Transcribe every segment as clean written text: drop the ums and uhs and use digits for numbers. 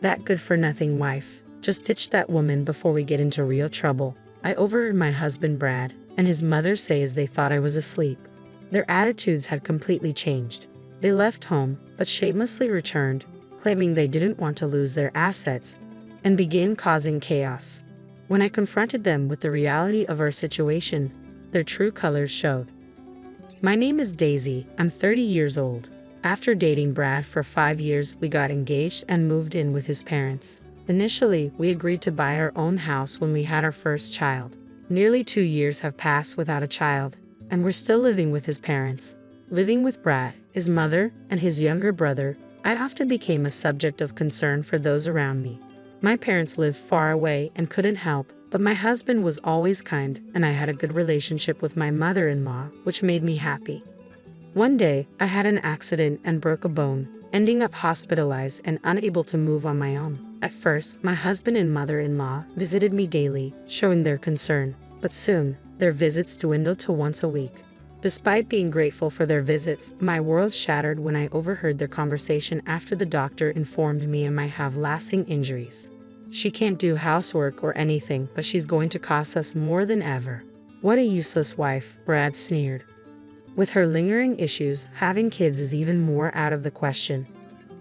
That good-for-nothing wife. Just ditch that woman before we get into real trouble. I overheard my husband Brad and his mother say as they thought I was asleep. Their attitudes had completely changed. They left home, but shamelessly returned, claiming they didn't want to lose their assets, and began causing chaos. When I confronted them with the reality of our situation, their true colors showed. My name is Daisy. I'm 30 years old. After dating Brad for 5 years, we got engaged and moved in with his parents. Initially, we agreed to buy our own house when we had our first child. Nearly 2 years have passed without a child, and we're still living with his parents. Living with Brad, his mother, and his younger brother, I often became a subject of concern for those around me. My parents lived far away and couldn't help, but my husband was always kind, and I had a good relationship with my mother-in-law, which made me happy. One day, I had an accident and broke a bone, ending up hospitalized and unable to move on my own. At first, my husband and mother-in-law visited me daily, showing their concern, but soon, their visits dwindled to once a week. Despite being grateful for their visits, my world shattered when I overheard their conversation after the doctor informed me I might have lasting injuries. She can't do housework or anything, but she's going to cost us more than ever. What a useless wife, Brad sneered. With her lingering issues, having kids is even more out of the question.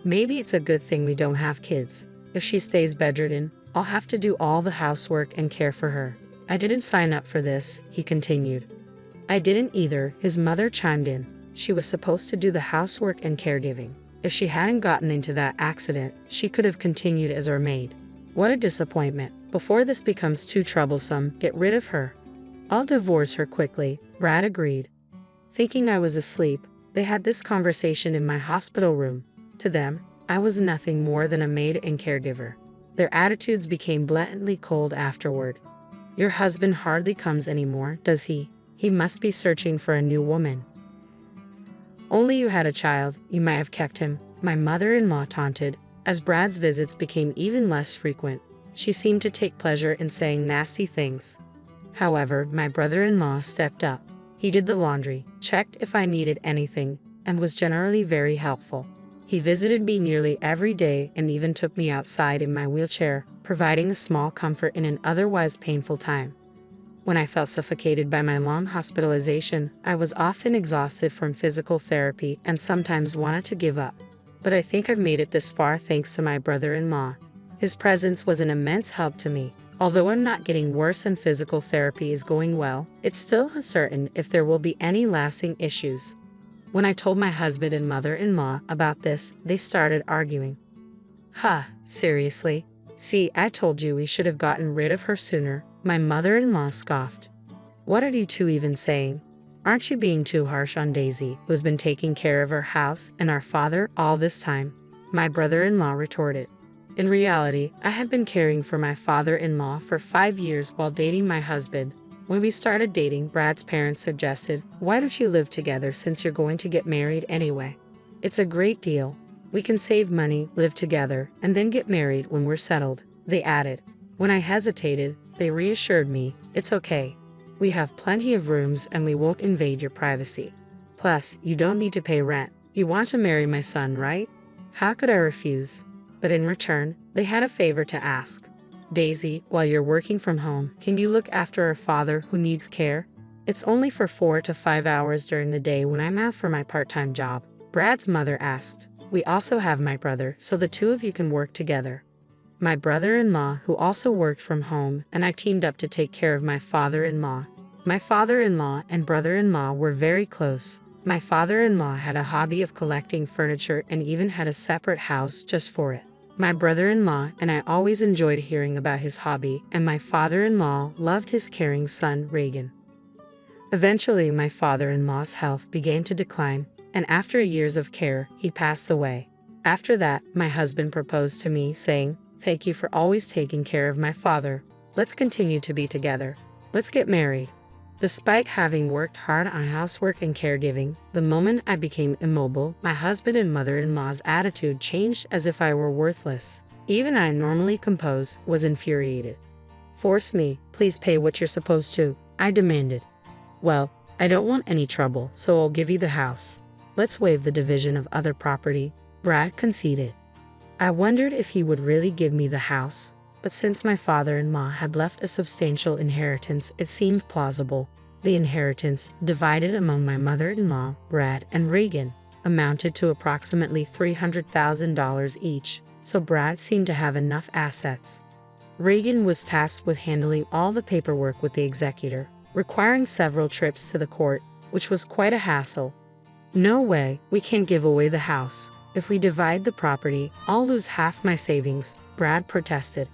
Maybe it's a good thing we don't have kids. If she stays bedridden, I'll have to do all the housework and care for her. I didn't sign up for this, he continued. I didn't either, his mother chimed in. She was supposed to do the housework and caregiving. If she hadn't gotten into that accident, she could have continued as our maid. What a disappointment. Before this becomes too troublesome, get rid of her. I'll divorce her quickly, Brad agreed. Thinking I was asleep, they had this conversation in my hospital room. To them, I was nothing more than a maid and caregiver. Their attitudes became blatantly cold afterward. Your husband hardly comes anymore, does he? He must be searching for a new woman. Only you had a child, you might have kept him, my mother-in-law taunted. As Brad's visits became even less frequent, she seemed to take pleasure in saying nasty things. However, my brother-in-law stepped up. He did the laundry, checked if I needed anything, and was generally very helpful. He visited me nearly every day and even took me outside in my wheelchair, providing a small comfort in an otherwise painful time. When I felt suffocated by my long hospitalization, I was often exhausted from physical therapy and sometimes wanted to give up. But I think I've made it this far thanks to my brother-in-law. His presence was an immense help to me. Although I'm not getting worse and physical therapy is going well, it's still uncertain if there will be any lasting issues. When I told my husband and mother-in-law about this, they started arguing. Seriously? See, I told you we should have gotten rid of her sooner, my mother-in-law scoffed. What are you two even saying? Aren't you being too harsh on Daisy, who's been taking care of our house and our father all this time? My brother-in-law retorted. In reality, I had been caring for my father-in-law for 5 years while dating my husband. When we started dating, Brad's parents suggested, why don't you live together since you're going to get married anyway? It's a great deal. We can save money, live together, and then get married when we're settled, they added. When I hesitated, they reassured me, it's okay. We have plenty of rooms and we won't invade your privacy. Plus, you don't need to pay rent. You want to marry my son, right? How could I refuse? But in return, they had a favor to ask. Daisy, while you're working from home, can you look after our father who needs care? It's only for 4 to 5 hours during the day when I'm out for my part-time job, Brad's mother asked. We also have my brother, so the two of you can work together. My brother-in-law, who also worked from home, and I teamed up to take care of my father-in-law. My father-in-law and brother-in-law were very close. My father-in-law had a hobby of collecting furniture and even had a separate house just for it. My brother-in-law and I always enjoyed hearing about his hobby, and my father-in-law loved his caring son, Reagan. Eventually, my father-in-law's health began to decline, and after years of care, he passed away. After that, my husband proposed to me, saying, "Thank you for always taking care of my father. Let's continue to be together. Let's get married." Despite having worked hard on housework and caregiving, the moment I became immobile, my husband and mother-in-law's attitude changed as if I were worthless. Even I, normally composed, was infuriated. "Force me, please pay what you're supposed to," I demanded. "Well, I don't want any trouble, so I'll give you the house. Let's waive the division of other property," Brad conceded. I wondered if he would really give me the house, but since my father-in-law had left a substantial inheritance, it seemed plausible. The inheritance, divided among my mother-in-law, Brad, and Reagan, amounted to approximately $300,000 each, so Brad seemed to have enough assets. Reagan was tasked with handling all the paperwork with the executor, requiring several trips to the court, which was quite a hassle. "No way, we can't give away the house. If we divide the property, I'll lose half my savings," Brad protested.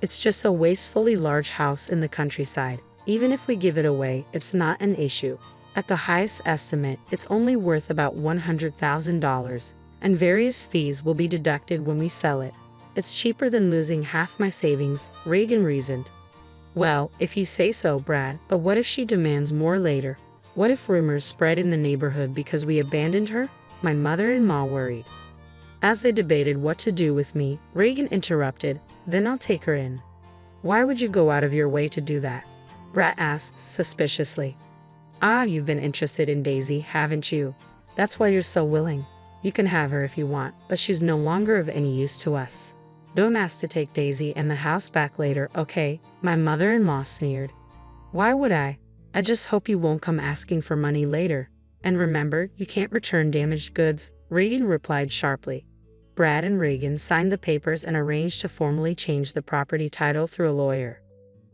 "It's just a wastefully large house in the countryside. Even if we give it away, it's not an issue. At the highest estimate, it's only worth about $100,000, and various fees will be deducted when we sell it. It's cheaper than losing half my savings," Reagan reasoned. "Well, if you say so, Brad, but what if she demands more later? What if rumors spread in the neighborhood because we abandoned her?" My mother-in-law worried. As they debated what to do with me, Reagan interrupted, "Then I'll take her in." "Why would you go out of your way to do that?" Brad asked suspiciously. "Ah, you've been interested in Daisy, haven't you? That's why you're so willing. You can have her if you want, but she's no longer of any use to us. Don't ask to take Daisy and the house back later, okay?" My mother-in-law sneered. "Why would I? I just hope you won't come asking for money later. And remember, you can't return damaged goods," Reagan replied sharply. Brad and Reagan signed the papers and arranged to formally change the property title through a lawyer.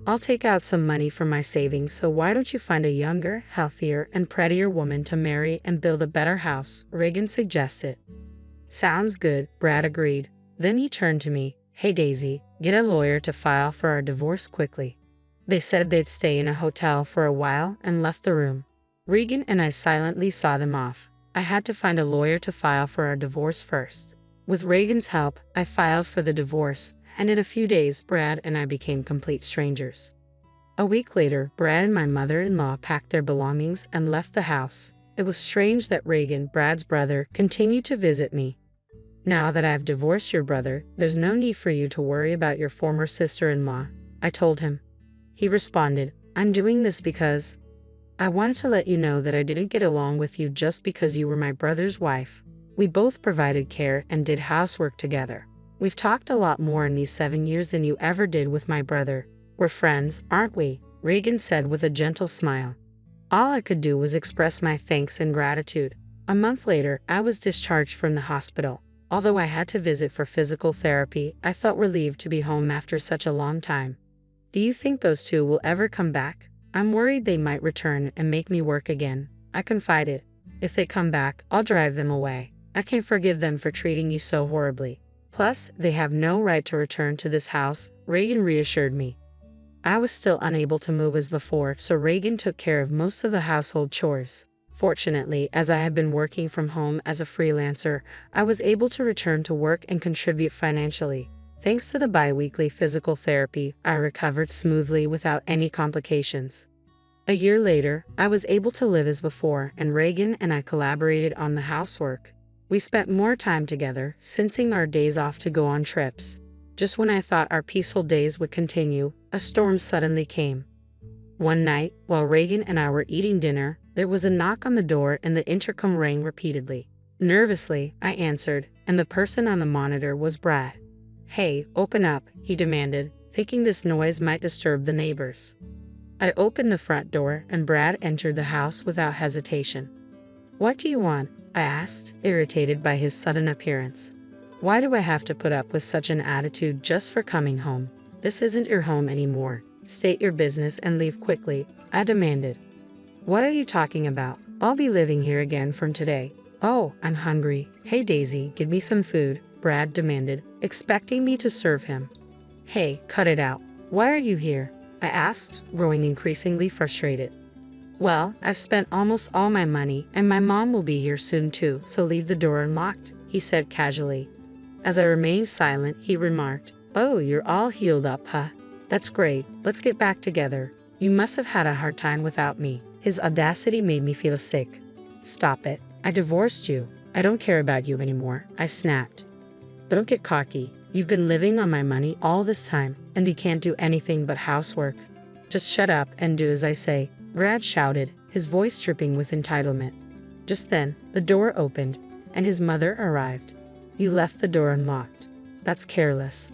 "I'll take out some money from my savings, so why don't you find a younger, healthier, and prettier woman to marry and build a better house?" Reagan suggested. "Sounds good," Brad agreed. Then he turned to me. "Hey Daisy, get a lawyer to file for our divorce quickly." They said they'd stay in a hotel for a while and left the room. Reagan and I silently saw them off. I had to find a lawyer to file for our divorce first. With Reagan's help, I filed for the divorce, and in a few days, Brad and I became complete strangers. A week later, Brad and my mother-in-law packed their belongings and left the house. It was strange that Reagan, Brad's brother, continued to visit me. "Now that I've divorced your brother, there's no need for you to worry about your former sister-in-law," I told him. He responded, "I'm doing this because I wanted to let you know that I didn't get along with you just because you were my brother's wife. We both provided care and did housework together. We've talked a lot more in these 7 years than you ever did with my brother. We're friends, aren't we?" Reagan said with a gentle smile. All I could do was express my thanks and gratitude. A month later, I was discharged from the hospital. Although I had to visit for physical therapy, I felt relieved to be home after such a long time. "Do you think those two will ever come back? I'm worried they might return and make me work again," I confided. "If they come back, I'll drive them away. I can't forgive them for treating you so horribly. Plus, they have no right to return to this house," Reagan reassured me. I was still unable to move as before, so Reagan took care of most of the household chores. Fortunately, as I had been working from home as a freelancer, I was able to return to work and contribute financially. Thanks to the bi-weekly physical therapy, I recovered smoothly without any complications. A year later, I was able to live as before, and Reagan and I collaborated on the housework. We spent more time together, syncing our days off to go on trips. Just when I thought our peaceful days would continue, a storm suddenly came. One night, while Reagan and I were eating dinner, there was a knock on the door and the intercom rang repeatedly. Nervously, I answered, and the person on the monitor was Brad. "Hey, open up," he demanded, thinking this noise might disturb the neighbors. I opened the front door, and Brad entered the house without hesitation. "What do you want?" I asked, irritated by his sudden appearance. "Why do I have to put up with such an attitude just for coming home? This isn't your home anymore. State your business and leave quickly," I demanded. "What are you talking about? I'll be living here again from today." "Oh, I'm hungry. Hey Daisy, give me some food," Brad demanded, expecting me to serve him. "Hey, cut it out. Why are you here?" I asked, growing increasingly frustrated. "Well, I've spent almost all my money, and my mom will be here soon too, so leave the door unlocked," he said casually. As I remained silent, he remarked, "Oh, you're all healed up, huh? That's great. Let's get back together. You must have had a hard time without me." His audacity made me feel sick. "Stop it. I divorced you. I don't care about you anymore," I snapped. "Don't get cocky. You've been living on my money all this time, and you can't do anything but housework. Just shut up and do as I say," Brad shouted, his voice dripping with entitlement. Just then, the door opened, and his mother arrived. "You left the door unlocked." That's careless.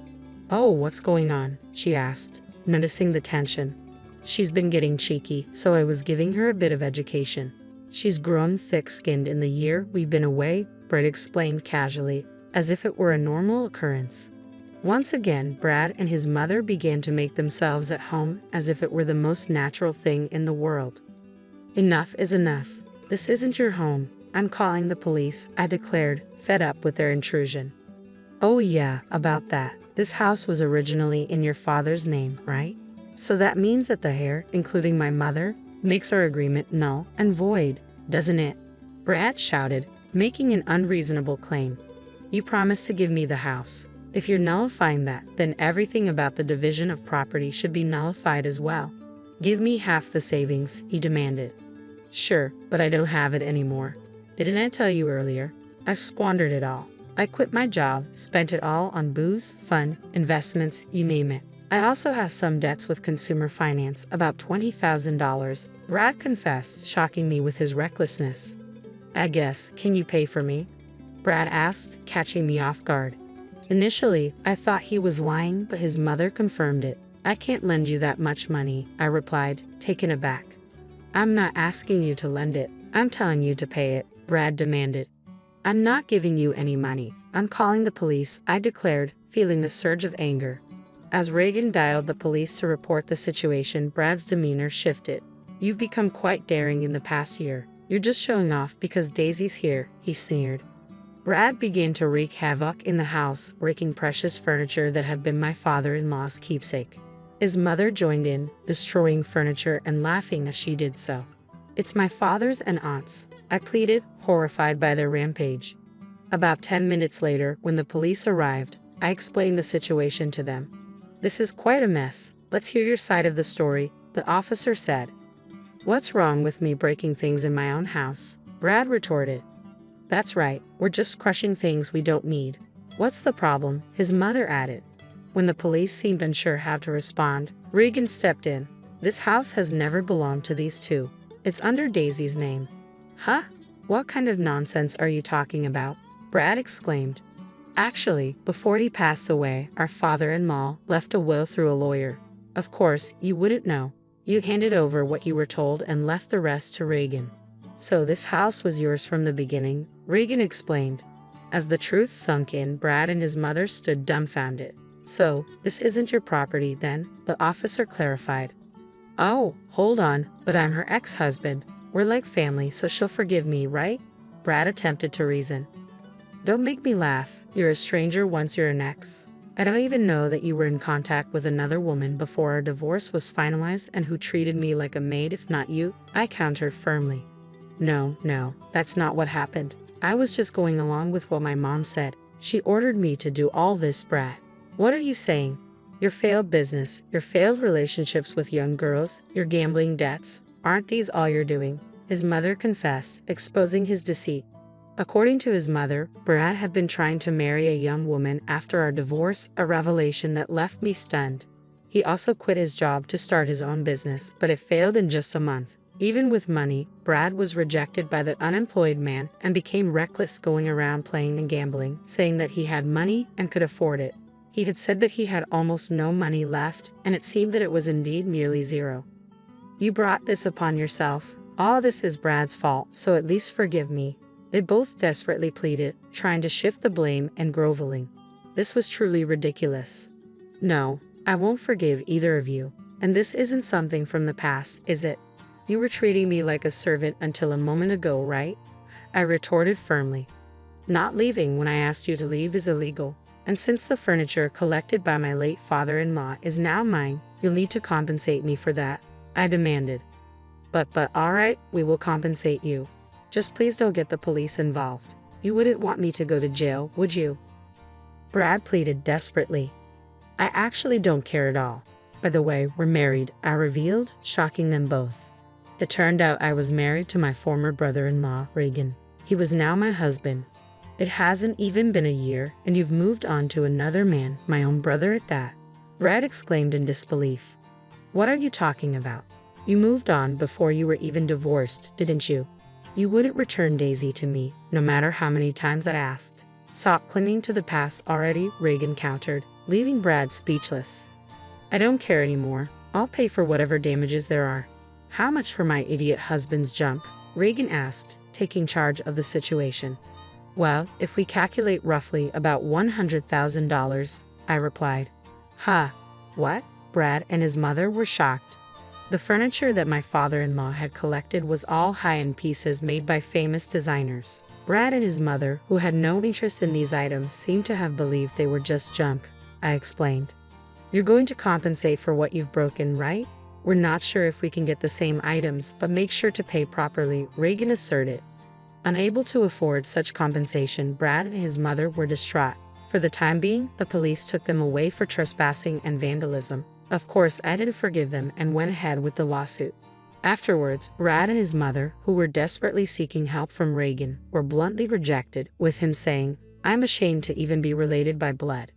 Oh, what's going on? She asked, noticing the tension. She's been getting cheeky, so I was giving her a bit of education. She's grown thick-skinned in the year we've been away, Brad explained casually, as if it were a normal occurrence. Once again, Brad and his mother began to make themselves at home as if it were the most natural thing in the world. Enough is enough. This isn't your home. I'm calling the police, I declared, fed up with their intrusion. Oh yeah, about that. This house was originally in your father's name, right? So that means that the heir, including my mother, makes our agreement null and void, doesn't it? Brad shouted, making an unreasonable claim. You promised to give me the house. If you're nullifying that, then everything about the division of property should be nullified as well. Give me half the savings, he demanded. Sure, but I don't have it anymore. Didn't I tell you earlier? I've squandered it all. I quit my job, spent it all on booze, fun, investments, you name it. I also have some debts with consumer finance, about $20,000, Brad confessed, shocking me with his recklessness. I guess, can you pay for me? Brad asked, catching me off guard. Initially, I thought he was lying, but his mother confirmed it. I can't lend you that much money, I replied, taken aback. I'm not asking you to lend it. I'm telling you to pay it, Brad demanded. I'm not giving you any money. I'm calling the police, I declared, feeling a surge of anger. As Reagan dialed the police to report the situation, Brad's demeanor shifted. You've become quite daring in the past year. You're just showing off because Daisy's here, he sneered. Brad began to wreak havoc in the house, breaking precious furniture that had been my father-in-law's keepsake. His mother joined in, destroying furniture and laughing as she did so. It's my father's and aunt's, I pleaded, horrified by their rampage. About 10 minutes later, when the police arrived, I explained the situation to them. This is quite a mess. Let's hear your side of the story, the officer said. What's wrong with me breaking things in my own house? Brad retorted. That's right, we're just crushing things we don't need. What's the problem? His mother added. When the police seemed unsure how to respond, Reagan stepped in. This house has never belonged to these two. It's under Daisy's name. Huh? What kind of nonsense are you talking about? Brad exclaimed. Actually, before he passed away, our father-in-law left a will through a lawyer. Of course, you wouldn't know. You handed over what you were told and left the rest to Reagan. So this house was yours from the beginning, Reagan explained. As the truth sunk in, Brad and his mother stood dumbfounded. So, this isn't your property then, the officer clarified. Oh, hold on, but I'm her ex-husband. We're like family, so she'll forgive me, right? Brad attempted to reason. Don't make me laugh. You're a stranger once you're an ex. I don't even know that you were in contact with another woman before our divorce was finalized and who treated me like a maid if not you, I countered firmly. No, that's not what happened. I was just going along with what my mom said. She ordered me to do all this, Brad. What are you saying? Your failed business, your failed relationships with young girls, your gambling debts, aren't these all you're doing? His mother confessed, exposing his deceit. According to his mother, Brad had been trying to marry a young woman after our divorce, a revelation that left me stunned. He also quit his job to start his own business, but it failed in just a month. Even with money, Brad was rejected by the unemployed man and became reckless, going around playing and gambling, saying that he had money and could afford it. He had said that he had almost no money left, and it seemed that it was indeed merely zero. You brought this upon yourself. All this is Brad's fault, so at least forgive me. They both desperately pleaded, trying to shift the blame and groveling. This was truly ridiculous. No, I won't forgive either of you. And this isn't something from the past, is it? You were treating me like a servant until a moment ago, right? I retorted firmly. Not leaving when I asked you to leave is illegal. And since the furniture collected by my late father-in-law is now mine, you'll need to compensate me for that, I demanded. But all right, we will compensate you. Just please don't get the police involved. You wouldn't want me to go to jail, would you? Brad pleaded desperately. I actually don't care at all. By the way, we're married, I revealed, shocking them both. It turned out I was married to my former brother-in-law, Reagan. He was now my husband. It hasn't even been a year, and you've moved on to another man, my own brother at that. Brad exclaimed in disbelief. What are you talking about? You moved on before you were even divorced, didn't you? You wouldn't return Daisy to me, no matter how many times I asked. Stop clinging to the past already, Reagan countered, leaving Brad speechless. I don't care anymore. I'll pay for whatever damages there are. How much for my idiot husband's junk? Reagan asked, taking charge of the situation. Well, if we calculate roughly about $100,000, I replied. Huh? What? Brad and his mother were shocked. The furniture that my father-in-law had collected was all high-end pieces made by famous designers. Brad and his mother, who had no interest in these items, seemed to have believed they were just junk, I explained. You're going to compensate for what you've broken, right? We're not sure if we can get the same items, but make sure to pay properly, Reagan asserted. Unable to afford such compensation, Brad and his mother were distraught. For the time being, the police took them away for trespassing and vandalism. Of course, I didn't forgive them and went ahead with the lawsuit. Afterwards, Brad and his mother, who were desperately seeking help from Reagan, were bluntly rejected, with him saying, I'm ashamed to even be related by blood.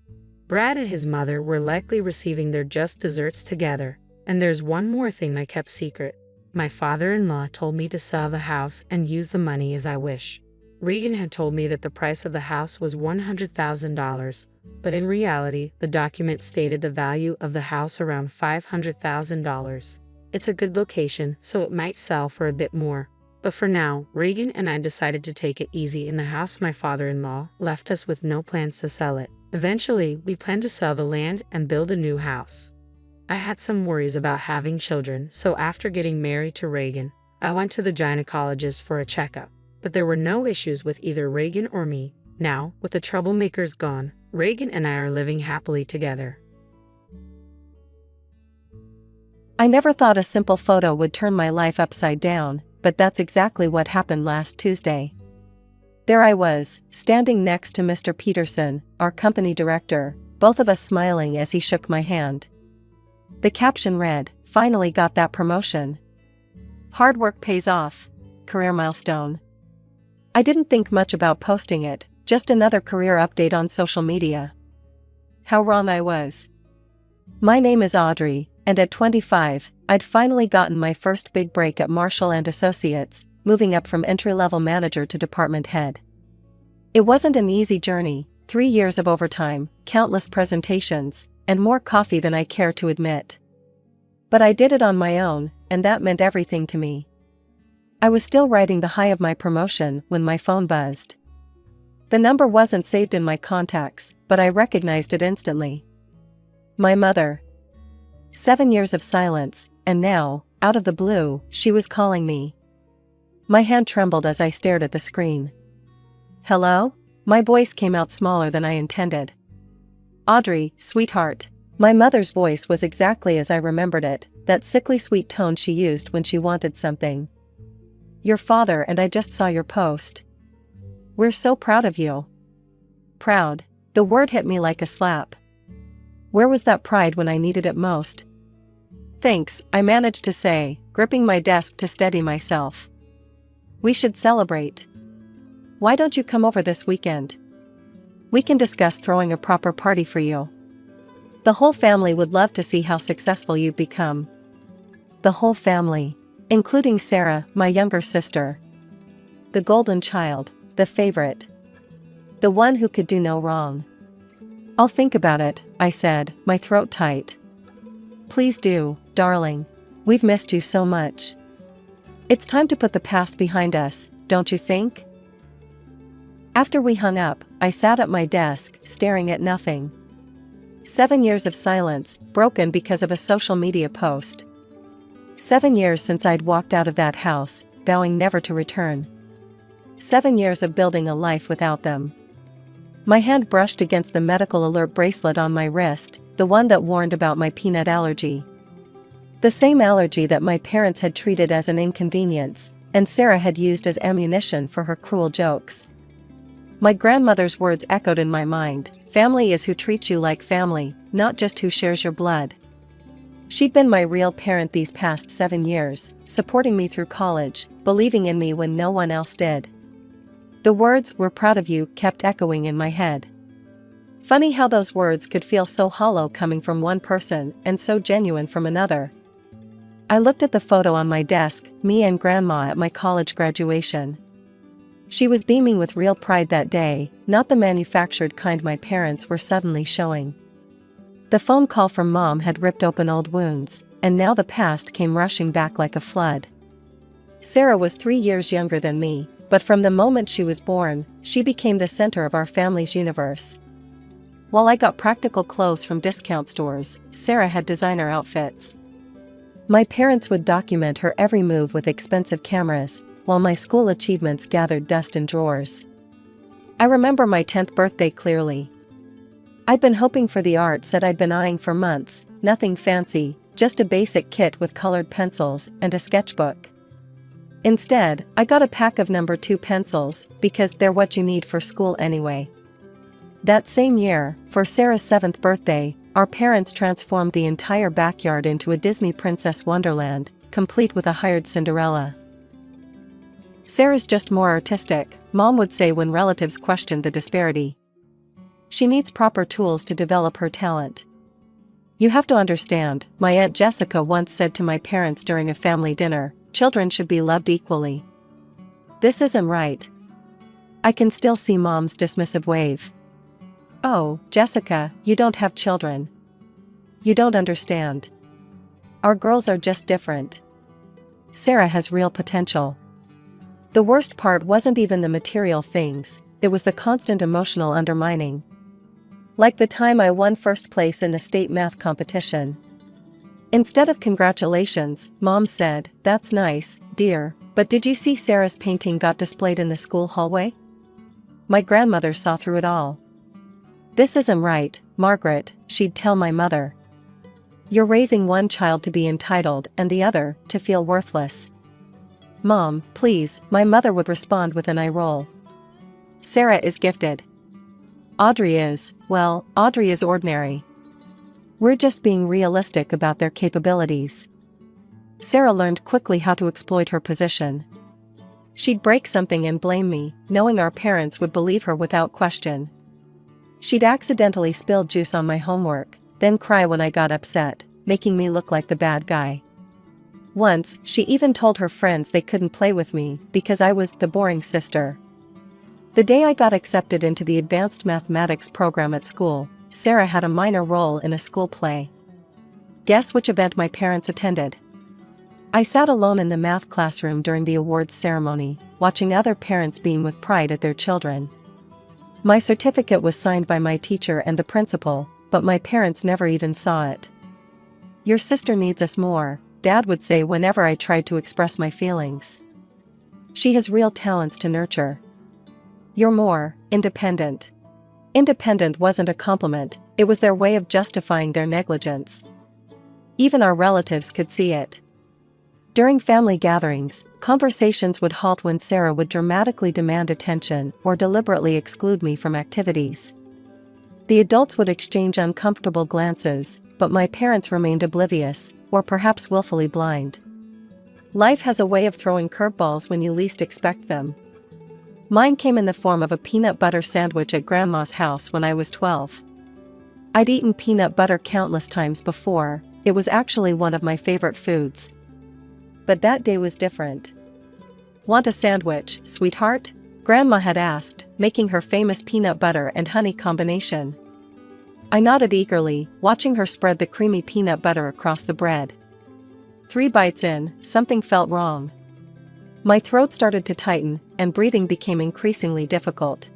Brad and his mother were likely receiving their just desserts together. And there's one more thing I kept secret. My father-in-law told me to sell the house and use the money as I wish. Reagan had told me that the price of the house was $100,000, but in reality, the document stated the value of the house around $500,000. It's a good location, so it might sell for a bit more. But for now, Reagan and I decided to take it easy in the house. My father-in-law left us with no plans to sell it. Eventually, we planned to sell the land and build a new house. I had some worries about having children, so after getting married to Reagan, I went to the gynecologist for a checkup. But there were no issues with either Reagan or me. Now, with the troublemakers gone, Reagan and I are living happily together. I never thought a simple photo would turn my life upside down, but that's exactly what happened last Tuesday. There I was, standing next to Mr. Peterson, our company director, both of us smiling as he shook my hand. The caption read, "Finally got that promotion. Hard work pays off. Career milestone." I didn't think much about posting it, just another career update on social media. How wrong I was. My name is Audrey, and at 25, I'd finally gotten my first big break at Marshall & Associates, moving up from entry-level manager to department head. It wasn't an easy journey, 3 years of overtime, countless presentations, and more coffee than I care to admit. But I did it on my own, and that meant everything to me. I was still riding the high of my promotion when my phone buzzed. The number wasn't saved in my contacts, but I recognized it instantly. My mother. 7 years of silence, and now, out of the blue, she was calling me. My hand trembled as I stared at the screen. Hello? My voice came out smaller than I intended. Audrey, sweetheart. My mother's voice was exactly as I remembered it, that sickly sweet tone she used when she wanted something. Your father and I just saw your post. We're so proud of you. Proud. The word hit me like a slap. Where was that pride when I needed it most? Thanks, I managed to say, gripping my desk to steady myself. We should celebrate. Why don't you come over this weekend? We can discuss throwing a proper party for you. The whole family would love to see how successful you've become. The whole family, including Sarah, my younger sister. The golden child, the favorite. The one who could do no wrong. I'll think about it, I said, my throat tight. Please do, darling. We've missed you so much. It's time to put the past behind us, don't you think? After we hung up, I sat at my desk, staring at nothing. 7 years of silence, broken because of a social media post. 7 years since I'd walked out of that house, vowing never to return. 7 years of building a life without them. My hand brushed against the medical alert bracelet on my wrist, the one that warned about my peanut allergy. The same allergy that my parents had treated as an inconvenience, and Sarah had used as ammunition for her cruel jokes. My grandmother's words echoed in my mind, family is who treats you like family, not just who shares your blood. She'd been my real parent these past 7 years, supporting me through college, believing in me when no one else did. The words, "we're proud of you," kept echoing in my head. Funny how those words could feel so hollow coming from one person and so genuine from another. I looked at the photo on my desk, me and Grandma at my college graduation. She was beaming with real pride that day, not the manufactured kind my parents were suddenly showing. The phone call from Mom had ripped open old wounds, and now the past came rushing back like a flood. Sarah was 3 years younger than me, but from the moment she was born, she became the center of our family's universe. While I got practical clothes from discount stores, Sarah had designer outfits. My parents would document her every move with expensive cameras, while my school achievements gathered dust in drawers. I remember my 10th birthday clearly. I'd been hoping for the art set I'd been eyeing for months, nothing fancy, just a basic kit with colored pencils and a sketchbook. Instead, I got a pack of number 2 pencils, because they're what you need for school anyway. That same year, for Sarah's 7th birthday, our parents transformed the entire backyard into a Disney Princess Wonderland, complete with a hired Cinderella. Sarah's just more artistic, Mom would say when relatives questioned the disparity. She needs proper tools to develop her talent. You have to understand, my Aunt Jessica once said to my parents during a family dinner, children should be loved equally. This isn't right. I can still see Mom's dismissive wave. Oh, Jessica, you don't have children. You don't understand. Our girls are just different. Sarah has real potential. The worst part wasn't even the material things, it was the constant emotional undermining. Like the time I won first place in the state math competition. Instead of congratulations, Mom said, "That's nice, dear, but did you see Sarah's painting got displayed in the school hallway?" My grandmother saw through it all. "This isn't right, Margaret," she'd tell my mother. "You're raising one child to be entitled and the other to feel worthless." "Mom, please," my mother would respond with an eye roll. "Sarah is gifted. Audrey is, well, Audrey is ordinary. We're just being realistic about their capabilities." Sarah learned quickly how to exploit her position. She'd break something and blame me, knowing our parents would believe her without question. She'd accidentally spill juice on my homework, then cry when I got upset, making me look like the bad guy. Once, she even told her friends they couldn't play with me because I was the boring sister. The day I got accepted into the advanced mathematics program at school, Sarah had a minor role in a school play. Guess which event my parents attended? I sat alone in the math classroom during the awards ceremony, watching other parents beam with pride at their children. My certificate was signed by my teacher and the principal, but my parents never even saw it. "Your sister needs us more," Dad would say whenever I tried to express my feelings. "She has real talents to nurture. You're more independent." Independent wasn't a compliment, it was their way of justifying their negligence. Even our relatives could see it. During family gatherings, conversations would halt when Sarah would dramatically demand attention or deliberately exclude me from activities. The adults would exchange uncomfortable glances, but my parents remained oblivious, or perhaps willfully blind. Life has a way of throwing curveballs when you least expect them. Mine came in the form of a peanut butter sandwich at Grandma's house when I was 12. I'd eaten peanut butter countless times before, it was actually one of my favorite foods. But that day was different. "Want a sandwich, sweetheart?" Grandma had asked, making her famous peanut butter and honey combination. I nodded eagerly, watching her spread the creamy peanut butter across the bread. 3 bites in, something felt wrong. My throat started to tighten, and breathing became increasingly difficult.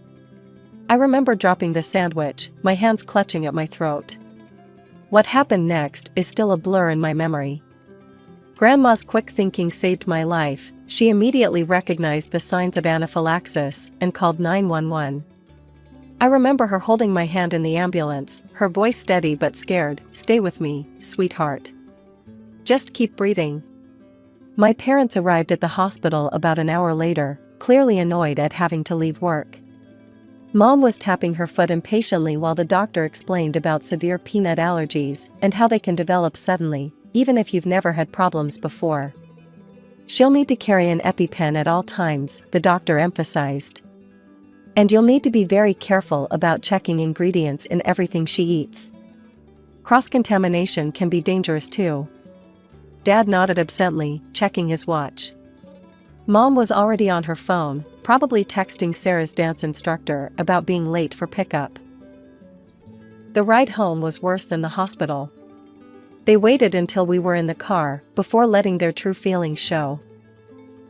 I remember dropping the sandwich, my hands clutching at my throat. What happened next is still a blur in my memory. Grandma's quick thinking saved my life. She immediately recognized the signs of anaphylaxis and called 911. I remember her holding my hand in the ambulance, her voice steady but scared. "Stay with me, sweetheart. Just keep breathing." My parents arrived at the hospital about an hour later, clearly annoyed at having to leave work. Mom was tapping her foot impatiently while the doctor explained about severe peanut allergies and how they can develop suddenly, even if you've never had problems before. "She'll need to carry an EpiPen at all times," the doctor emphasized. "And you'll need to be very careful about checking ingredients in everything she eats. Cross-contamination can be dangerous too." Dad nodded absently, checking his watch. Mom was already on her phone, probably texting Sarah's dance instructor about being late for pickup. The ride home was worse than the hospital. They waited until we were in the car before letting their true feelings show.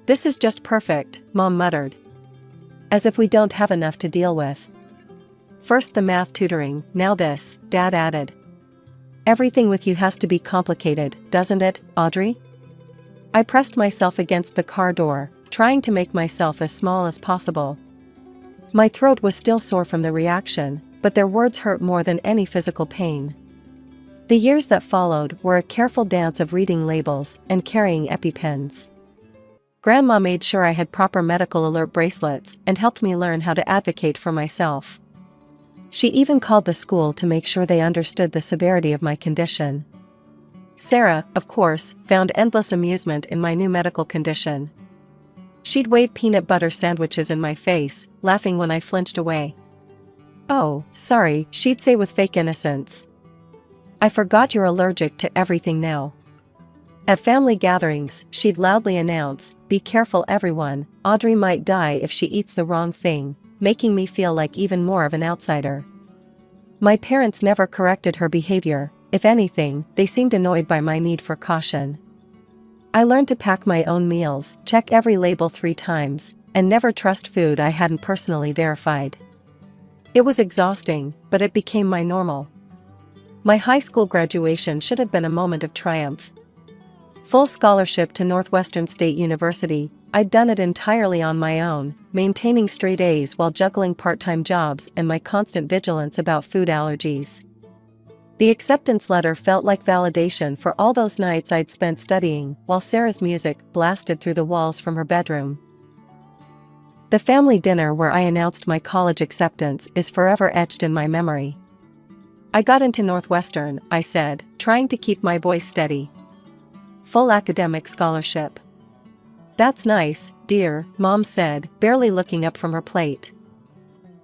"This is just perfect," Mom muttered. "As if we don't have enough to deal with. First the math tutoring, now this," Dad added. "Everything with you has to be complicated, doesn't it, Audrey?" I pressed myself against the car door, trying to make myself as small as possible. My throat was still sore from the reaction, but their words hurt more than any physical pain. The years that followed were a careful dance of reading labels and carrying EpiPens. Grandma made sure I had proper medical alert bracelets and helped me learn how to advocate for myself. She even called the school to make sure they understood the severity of my condition. Sarah, of course, found endless amusement in my new medical condition. She'd wave peanut butter sandwiches in my face, laughing when I flinched away. "Oh, sorry," she'd say with fake innocence. "I forgot you're allergic to everything now." At family gatherings, she'd loudly announce, "Be careful everyone, Audrey might die if she eats the wrong thing," making me feel like even more of an outsider. My parents never corrected her behavior. If anything, they seemed annoyed by my need for caution. I learned to pack my own meals, check every label 3 times, and never trust food I hadn't personally verified. It was exhausting, but it became my normal. My high school graduation should have been a moment of triumph. Full scholarship to Northwestern State University, I'd done it entirely on my own, maintaining straight A's while juggling part-time jobs and my constant vigilance about food allergies. The acceptance letter felt like validation for all those nights I'd spent studying while Sarah's music blasted through the walls from her bedroom. The family dinner where I announced my college acceptance is forever etched in my memory. "I got into Northwestern," I said, trying to keep my voice steady. "Full academic scholarship." "That's nice, dear," Mom said, barely looking up from her plate.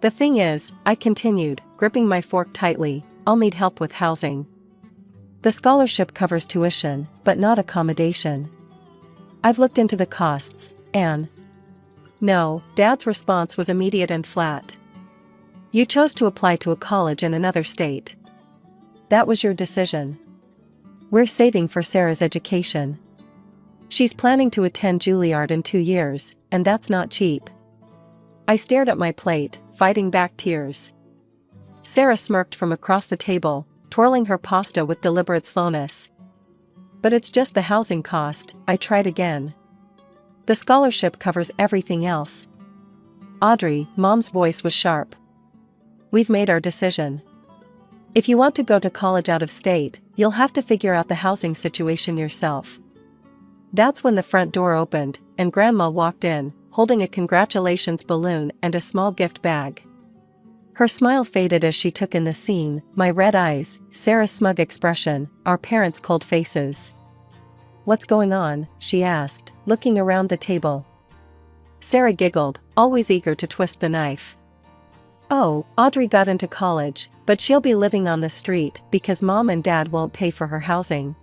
"The thing is," I continued, gripping my fork tightly, "I'll need help with housing. The scholarship covers tuition, but not accommodation. I've looked into the costs, and..." "No," Dad's response was immediate and flat. "You chose to apply to a college in another state. That was your decision. We're saving for Sarah's education. She's planning to attend Juilliard in 2 years, and that's not cheap." I stared at my plate, fighting back tears. Sarah smirked from across the table, twirling her pasta with deliberate slowness. "But it's just the housing cost," I tried again. "The scholarship covers everything else." "Audrey," Mom's voice was sharp. "We've made our decision. If you want to go to college out of state, you'll have to figure out the housing situation yourself." That's when the front door opened, and Grandma walked in, holding a congratulations balloon and a small gift bag. Her smile faded as she took in the scene, my red eyes, Sarah's smug expression, our parents' cold faces. "What's going on?" she asked, looking around the table. Sarah giggled, always eager to twist the knife. "Oh, Audrey got into college, but she'll be living on the street because Mom and Dad won't pay for her housing.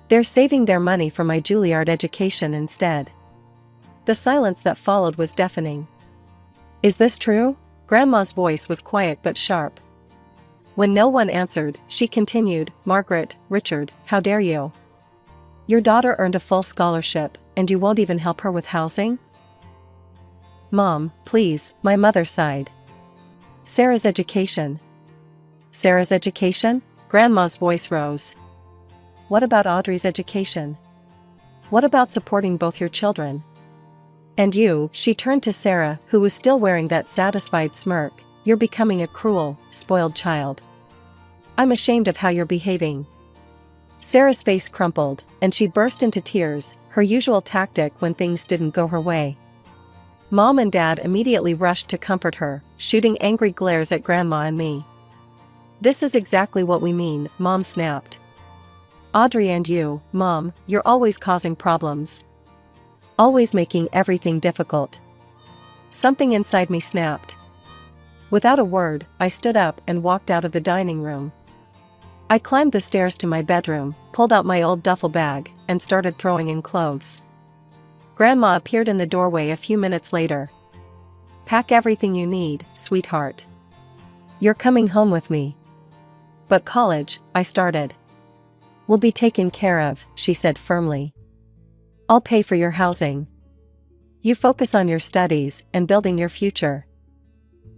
They're saving their money for my Juilliard education instead." The silence that followed was deafening. "Is this true?" Grandma's voice was quiet but sharp. When no one answered, she continued, "Margaret, Richard, how dare you? Your daughter earned a full scholarship, and you won't even help her with housing?" "Mom, please," my mother sighed. "Sarah's education." "Sarah's education?" Grandma's voice rose. "What about Audrey's education? What about supporting both your children? And you," she turned to Sarah, who was still wearing that satisfied smirk, "you're becoming a cruel, spoiled child. I'm ashamed of how you're behaving." Sarah's face crumpled, and she burst into tears, her usual tactic when things didn't go her way. Mom and Dad immediately rushed to comfort her, shooting angry glares at Grandma and me. "This is exactly what we mean," Mom snapped. "Audrey and you, Mom, you're always causing problems. Always making everything difficult." Something inside me snapped. Without a word, I stood up and walked out of the dining room. I climbed the stairs to my bedroom, pulled out my old duffel bag, and started throwing in clothes. Grandma appeared in the doorway a few minutes later. "Pack everything you need, sweetheart. You're coming home with me." "But college," I started. "Will be taken care of," she said firmly. "I'll pay for your housing. You focus on your studies and building your future."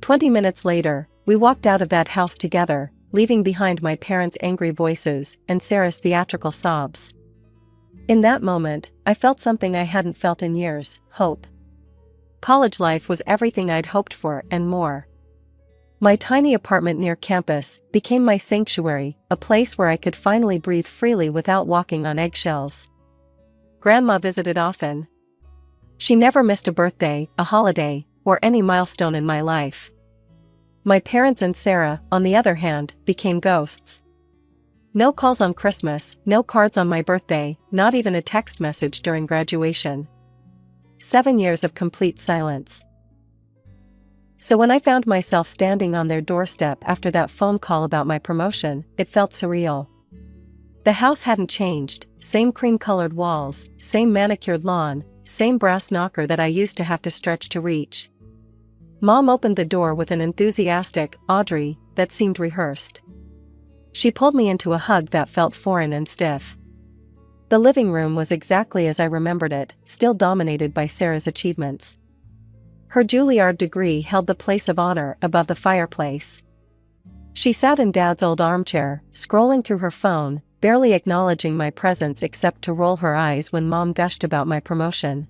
20 minutes later, we walked out of that house together, leaving behind my parents' angry voices and Sarah's theatrical sobs. In that moment, I felt something I hadn't felt in years: hope. College life was everything I'd hoped for and more. My tiny apartment near campus became my sanctuary, a place where I could finally breathe freely without walking on eggshells. Grandma visited often. She never missed a birthday, a holiday, or any milestone in my life. My parents and Sarah, on the other hand, became ghosts. No calls on Christmas, no cards on my birthday, not even a text message during graduation. 7 years of complete silence. So when I found myself standing on their doorstep after that phone call about my promotion, it felt surreal. The house hadn't changed: same cream-colored walls, same manicured lawn, same brass knocker that I used to have to stretch to reach. Mom opened the door with an enthusiastic "Audrey" that seemed rehearsed. She pulled me into a hug that felt foreign and stiff. The living room was exactly as I remembered it, still dominated by Sarah's achievements. Her Juilliard degree held the place of honor above the fireplace. She sat in Dad's old armchair, scrolling through her phone, barely acknowledging my presence except to roll her eyes when Mom gushed about my promotion.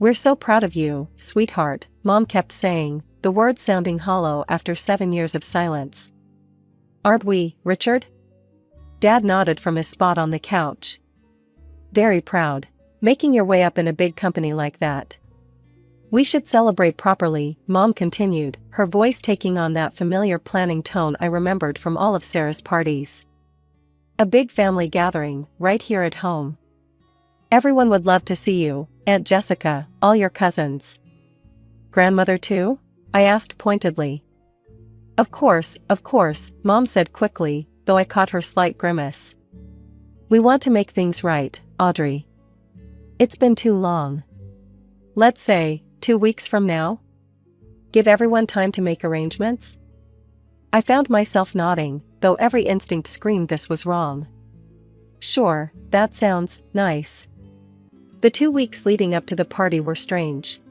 "We're so proud of you, sweetheart," Mom kept saying, the words sounding hollow after 7 years of silence. "Aren't we, Richard?" Dad nodded from his spot on the couch. "Very proud. Making your way up in a big company like that. We should celebrate properly," Mom continued, her voice taking on that familiar planning tone I remembered from all of Sarah's parties. "A big family gathering, right here at home. Everyone would love to see you, Aunt Jessica, all your cousins." "Grandmother too?" I asked pointedly. Of course," Mom said quickly, though I caught her slight grimace. "We want to make things right, Audrey. It's been too long. Let's say 2 weeks from now? Give everyone time to make arrangements?" I found myself nodding, though every instinct screamed this was wrong. "Sure, that sounds nice." The 2 weeks leading up to the party were strange.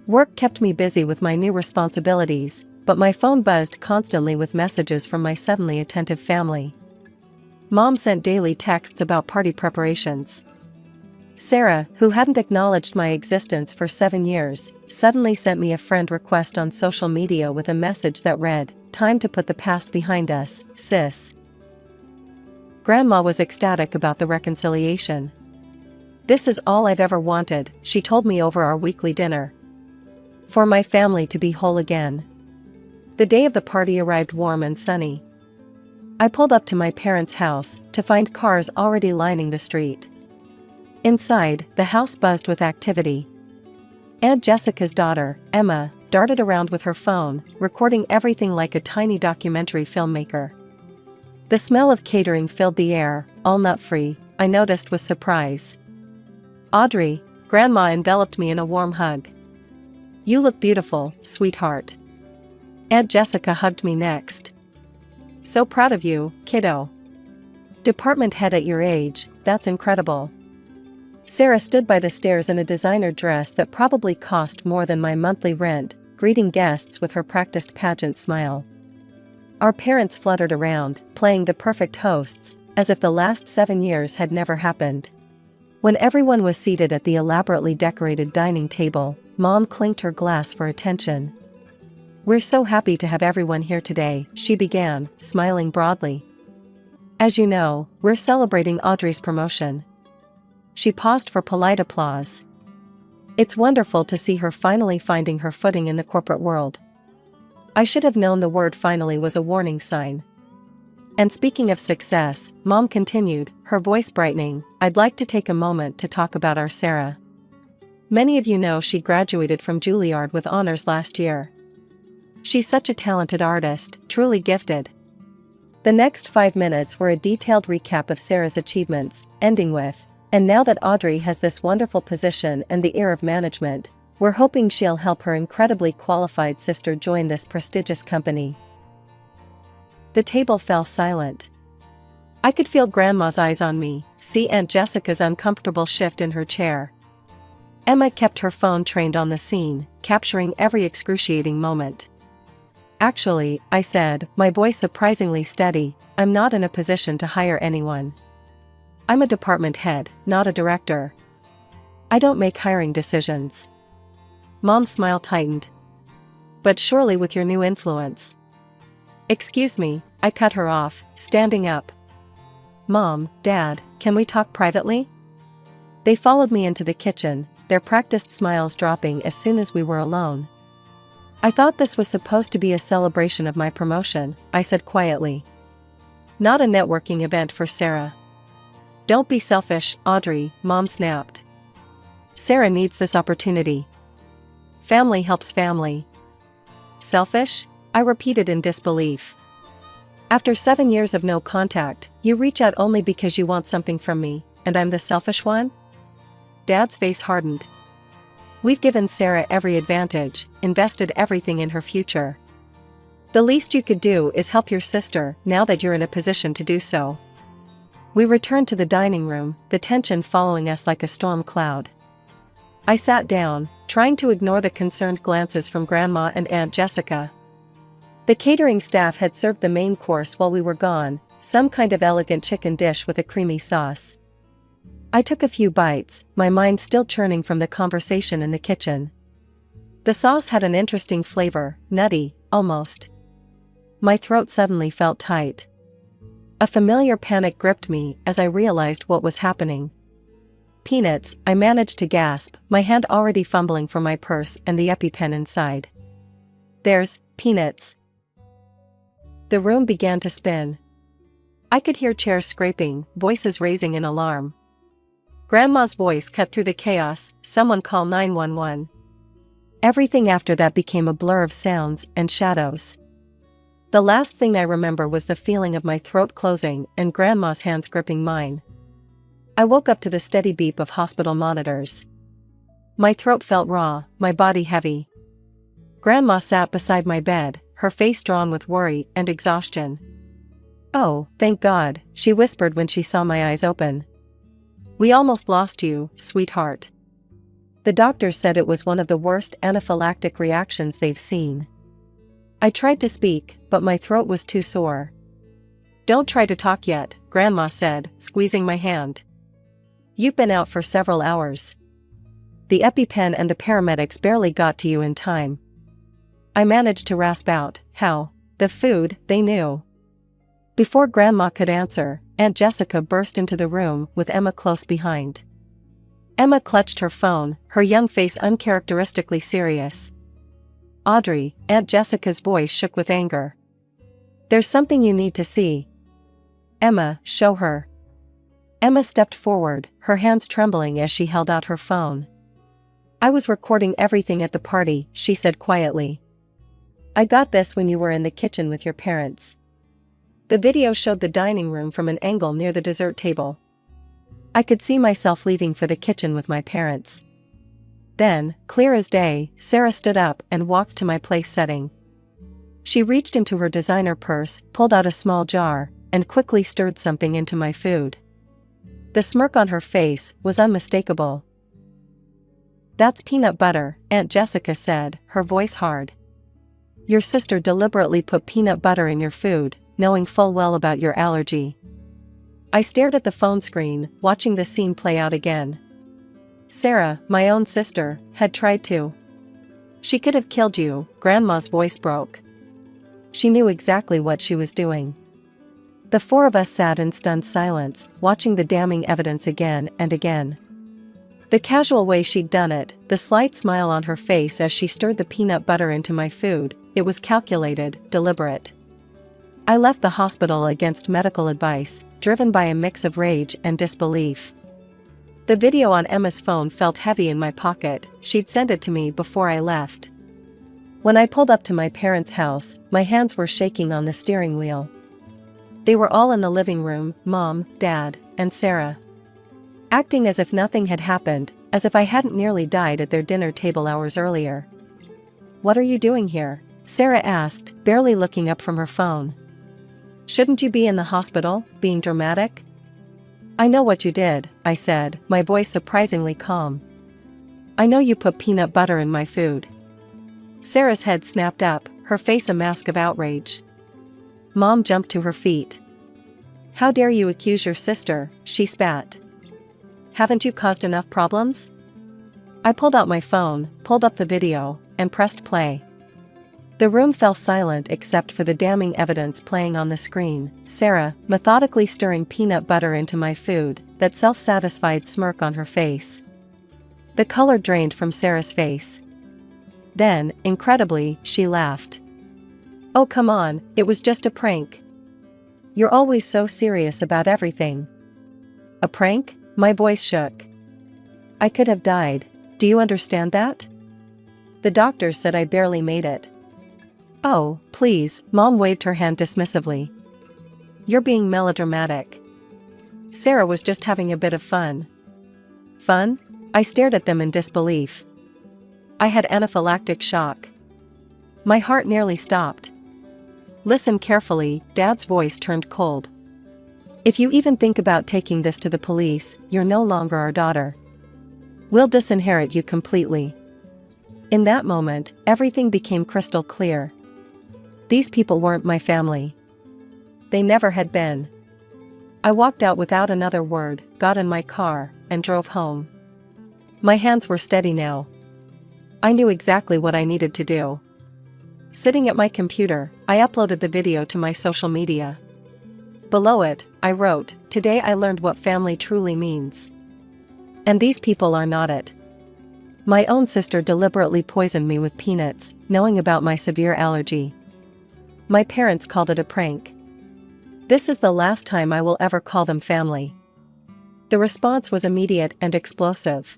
Work kept me busy with my new responsibilities, but my phone buzzed constantly with messages from my suddenly attentive family. Mom sent daily texts about party preparations. Sarah, who hadn't acknowledged my existence for 7 years, suddenly sent me a friend request on social media with a message that read, "Time to put the past behind us, sis." Grandma was ecstatic about the reconciliation. "This is all I've ever wanted," she told me over our weekly dinner. "For my family to be whole again." The day of the party arrived warm and sunny. I pulled up to my parents' house to find cars already lining the street. Inside, the house buzzed with activity. Aunt Jessica's daughter, Emma, darted around with her phone, recording everything like a tiny documentary filmmaker. The smell of catering filled the air, all nut-free, I noticed with surprise. "Audrey," Grandma enveloped me in a warm hug. "You look beautiful, sweetheart." Aunt Jessica hugged me next. "So proud of you, kiddo. Department head at your age, that's incredible." Sarah stood by the stairs in a designer dress that probably cost more than my monthly rent, greeting guests with her practiced pageant smile. Our parents fluttered around, playing the perfect hosts, as if the last 7 years had never happened. When everyone was seated at the elaborately decorated dining table, Mom clinked her glass for attention. "We're so happy to have everyone here today," she began, smiling broadly. "As you know, we're celebrating Audrey's promotion." She paused for polite applause. "It's wonderful to see her finally finding her footing in the corporate world." I should have known the word "finally" was a warning sign. "And speaking of success," Mom continued, her voice brightening, "I'd like to take a moment to talk about our Sarah. Many of you know she graduated from Juilliard with honors last year. She's such a talented artist, truly gifted." The next 5 minutes were a detailed recap of Sarah's achievements, ending with, And now that Audrey has this wonderful position and the ear of management, we're hoping she'll help her incredibly qualified sister join this prestigious company." The table fell silent. I could feel Grandma's eyes on me, see Aunt Jessica's uncomfortable shift in her chair. Emma kept her phone trained on the scene, capturing every excruciating moment. "Actually," I said, my voice surprisingly steady, "I'm not in a position to hire anyone. I'm a department head, not a director. I don't make hiring decisions." Mom's smile tightened. "But surely with your new influence." "Excuse me," I cut her off, standing up. "Mom, Dad, can we talk privately?" They followed me into the kitchen, their practiced smiles dropping as soon as we were alone. "I thought this was supposed to be a celebration of my promotion," I said quietly. "Not a networking event for Sarah." "Don't be selfish, Audrey," Mom snapped. "Sarah needs this opportunity. Family helps family." "Selfish?" I repeated in disbelief. "After 7 years of no contact, you reach out only because you want something from me, and I'm the selfish one?" Dad's face hardened. "We've given Sarah every advantage, invested everything in her future. The least you could do is help your sister now that you're in a position to do so." We returned to the dining room, the tension following us like a storm cloud. I sat down, trying to ignore the concerned glances from Grandma and Aunt Jessica. The catering staff had served the main course while we were gone, some kind of elegant chicken dish with a creamy sauce. I took a few bites, my mind still churning from the conversation in the kitchen. The sauce had an interesting flavor, nutty, almost. My throat suddenly felt tight. A familiar panic gripped me as I realized what was happening. "Peanuts," I managed to gasp, my hand already fumbling for my purse and the EpiPen inside. "There's peanuts." The room began to spin. I could hear chairs scraping, voices raising in alarm. Grandma's voice cut through the chaos, "Someone call 911." Everything after that became a blur of sounds and shadows. The last thing I remember was the feeling of my throat closing and Grandma's hands gripping mine. I woke up to the steady beep of hospital monitors. My throat felt raw, my body heavy. Grandma sat beside my bed, her face drawn with worry and exhaustion. "Oh, thank God," she whispered when she saw my eyes open. "We almost lost you, sweetheart. The doctors said it was one of the worst anaphylactic reactions they've seen." I tried to speak, but my throat was too sore. "Don't try to talk yet," Grandma said, squeezing my hand. "You've been out for several hours. The EpiPen and the paramedics barely got to you in time." I managed to rasp out, "How? The food, they knew." Before Grandma could answer, Aunt Jessica burst into the room with Emma close behind. Emma clutched her phone, her young face uncharacteristically serious. "Audrey," Aunt Jessica's voice shook with anger. "There's something you need to see." "Emma, show her." Emma stepped forward, her hands trembling as she held out her phone. "I was recording everything at the party," she said quietly. "I got this when you were in the kitchen with your parents." The video showed the dining room from an angle near the dessert table. I could see myself leaving for the kitchen with my parents. Then, clear as day, Sarah stood up and walked to my place setting. She reached into her designer purse, pulled out a small jar, and quickly stirred something into my food. The smirk on her face was unmistakable. "That's peanut butter," Aunt Jessica said, her voice hard. "Your sister deliberately put peanut butter in your food, knowing full well about your allergy." I stared at the phone screen, watching the scene play out again. Sarah, my own sister, had tried to. "She could have killed you," Grandma's voice broke. She knew exactly what she was doing. The four of us sat in stunned silence, watching the damning evidence again and again. The casual way she'd done it, the slight smile on her face as she stirred the peanut butter into my food, it was calculated, deliberate. I left the hospital against medical advice, driven by a mix of rage and disbelief. The video on Emma's phone felt heavy in my pocket, she'd sent it to me before I left. When I pulled up to my parents' house, my hands were shaking on the steering wheel. They were all in the living room, Mom, Dad, and Sarah. acting as if nothing had happened, as if I hadn't nearly died at their dinner table hours earlier. "What are you doing here?" Sarah asked, barely looking up from her phone. "Shouldn't you be in the hospital, being dramatic?" "I know what you did," I said, my voice surprisingly calm. "I know you put peanut butter in my food." Sarah's head snapped up, her face a mask of outrage. Mom jumped to her feet. "How dare you accuse your sister?" she spat. "Haven't you caused enough problems?" I pulled out my phone, pulled up the video, and pressed play. The room fell silent except for the damning evidence playing on the screen. Sarah, methodically stirring peanut butter into my food, that self-satisfied smirk on her face. The color drained from Sarah's face. Then, incredibly, she laughed. "Oh come on, it was just a prank. You're always so serious about everything." "A prank?" My voice shook. "I could have died. Do you understand that? The doctors said I barely made it." "Oh, please," Mom waved her hand dismissively. "You're being melodramatic. Sarah was just having a bit of fun." "Fun?" I stared at them in disbelief. I had anaphylactic shock. My heart nearly stopped. "Listen carefully," Dad's voice turned cold. "If you even think about taking this to the police, you're no longer our daughter. We'll disinherit you completely." In that moment, everything became crystal clear. These people weren't my family. They never had been. I walked out without another word, got in my car, and drove home. My hands were steady now. I knew exactly what I needed to do. Sitting at my computer, I uploaded the video to my social media. Below it, I wrote, "Today I learned what family truly means. And these people are not it." My own sister deliberately poisoned me with peanuts, knowing about my severe allergy. My parents called it a prank. This is the last time I will ever call them family. The response was immediate and explosive.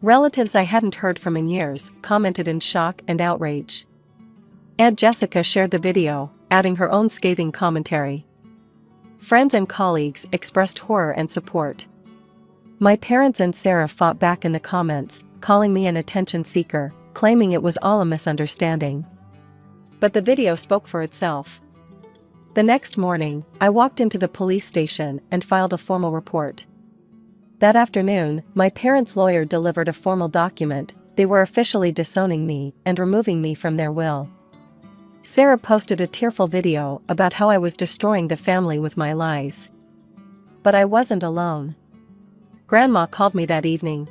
Relatives I hadn't heard from in years commented in shock and outrage. Aunt Jessica shared the video, adding her own scathing commentary. Friends and colleagues expressed horror and support. My parents and Sarah fought back in the comments, calling me an attention seeker, claiming it was all a misunderstanding. But the video spoke for itself. The next morning, I walked into the police station and filed a formal report. That afternoon, my parents' lawyer delivered a formal document. They were officially disowning me and removing me from their will. Sarah posted a tearful video about how I was destroying the family with my lies. But I wasn't alone. Grandma called me that evening.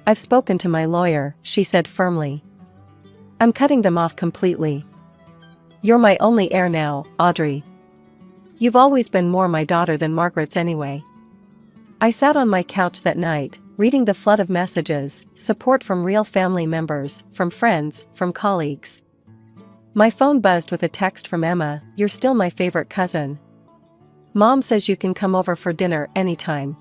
"I've spoken to my lawyer," she said firmly. "I'm cutting them off completely. You're my only heir now, Audrey. You've always been more my daughter than Margaret's anyway." I sat on my couch that night, reading the flood of messages, support from real family members, from friends, from colleagues. My phone buzzed with a text from Emma, "You're still my favorite cousin. Mom says you can come over for dinner anytime."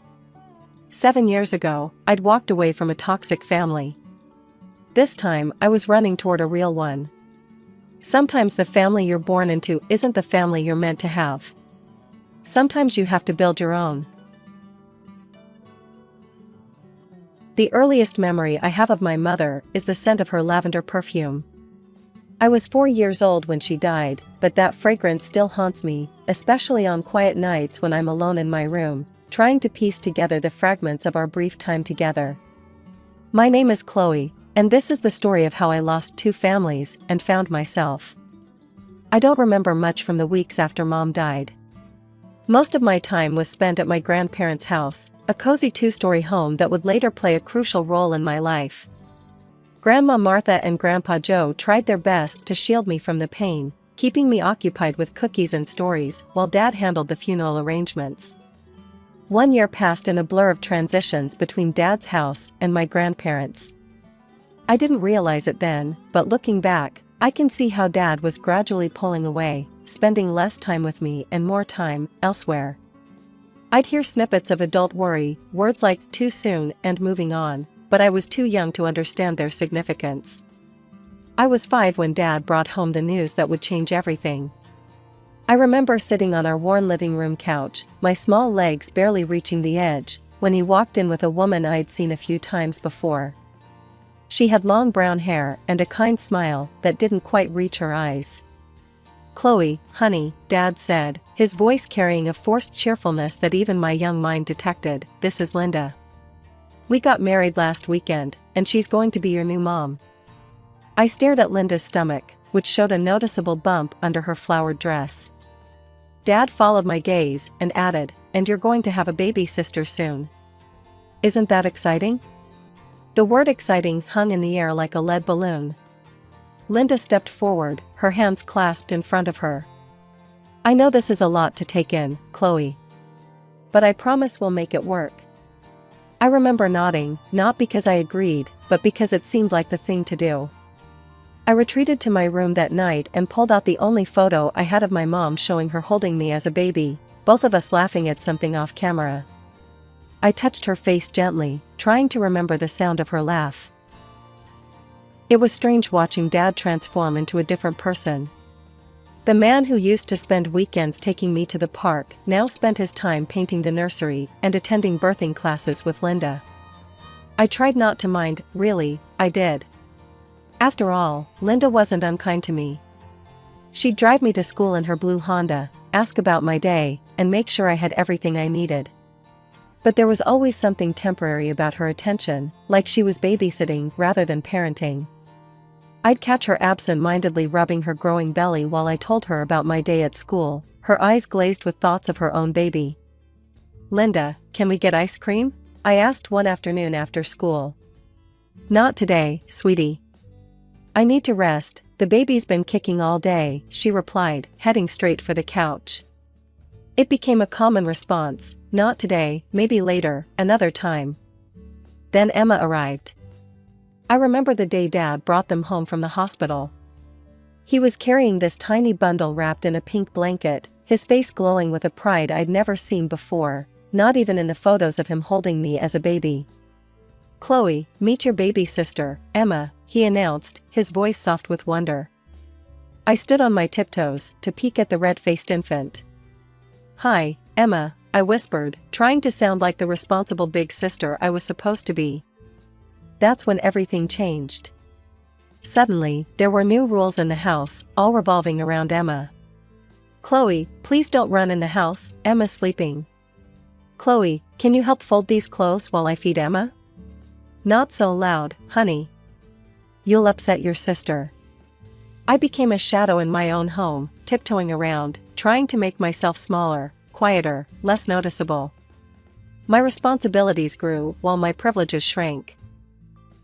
7 years ago, I'd walked away from a toxic family. This time, I was running toward a real one. Sometimes the family you're born into isn't the family you're meant to have. Sometimes you have to build your own. The earliest memory I have of my mother is the scent of her lavender perfume. I was 4 years old when she died, but that fragrance still haunts me, especially on quiet nights when I'm alone in my room, trying to piece together the fragments of our brief time together. My name is Chloe, and this is the story of how I lost 2 families and found myself. I don't remember much from the weeks after Mom died. Most of my time was spent at my grandparents' house, a cozy 2-story home that would later play a crucial role in my life. Grandma Martha and Grandpa Joe tried their best to shield me from the pain, keeping me occupied with cookies and stories while Dad handled the funeral arrangements. 1 year passed in a blur of transitions between Dad's house and my grandparents'. I didn't realize it then, but looking back, I can see how Dad was gradually pulling away, spending less time with me and more time elsewhere. I'd hear snippets of adult worry, words like too soon and moving on, but I was too young to understand their significance. I was 5 when Dad brought home the news that would change everything. I remember sitting on our worn living room couch, my small legs barely reaching the edge, when he walked in with a woman I'd seen a few times before. She had long brown hair and a kind smile that didn't quite reach her eyes. "Chloe, honey," Dad said, his voice carrying a forced cheerfulness that even my young mind detected, "this is Linda. We got married last weekend, and she's going to be your new mom." I stared at Linda's stomach, which showed a noticeable bump under her flowered dress. Dad followed my gaze and added, "And you're going to have a baby sister soon. Isn't that exciting?" The word exciting hung in the air like a lead balloon. Linda stepped forward, her hands clasped in front of her. "I know this is a lot to take in, Chloe. But I promise we'll make it work." I remember nodding, not because I agreed, but because it seemed like the thing to do. I retreated to my room that night and pulled out the only photo I had of my mom showing her holding me as a baby, both of us laughing at something off camera. I touched her face gently, trying to remember the sound of her laugh. It was strange watching Dad transform into a different person. The man who used to spend weekends taking me to the park now spent his time painting the nursery and attending birthing classes with Linda. I tried not to mind, really, I did. After all, Linda wasn't unkind to me. She'd drive me to school in her blue Honda, ask about my day, and make sure I had everything I needed. But there was always something temporary about her attention, like she was babysitting rather than parenting. I'd catch her absent-mindedly rubbing her growing belly while I told her about my day at school, her eyes glazed with thoughts of her own baby. "Linda, can we get ice cream?" I asked one afternoon after school. "Not today, sweetie. I need to rest, the baby's been kicking all day," she replied, heading straight for the couch. It became a common response, "Not today, maybe later, another time." Then Emma arrived. I remember the day Dad brought them home from the hospital. He was carrying this tiny bundle wrapped in a pink blanket, his face glowing with a pride I'd never seen before, not even in the photos of him holding me as a baby. "Chloe, meet your baby sister, Emma," he announced, his voice soft with wonder. I stood on my tiptoes to peek at the red-faced infant. "Hi, Emma," I whispered, trying to sound like the responsible big sister I was supposed to be. That's when everything changed. Suddenly, there were new rules in the house, all revolving around Emma. "Chloe, please don't run in the house, Emma's sleeping." "Chloe, can you help fold these clothes while I feed Emma?" "Not so loud, honey. You'll upset your sister." I became a shadow in my own home, tiptoeing around, trying to make myself smaller, quieter, less noticeable. My responsibilities grew while my privileges shrank.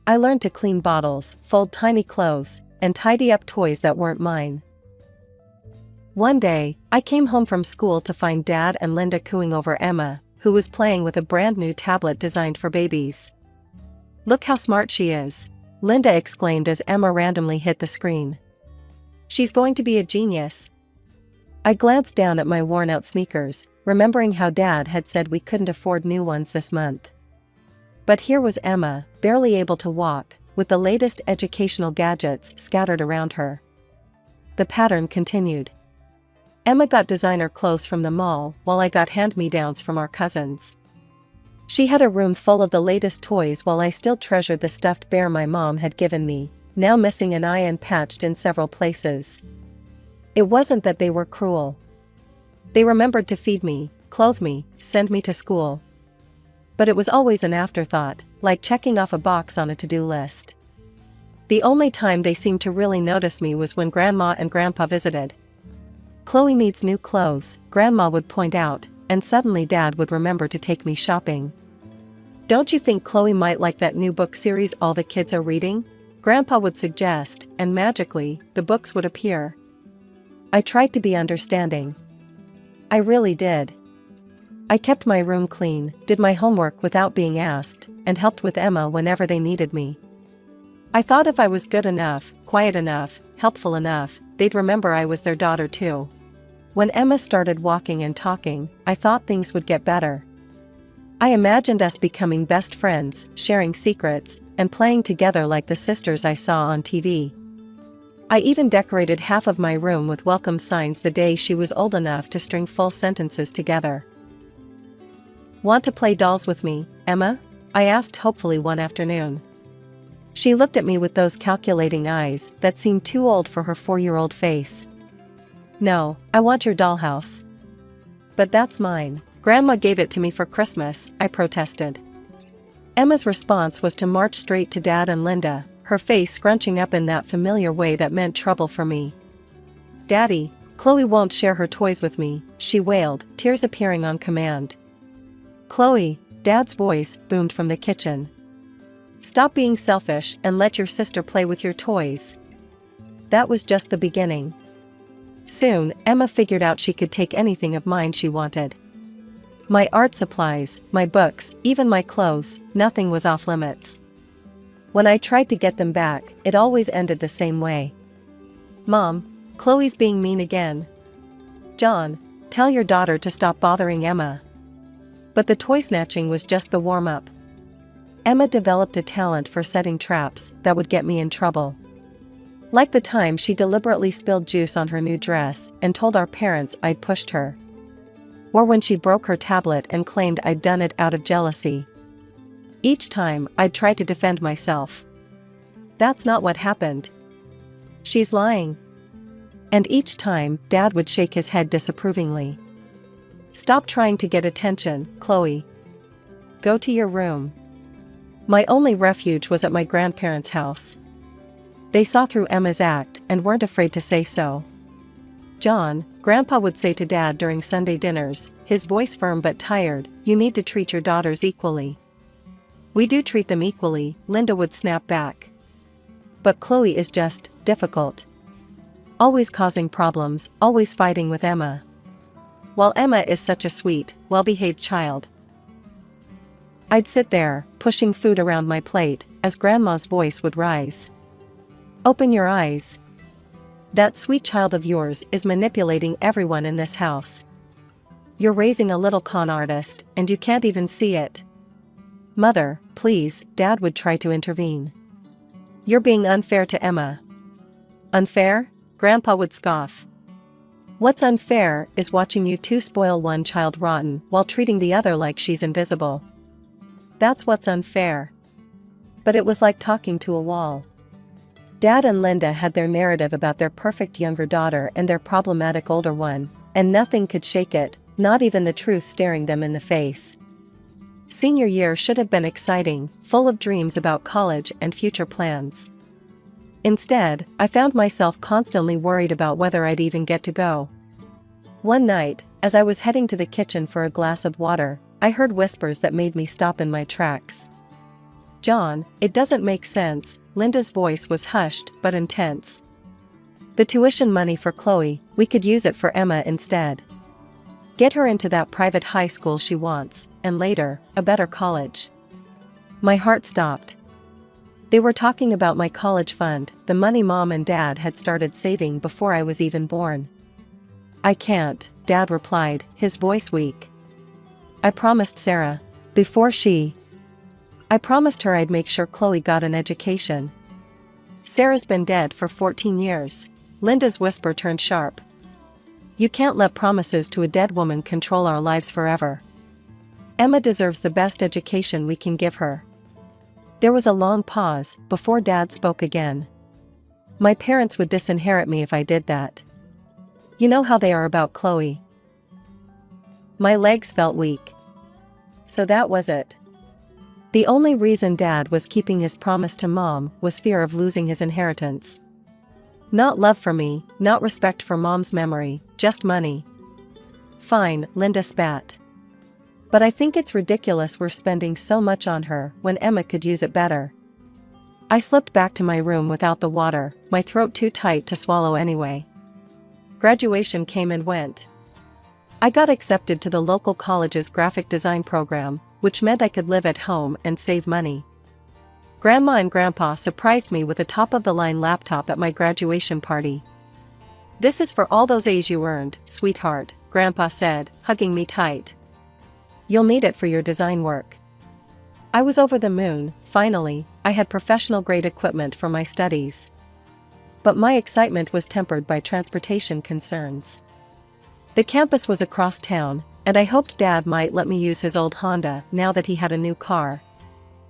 I learned to clean bottles, fold tiny clothes, and tidy up toys that weren't mine. One day, I came home from school to find Dad and Linda cooing over Emma, who was playing with a brand new tablet designed for babies. "Look how smart she is," Linda exclaimed as Emma randomly hit the screen. "She's going to be a genius." I glanced down at my worn-out sneakers, remembering how Dad had said we couldn't afford new ones this month. But here was Emma, barely able to walk, with the latest educational gadgets scattered around her. The pattern continued. Emma got designer clothes from the mall, while I got hand-me-downs from our cousins. She had a room full of the latest toys while I still treasured the stuffed bear my mom had given me, now missing an eye and patched in several places. It wasn't that they were cruel. They remembered to feed me, clothe me, send me to school. But it was always an afterthought, like checking off a box on a to-do list. The only time they seemed to really notice me was when Grandma and Grandpa visited. "Chloe needs new clothes," Grandma would point out, and suddenly Dad would remember to take me shopping. "Don't you think Chloe might like that new book series all the kids are reading?" Grandpa would suggest, and magically, the books would appear. I tried to be understanding. I really did. I kept my room clean, did my homework without being asked, and helped with Emma whenever they needed me. I thought if I was good enough, quiet enough, helpful enough, they'd remember I was their daughter too. When Emma started walking and talking, I thought things would get better. I imagined us becoming best friends, sharing secrets, and playing together like the sisters I saw on TV. I even decorated half of my room with welcome signs the day she was old enough to string full sentences together. Want to play dolls with me, Emma? I asked hopefully one afternoon. She looked at me with those calculating eyes that seemed too old for her 4-year-old face. No, I want your dollhouse. But that's mine. Grandma gave it to me for Christmas, I protested. Emma's response was to march straight to Dad and Linda, her face scrunching up in that familiar way that meant trouble for me. Daddy, Chloe won't share her toys with me, she wailed, tears appearing on command. Chloe, Dad's voice boomed from the kitchen. Stop being selfish and let your sister play with your toys. That was just the beginning. Soon, Emma figured out she could take anything of mine she wanted. My art supplies, my books, even my clothes, nothing was off limits. When I tried to get them back, it always ended the same way. Mom, Chloe's being mean again. John, tell your daughter to stop bothering Emma. But the toy snatching was just the warm-up. Emma developed a talent for setting traps that would get me in trouble. Like the time she deliberately spilled juice on her new dress and told our parents I'd pushed her. Or when she broke her tablet and claimed I'd done it out of jealousy. Each time, I'd try to defend myself. That's not what happened. She's lying. And each time, Dad would shake his head disapprovingly. Stop trying to get attention, Chloe. Go to your room. My only refuge was at my grandparents' house. They saw through Emma's act and weren't afraid to say so. John, Grandpa would say to Dad during Sunday dinners, his voice firm but tired, you need to treat your daughters equally. We do treat them equally, Linda would snap back. But Chloe is just difficult. Always causing problems, always fighting with Emma. While Emma is such a sweet, well-behaved child. I'd sit there, pushing food around my plate, as Grandma's voice would rise. Open your eyes. That sweet child of yours is manipulating everyone in this house. You're raising a little con artist, and you can't even see it. Mother, please, Dad would try to intervene. You're being unfair to Emma. Unfair? Grandpa would scoff. What's unfair is watching you two spoil one child rotten while treating the other like she's invisible. That's what's unfair. But it was like talking to a wall. Dad and Linda had their narrative about their perfect younger daughter and their problematic older one, and nothing could shake it, not even the truth staring them in the face. Senior year should have been exciting, full of dreams about college and future plans. Instead, I found myself constantly worried about whether I'd even get to go. One night, as I was heading to the kitchen for a glass of water, I heard whispers that made me stop in my tracks. John, it doesn't make sense, Linda's voice was hushed but intense. The tuition money for Chloe, we could use it for Emma instead. Get her into that private high school she wants, and later, a better college. My heart stopped. They were talking about my college fund, the money Mom and Dad had started saving before I was even born. I can't, Dad replied, his voice weak. I promised Sarah. I promised her I'd make sure Chloe got an education. Sarah's been dead for 14 years. Linda's whisper turned sharp. You can't let promises to a dead woman control our lives forever. Emma deserves the best education we can give her. There was a long pause before Dad spoke again. My parents would disinherit me if I did that. You know how they are about Chloe. My legs felt weak. So that was it. The only reason Dad was keeping his promise to Mom was fear of losing his inheritance. Not love for me, not respect for Mom's memory, just money. Fine, Linda spat. But I think it's ridiculous we're spending so much on her when Emma could use it better. I slipped back to my room without the water, my throat too tight to swallow anyway. Graduation came and went. I got accepted to the local college's graphic design program, which meant I could live at home and save money. Grandma and Grandpa surprised me with a top-of-the-line laptop at my graduation party. This is for all those A's you earned, sweetheart, Grandpa said, hugging me tight. You'll need it for your design work. I was over the moon. Finally, I had professional-grade equipment for my studies. But my excitement was tempered by transportation concerns. The campus was across town, and I hoped Dad might let me use his old Honda now that he had a new car.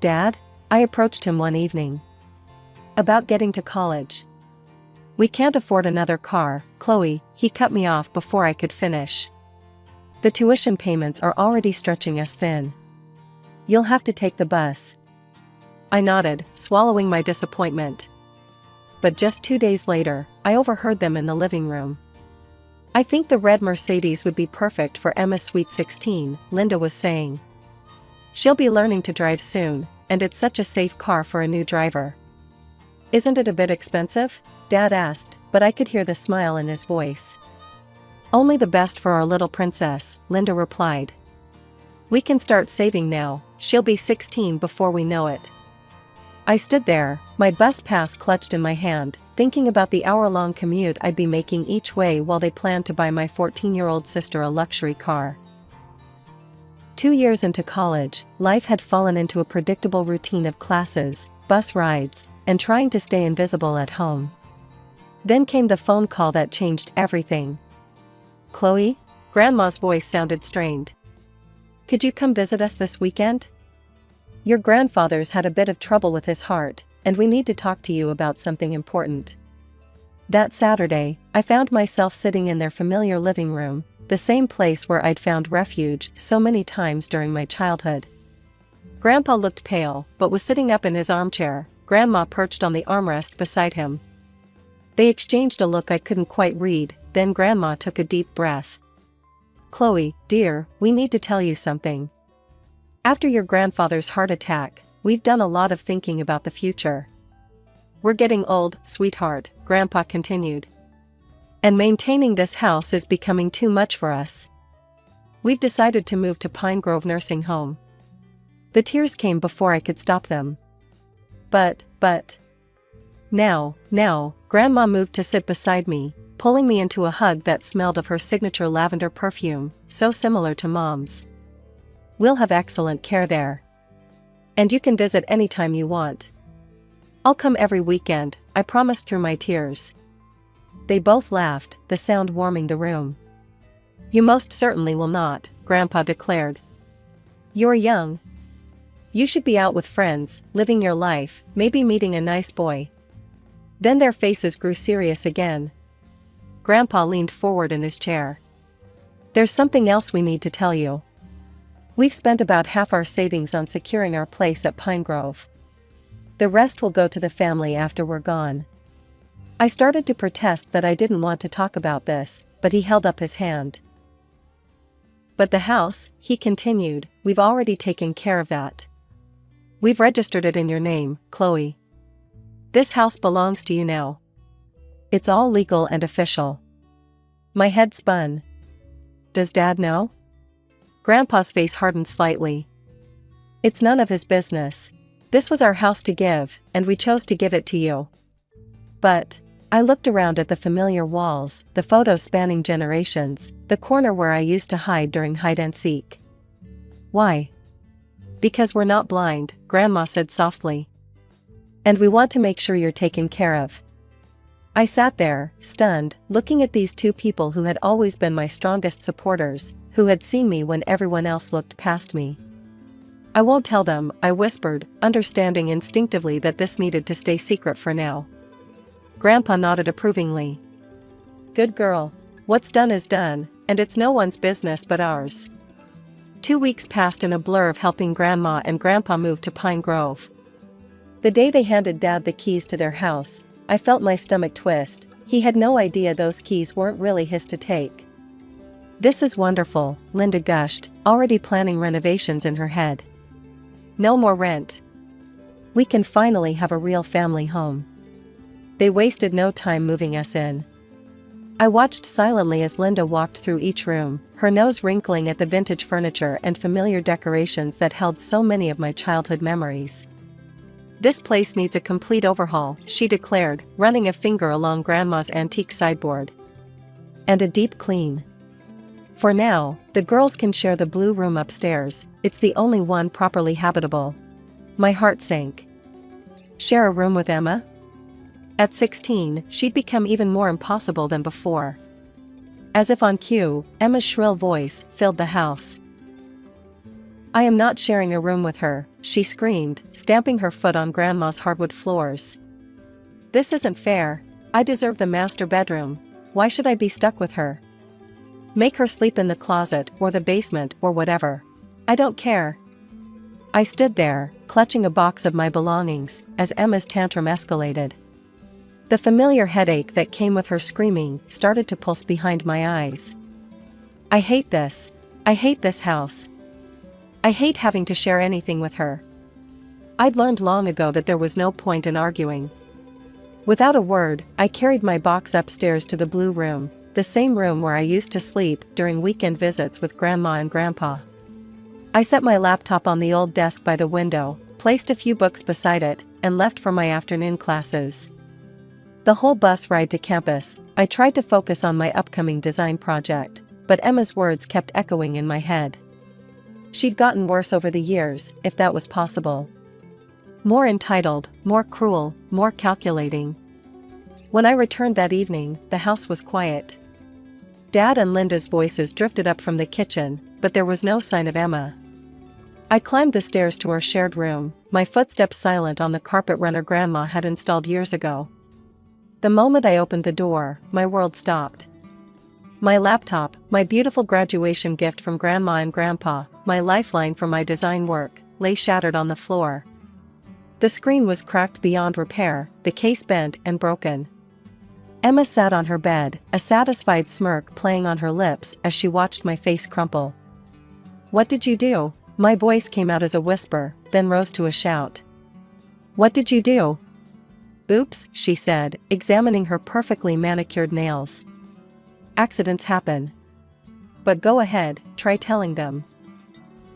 "Dad?" I approached him one evening. "About getting to college." "We can't afford another car, Chloe," he cut me off before I could finish. "The tuition payments are already stretching us thin. You'll have to take the bus." I nodded, swallowing my disappointment. But just 2 days later, I overheard them in the living room. "I think the red Mercedes would be perfect for Emma's Sweet 16, Linda was saying. "She'll be learning to drive soon, and it's such a safe car for a new driver." "Isn't it a bit expensive?" Dad asked, but I could hear the smile in his voice. "Only the best for our little princess," Linda replied. "We can start saving now, she'll be 16 before we know it." I stood there, my bus pass clutched in my hand, thinking about the hour-long commute I'd be making each way while they planned to buy my 14-year-old sister a luxury car. 2 years into college, life had fallen into a predictable routine of classes, bus rides, and trying to stay invisible at home. Then came the phone call that changed everything. "Chloe?" Grandma's voice sounded strained. "Could you come visit us this weekend? Your grandfather's had a bit of trouble with his heart, and we need to talk to you about something important." That Saturday, I found myself sitting in their familiar living room, the same place where I'd found refuge so many times during my childhood. Grandpa looked pale, but was sitting up in his armchair, Grandma perched on the armrest beside him. They exchanged a look I couldn't quite read, then Grandma took a deep breath. "Chloe, dear, we need to tell you something. After your grandfather's heart attack, we've done a lot of thinking about the future. We're getting old, sweetheart," Grandpa continued. "And maintaining this house is becoming too much for us. We've decided to move to Pine Grove Nursing Home." The tears came before I could stop them. But. Now, Grandma moved to sit beside me, pulling me into a hug that smelled of her signature lavender perfume, so similar to Mom's. "We'll have excellent care there. And you can visit anytime you want. I'll come every weekend," I promised through my tears. They both laughed, the sound warming the room. "You most certainly will not," Grandpa declared. "You're young. You should be out with friends, living your life, maybe meeting a nice boy." Then their faces grew serious again. Grandpa leaned forward in his chair. "There's something else we need to tell you. We've spent about half our savings on securing our place at Pine Grove. The rest will go to the family after we're gone." I started to protest that I didn't want to talk about this, but he held up his hand. "But the house," he continued, "we've already taken care of that. We've registered it in your name, Chloe. This house belongs to you now. It's all legal and official." My head spun. "Does Dad know?" Grandpa's face hardened slightly. "It's none of his business. This was our house to give, and we chose to give it to you." "But," I looked around at the familiar walls, the photos spanning generations, the corner where I used to hide during hide and seek. "Why?" "Because we're not blind," Grandma said softly. "And we want to make sure you're taken care of." I sat there, stunned, looking at these two people who had always been my strongest supporters, who had seen me when everyone else looked past me. "I won't tell them," I whispered, understanding instinctively that this needed to stay secret for now. Grandpa nodded approvingly. "Good girl. What's done is done, and it's no one's business but ours." 2 weeks passed in a blur of helping Grandma and Grandpa move to Pine Grove. The day they handed Dad the keys to their house, I felt my stomach twist. He had no idea those keys weren't really his to take. "This is wonderful," Linda gushed, already planning renovations in her head. "No more rent. We can finally have a real family home." They wasted no time moving us in. I watched silently as Linda walked through each room, her nose wrinkling at the vintage furniture and familiar decorations that held so many of my childhood memories. "This place needs a complete overhaul," she declared, running a finger along Grandma's antique sideboard. "And a deep clean. For now, the girls can share the blue room upstairs, it's the only one properly habitable." My heart sank. Share a room with Emma? At 16, she'd become even more impossible than before. As if on cue, Emma's shrill voice filled the house. "I am not sharing a room with her," she screamed, stamping her foot on Grandma's hardwood floors. "This isn't fair. I deserve the master bedroom. Why should I be stuck with her? Make her sleep in the closet or the basement or whatever. I don't care." I stood there, clutching a box of my belongings, as Emma's tantrum escalated. The familiar headache that came with her screaming started to pulse behind my eyes. I hate this. I hate this house. I hate having to share anything with her. I'd learned long ago that there was no point in arguing. Without a word, I carried my box upstairs to the blue room, the same room where I used to sleep during weekend visits with Grandma and Grandpa. I set my laptop on the old desk by the window, placed a few books beside it, and left for my afternoon classes. The whole bus ride to campus, I tried to focus on my upcoming design project, but Emma's words kept echoing in my head. She'd gotten worse over the years, if that was possible. More entitled, more cruel, more calculating. When I returned that evening, the house was quiet. Dad and Linda's voices drifted up from the kitchen, but there was no sign of Emma. I climbed the stairs to our shared room, my footsteps silent on the carpet runner Grandma had installed years ago. The moment I opened the door, my world stopped. My laptop, my beautiful graduation gift from Grandma and Grandpa, my lifeline for my design work, lay shattered on the floor. The screen was cracked beyond repair, the case bent and broken. Emma sat on her bed, a satisfied smirk playing on her lips as she watched my face crumple. "What did you do?" My voice came out as a whisper, then rose to a shout. "What did you do?" "Oops," she said, examining her perfectly manicured nails. "Accidents happen. But go ahead, try telling them.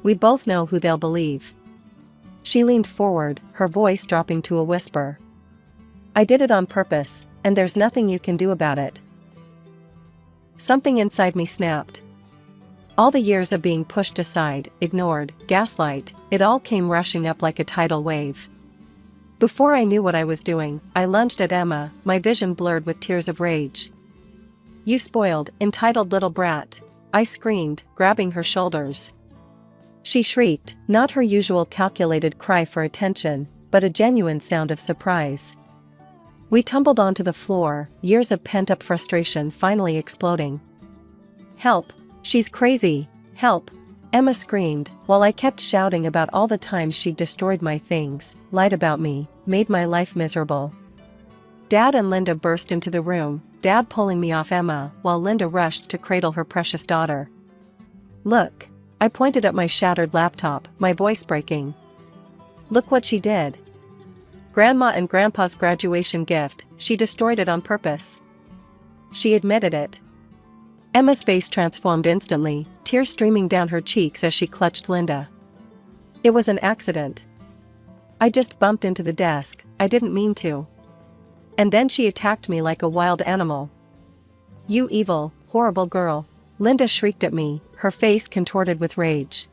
We both know who they'll believe." She leaned forward, her voice dropping to a whisper. "I did it on purpose, and there's nothing you can do about it." Something inside me snapped. All the years of being pushed aside, ignored, gaslight, it all came rushing up like a tidal wave. Before I knew what I was doing, I lunged at Emma, my vision blurred with tears of rage. "You spoiled, entitled little brat," I screamed, grabbing her shoulders. She shrieked, not her usual calculated cry for attention, but a genuine sound of surprise. We tumbled onto the floor, years of pent-up frustration finally exploding. "Help! She's crazy! Help!" Emma screamed, while I kept shouting about all the times she'd destroyed my things, lied about me, made my life miserable. Dad and Linda burst into the room, Dad pulling me off Emma, while Linda rushed to cradle her precious daughter. "Look!" I pointed at my shattered laptop, my voice breaking. "Look what she did. Grandma and Grandpa's graduation gift, she destroyed it on purpose." She admitted it. Emma's face transformed instantly, tears streaming down her cheeks as she clutched Linda. "It was an accident. I just bumped into the desk, I didn't mean to." And then she attacked me like a wild animal. "You evil, horrible girl." Linda shrieked at me, her face contorted with rage.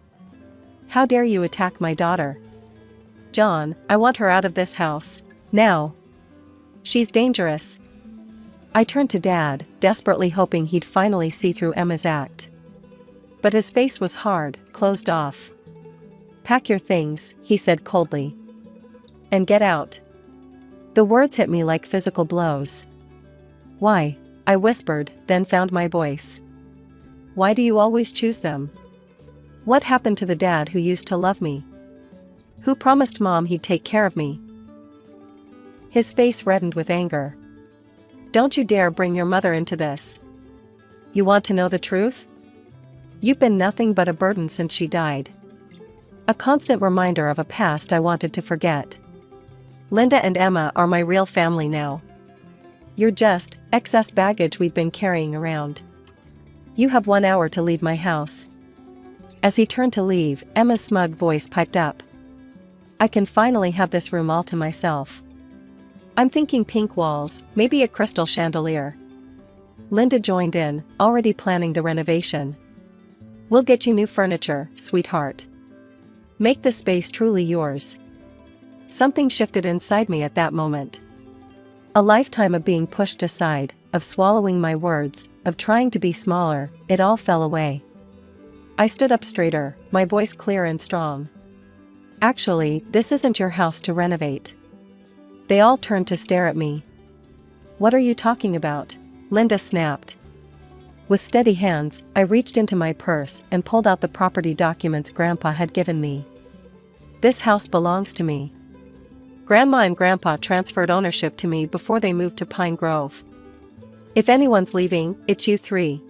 "How dare you attack my daughter? John, I want her out of this house. Now. She's dangerous." I turned to Dad, desperately hoping he'd finally see through Emma's act. But his face was hard, closed off. "Pack your things," he said coldly. "And get out." The words hit me like physical blows. "Why?" I whispered, then found my voice. "Why do you always choose them? What happened to the dad who used to love me? Who promised Mom he'd take care of me?" His face reddened with anger. "Don't you dare bring your mother into this. You want to know the truth? You've been nothing but a burden since she died. A constant reminder of a past I wanted to forget. Linda and Emma are my real family now. You're just excess baggage we've been carrying around. You have 1 hour to leave my house." As he turned to leave, Emma's smug voice piped up. "I can finally have this room all to myself. I'm thinking pink walls, maybe a crystal chandelier." Linda joined in, already planning the renovation. "We'll get you new furniture, sweetheart. Make the space truly yours." Something shifted inside me at that moment. A lifetime of being pushed aside, of swallowing my words, of trying to be smaller, it all fell away. I stood up straighter, my voice clear and strong. Actually, this isn't your house to renovate. They all turned to stare at me. What are you talking about? Linda snapped. With steady hands, I reached into my purse and pulled out the property documents Grandpa had given me. This house belongs to me. Grandma and Grandpa transferred ownership to me before they moved to Pine Grove. If anyone's leaving, it's you three.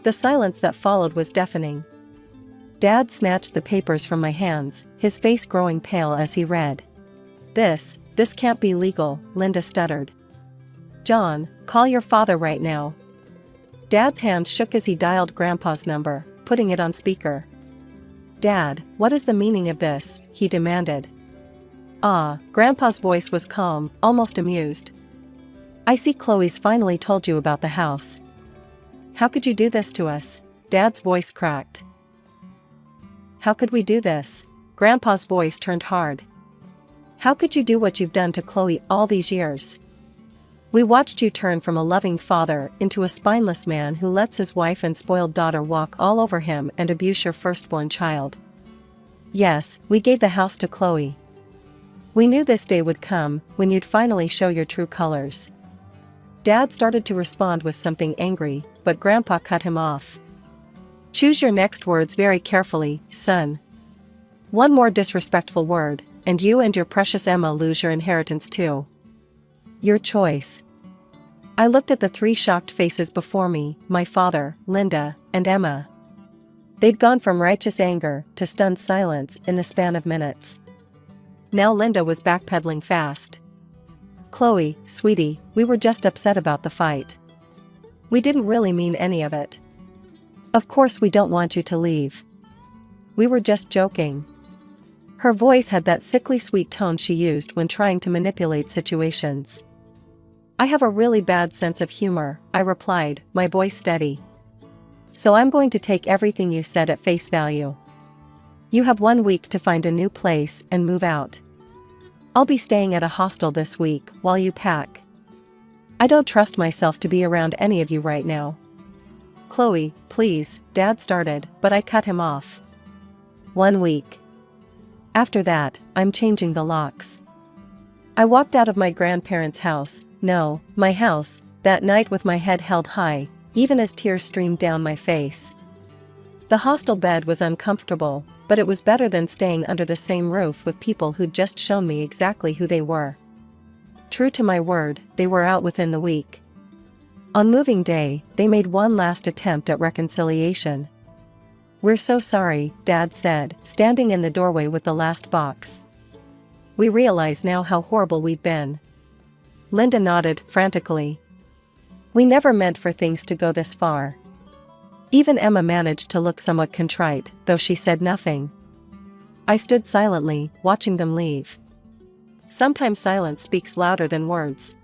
The silence that followed was deafening. Dad snatched the papers from my hands, his face growing pale as he read. This can't be legal, Linda stuttered. John, call your father right now. Dad's hands shook as he dialed Grandpa's number, putting it on speaker. Dad, what is the meaning of this? He demanded. Grandpa's voice was calm, almost amused. I see Chloe's finally told you about the house. How could you do this to us? Dad's voice cracked. How could we do this? Grandpa's voice turned hard. How could you do what you've done to Chloe all these years? We watched you turn from a loving father into a spineless man who lets his wife and spoiled daughter walk all over him and abuse your firstborn child. Yes, we gave the house to Chloe. We knew this day would come, when you'd finally show your true colors. Dad started to respond with something angry, but Grandpa cut him off. Choose your next words very carefully, son. One more disrespectful word, and you and your precious Emma lose your inheritance too. Your choice. I looked at the three shocked faces before me, my father, Linda, and Emma. They'd gone from righteous anger to stunned silence in the span of minutes. Now Linda was backpedaling fast. Chloe, sweetie, we were just upset about the fight. We didn't really mean any of it. Of course we don't want you to leave. We were just joking. Her voice had that sickly sweet tone she used when trying to manipulate situations. I have a really bad sense of humor, I replied, my voice steady. So I'm going to take everything you said at face value. You have 1 week to find a new place and move out. I'll be staying at a hostel this week while you pack. I don't trust myself to be around any of you right now. Chloe, please, Dad started, but I cut him off. 1 week. After that, I'm changing the locks. I walked out of my grandparents' house, no, my house, that night with my head held high, even as tears streamed down my face. The hostel bed was uncomfortable, but it was better than staying under the same roof with people who'd just shown me exactly who they were. True to my word, they were out within the week. On moving day, they made one last attempt at reconciliation. We're so sorry, Dad said, standing in the doorway with the last box. We realize now how horrible we've been. Linda nodded, frantically. We never meant for things to go this far. Even Emma managed to look somewhat contrite, though she said nothing. I stood silently, watching them leave. Sometimes silence speaks louder than words.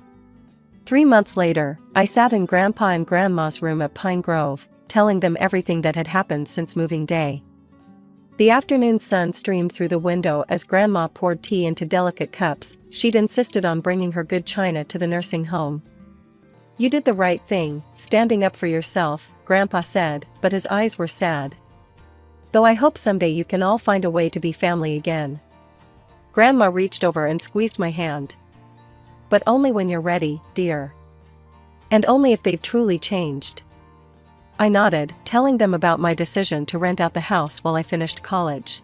3 months later, I sat in Grandpa and Grandma's room at Pine Grove, telling them everything that had happened since moving day. The afternoon sun streamed through the window as Grandma poured tea into delicate cups. She'd insisted on bringing her good china to the nursing home. You did the right thing, standing up for yourself, Grandpa said, but his eyes were sad. Though I hope someday you can all find a way to be family again. Grandma reached over and squeezed my hand. But only when you're ready, dear. And only if they've truly changed. I nodded, telling them about my decision to rent out the house while I finished college.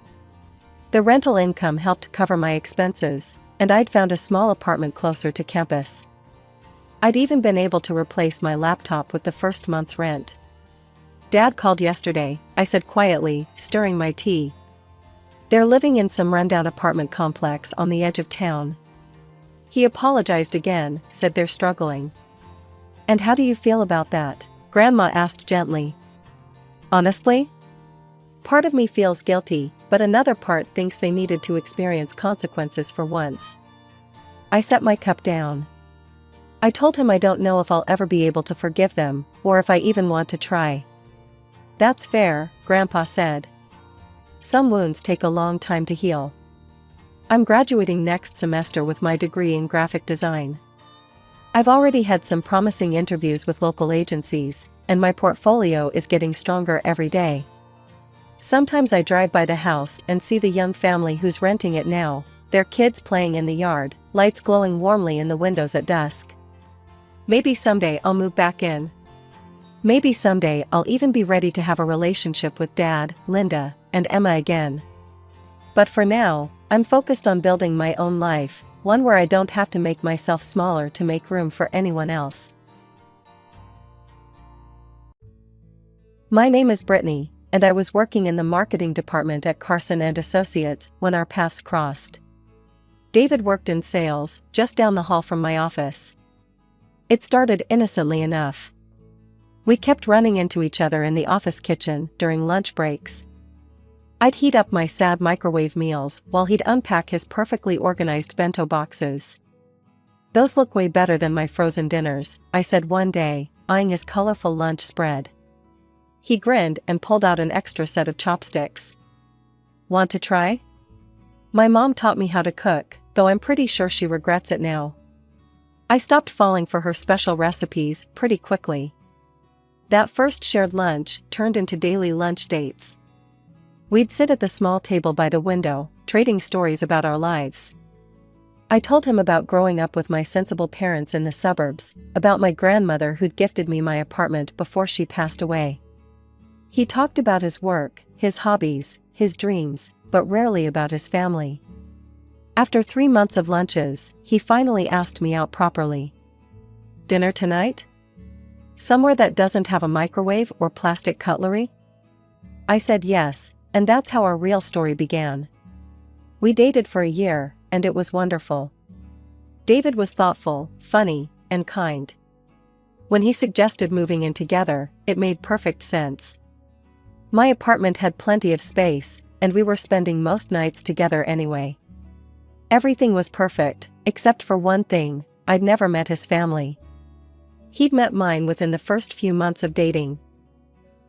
The rental income helped cover my expenses, and I'd found a small apartment closer to campus. I'd even been able to replace my laptop with the first month's rent. Dad called yesterday, I said quietly, stirring my tea. They're living in some rundown apartment complex on the edge of town. He apologized again, said they're struggling. And how do you feel about that? Grandma asked gently. Honestly? Part of me feels guilty, but another part thinks they needed to experience consequences for once. I set my cup down. I told him I don't know if I'll ever be able to forgive them, or if I even want to try. That's fair, Grandpa said. Some wounds take a long time to heal. I'm graduating next semester with my degree in graphic design. I've already had some promising interviews with local agencies, and my portfolio is getting stronger every day. Sometimes I drive by the house and see the young family who's renting it now, their kids playing in the yard, lights glowing warmly in the windows at dusk. Maybe someday I'll move back in. Maybe someday I'll even be ready to have a relationship with Dad, Linda, and Emma again. But for now, I'm focused on building my own life, one where I don't have to make myself smaller to make room for anyone else. My name is Brittany, and I was working in the marketing department at Carson & Associates when our paths crossed. David worked in sales, just down the hall from my office. It started innocently enough. We kept running into each other in the office kitchen during lunch breaks. I'd heat up my sad microwave meals while he'd unpack his perfectly organized bento boxes. "Those look way better than my frozen dinners," I said one day, eyeing his colorful lunch spread. He grinned and pulled out an extra set of chopsticks. "Want to try?" My mom taught me how to cook, though I'm pretty sure she regrets it now. I stopped falling for her special recipes pretty quickly. That first shared lunch turned into daily lunch dates. We'd sit at the small table by the window, trading stories about our lives. I told him about growing up with my sensible parents in the suburbs, about my grandmother who'd gifted me my apartment before she passed away. He talked about his work, his hobbies, his dreams, but rarely about his family. After 3 months of lunches, he finally asked me out properly. "Dinner tonight? Somewhere that doesn't have a microwave or plastic cutlery?" I said yes, and that's how our real story began. We dated for a year, and it was wonderful. David was thoughtful, funny, and kind. When he suggested moving in together, it made perfect sense. My apartment had plenty of space, and we were spending most nights together anyway. Everything was perfect, except for one thing: I'd never met his family. He'd met mine within the first few months of dating.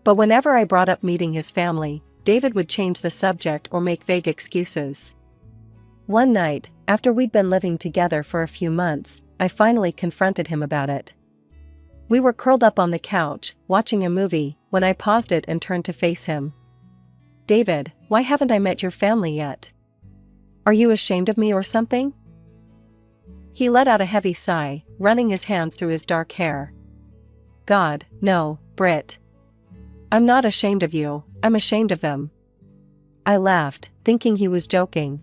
But whenever I brought up meeting his family, David would change the subject or make vague excuses. One night, after we'd been living together for a few months, I finally confronted him about it. We were curled up on the couch, watching a movie, when I paused it and turned to face him. "David, why haven't I met your family yet? Are you ashamed of me or something?" He let out a heavy sigh, running his hands through his dark hair. "God, no, Britt. I'm not ashamed of you, I'm ashamed of them." I laughed, thinking he was joking.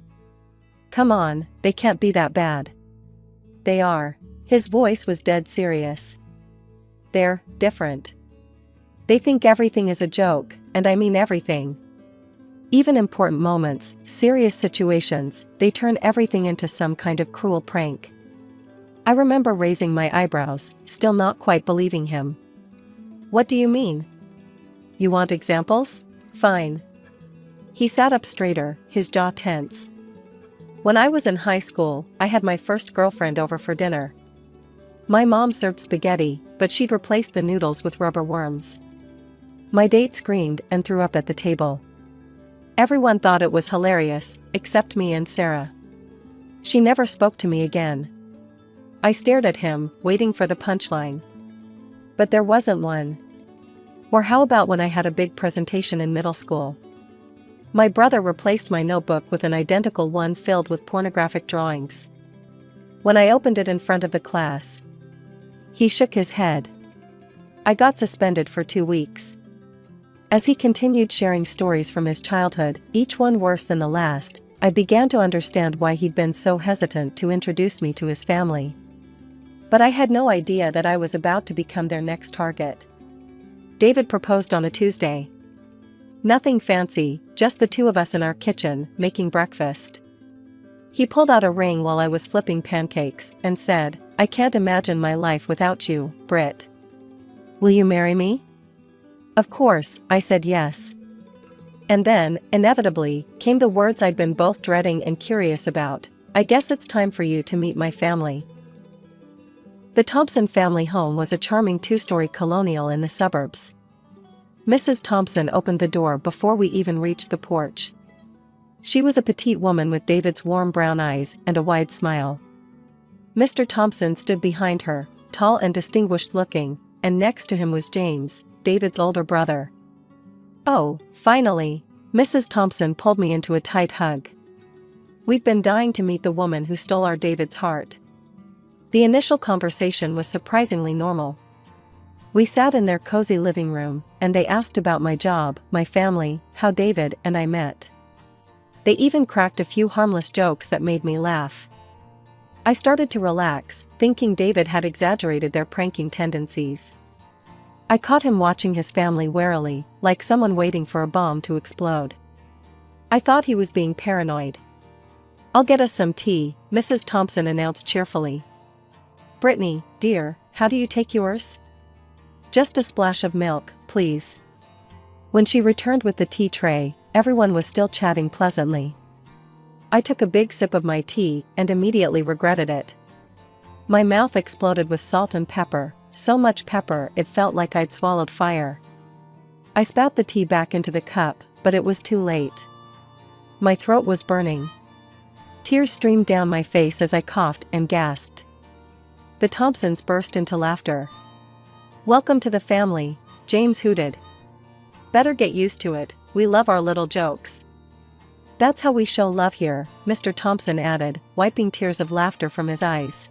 "Come on, they can't be that bad." "They are." His voice was dead serious. "They're different. They think everything is a joke, and I mean everything. Even important moments, serious situations, they turn everything into some kind of cruel prank." I remember raising my eyebrows, still not quite believing him. "What do you mean? You want examples? Fine." He sat up straighter, his jaw tense. "When I was in high school, I had my first girlfriend over for dinner. My mom served spaghetti, but she'd replaced the noodles with rubber worms. My date screamed and threw up at the table. Everyone thought it was hilarious, except me and Sarah. She never spoke to me again." I stared at him, waiting for the punchline. But there wasn't one. "Or how about when I had a big presentation in middle school? My brother replaced my notebook with an identical one filled with pornographic drawings. When I opened it in front of the class." He shook his head. "I got suspended for 2 weeks." As he continued sharing stories from his childhood, each one worse than the last, I began to understand why he'd been so hesitant to introduce me to his family. But I had no idea that I was about to become their next target. David proposed on a Tuesday. Nothing fancy, just the two of us in our kitchen, making breakfast. He pulled out a ring while I was flipping pancakes, and said, "I can't imagine my life without you, Britt. Will you marry me?" Of course, I said yes. And then, inevitably, came the words I'd been both dreading and curious about: "I guess it's time for you to meet my family." The Thompson family home was a charming 2-story colonial in the suburbs. Mrs. Thompson opened the door before we even reached the porch. She was a petite woman with David's warm brown eyes and a wide smile. Mr. Thompson stood behind her, tall and distinguished looking, and next to him was James, David's older brother. "Oh, finally!" Mrs. Thompson pulled me into a tight hug. We'd been dying to meet the woman who stole our David's heart. The initial conversation was surprisingly normal. We sat in their cozy living room, and they asked about my job, my family, how David and I met. They even cracked a few harmless jokes that made me laugh. I started to relax, thinking David had exaggerated their pranking tendencies. I caught him watching his family warily, like someone waiting for a bomb to explode. I thought he was being paranoid. "I'll get us some tea," Mrs. Thompson announced cheerfully. "Brittany, dear, how do you take yours?" "Just a splash of milk, please." When she returned with the tea tray, everyone was still chatting pleasantly. I took a big sip of my tea and immediately regretted it. My mouth exploded with salt and pepper, so much pepper it felt like I'd swallowed fire. I spat the tea back into the cup, but it was too late. My throat was burning. Tears streamed down my face as I coughed and gasped. The Thompsons burst into laughter. "Welcome to the family," James hooted. "Better get used to it, we love our little jokes." "That's how we show love here," Mr. Thompson added, wiping tears of laughter from his eyes.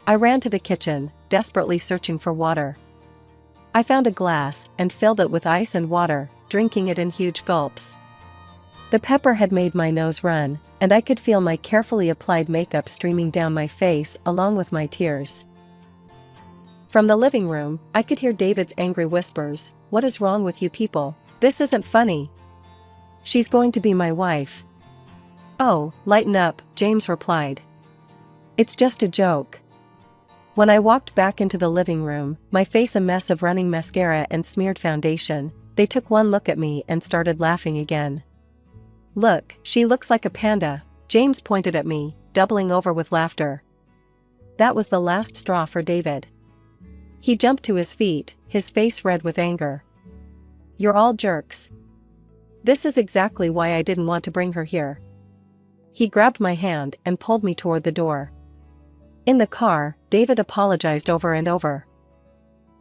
I ran to the kitchen, desperately searching for water. I found a glass and filled it with ice and water, drinking it in huge gulps. The pepper had made my nose run, and I could feel my carefully applied makeup streaming down my face along with my tears. From the living room, I could hear David's angry whispers, "What is wrong with you people? This isn't funny. She's going to be my wife." "Oh, lighten up," James replied. "It's just a joke." When I walked back into the living room, my face a mess of running mascara and smeared foundation, they took one look at me and started laughing again. "Look, she looks like a panda," James pointed at me, doubling over with laughter. That was the last straw for David. He jumped to his feet, his face red with anger. "You're all jerks. This is exactly why I didn't want to bring her here." He grabbed my hand and pulled me toward the door. In the car, David apologized over and over.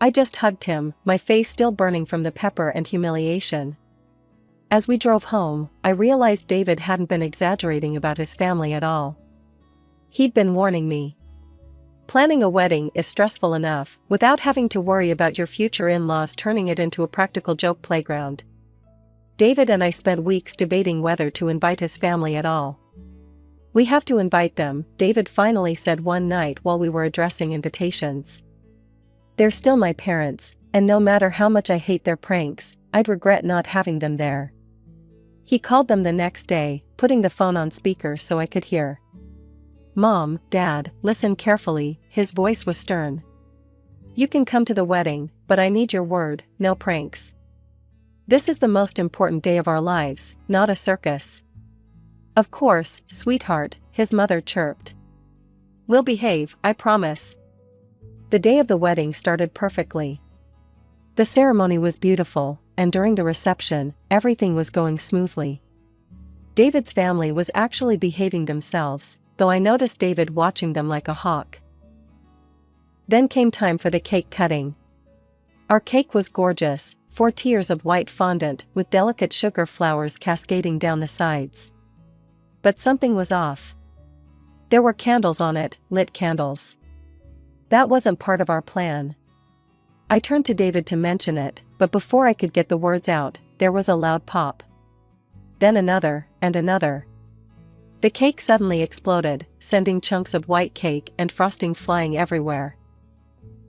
I just hugged him, my face still burning from the pepper and humiliation. As we drove home, I realized David hadn't been exaggerating about his family at all. He'd been warning me. Planning a wedding is stressful enough, without having to worry about your future in-laws turning it into a practical joke playground. David and I spent weeks debating whether to invite his family at all. "We have to invite them," David finally said one night while we were addressing invitations. "They're still my parents, and no matter how much I hate their pranks, I'd regret not having them there." He called them the next day, putting the phone on speaker so I could hear. "Mom, Dad, listen carefully," his voice was stern. "You can come to the wedding, but I need your word, no pranks. This is the most important day of our lives, not a circus." "Of course, sweetheart," his mother chirped. "We'll behave, I promise." The day of the wedding started perfectly. The ceremony was beautiful, and during the reception, everything was going smoothly. David's family was actually behaving themselves, though I noticed David watching them like a hawk. Then came time for the cake cutting. Our cake was gorgeous, 4 tiers of white fondant with delicate sugar flowers cascading down the sides. But something was off. There were candles on it, lit candles. That wasn't part of our plan. I turned to David to mention it, but before I could get the words out, there was a loud pop. Then another, and another. The cake suddenly exploded, sending chunks of white cake and frosting flying everywhere.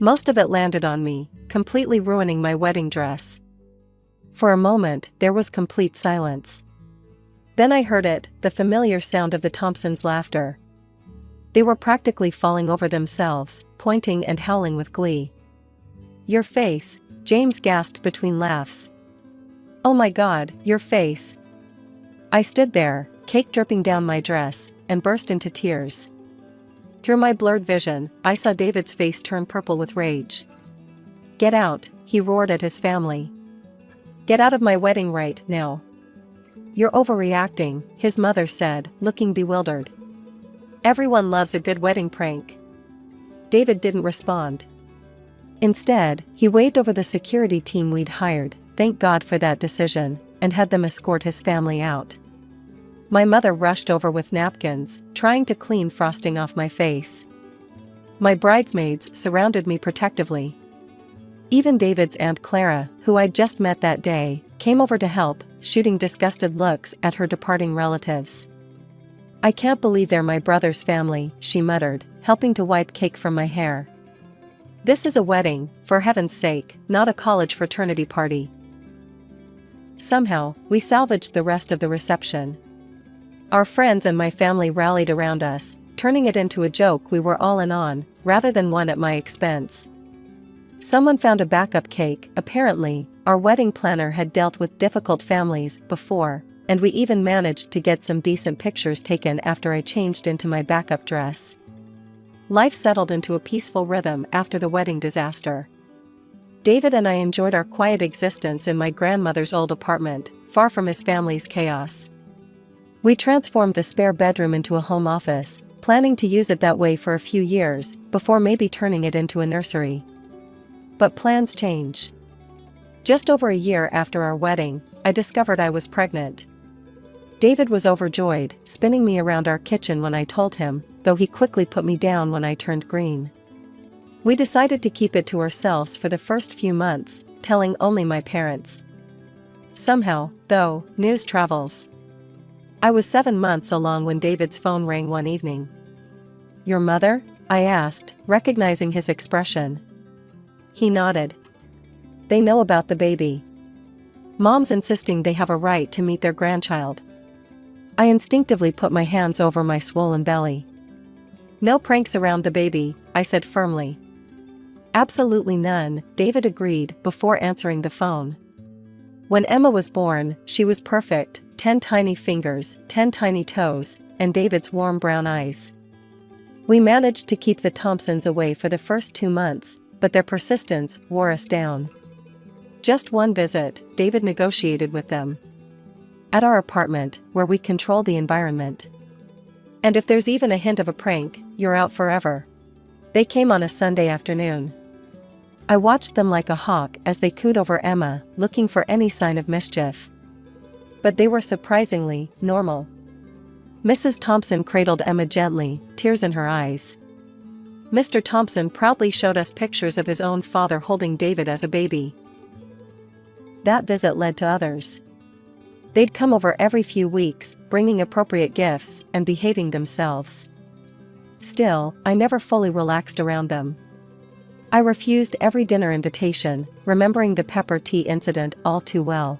Most of it landed on me, completely ruining my wedding dress. For a moment, there was complete silence. Then I heard it, the familiar sound of the Thompsons' laughter. They were practically falling over themselves, pointing and howling with glee. "Your face," James gasped between laughs. "Oh my God, your face." I stood there, cake dripping down my dress, and burst into tears. Through my blurred vision, I saw David's face turn purple with rage. "Get out," he roared at his family. "Get out of my wedding right now." "You're overreacting," his mother said, looking bewildered. Everyone loves a good wedding prank. David didn't respond. Instead, he waved over the security team we'd hired, thank God for that decision, and had them escort his family out. My mother rushed over with napkins, trying to clean frosting off my face. My bridesmaids surrounded me protectively. Even David's Aunt Clara, who I'd just met that day, came over to help, shooting disgusted looks at her departing relatives. "I can't believe they're my brother's family," she muttered, helping to wipe cake from my hair. "This is a wedding, for heaven's sake, not a college fraternity party." Somehow, we salvaged the rest of the reception. Our friends and my family rallied around us, turning it into a joke we were all in on, rather than one at my expense. Someone found a backup cake. Apparently, our wedding planner had dealt with difficult families before, and we even managed to get some decent pictures taken after I changed into my backup dress. Life settled into a peaceful rhythm after the wedding disaster. David and I enjoyed our quiet existence in my grandmother's old apartment, far from his family's chaos. We transformed the spare bedroom into a home office, planning to use it that way for a few years, before maybe turning it into a nursery. But plans change. Just over a year after our wedding, I discovered I was pregnant. David was overjoyed, spinning me around our kitchen when I told him, though he quickly put me down when I turned green. We decided to keep it to ourselves for the first few months, telling only my parents. Somehow, though, news travels. I was 7 months along when David's phone rang one evening. "Your mother?" I asked, recognizing his expression. He nodded. "They know about the baby. Mom's insisting they have a right to meet their grandchild." I instinctively put my hands over my swollen belly. "No pranks around the baby," I said firmly. "Absolutely none," David agreed before answering the phone. When Emma was born, she was perfect, 10 tiny fingers, 10 tiny toes, and David's warm brown eyes. We managed to keep the Thompsons away for the first 2 months, but their persistence wore us down. Just one visit, David negotiated with them. At our apartment, where we control the environment. "And if there's even a hint of a prank, you're out forever." They came on a Sunday afternoon. I watched them like a hawk as they cooed over Emma, looking for any sign of mischief. But they were surprisingly normal. Mrs. Thompson cradled Emma gently, tears in her eyes. Mr. Thompson proudly showed us pictures of his own father holding David as a baby. That visit led to others. They'd come over every few weeks, bringing appropriate gifts and behaving themselves. Still, I never fully relaxed around them. I refused every dinner invitation, remembering the pepper tea incident all too well.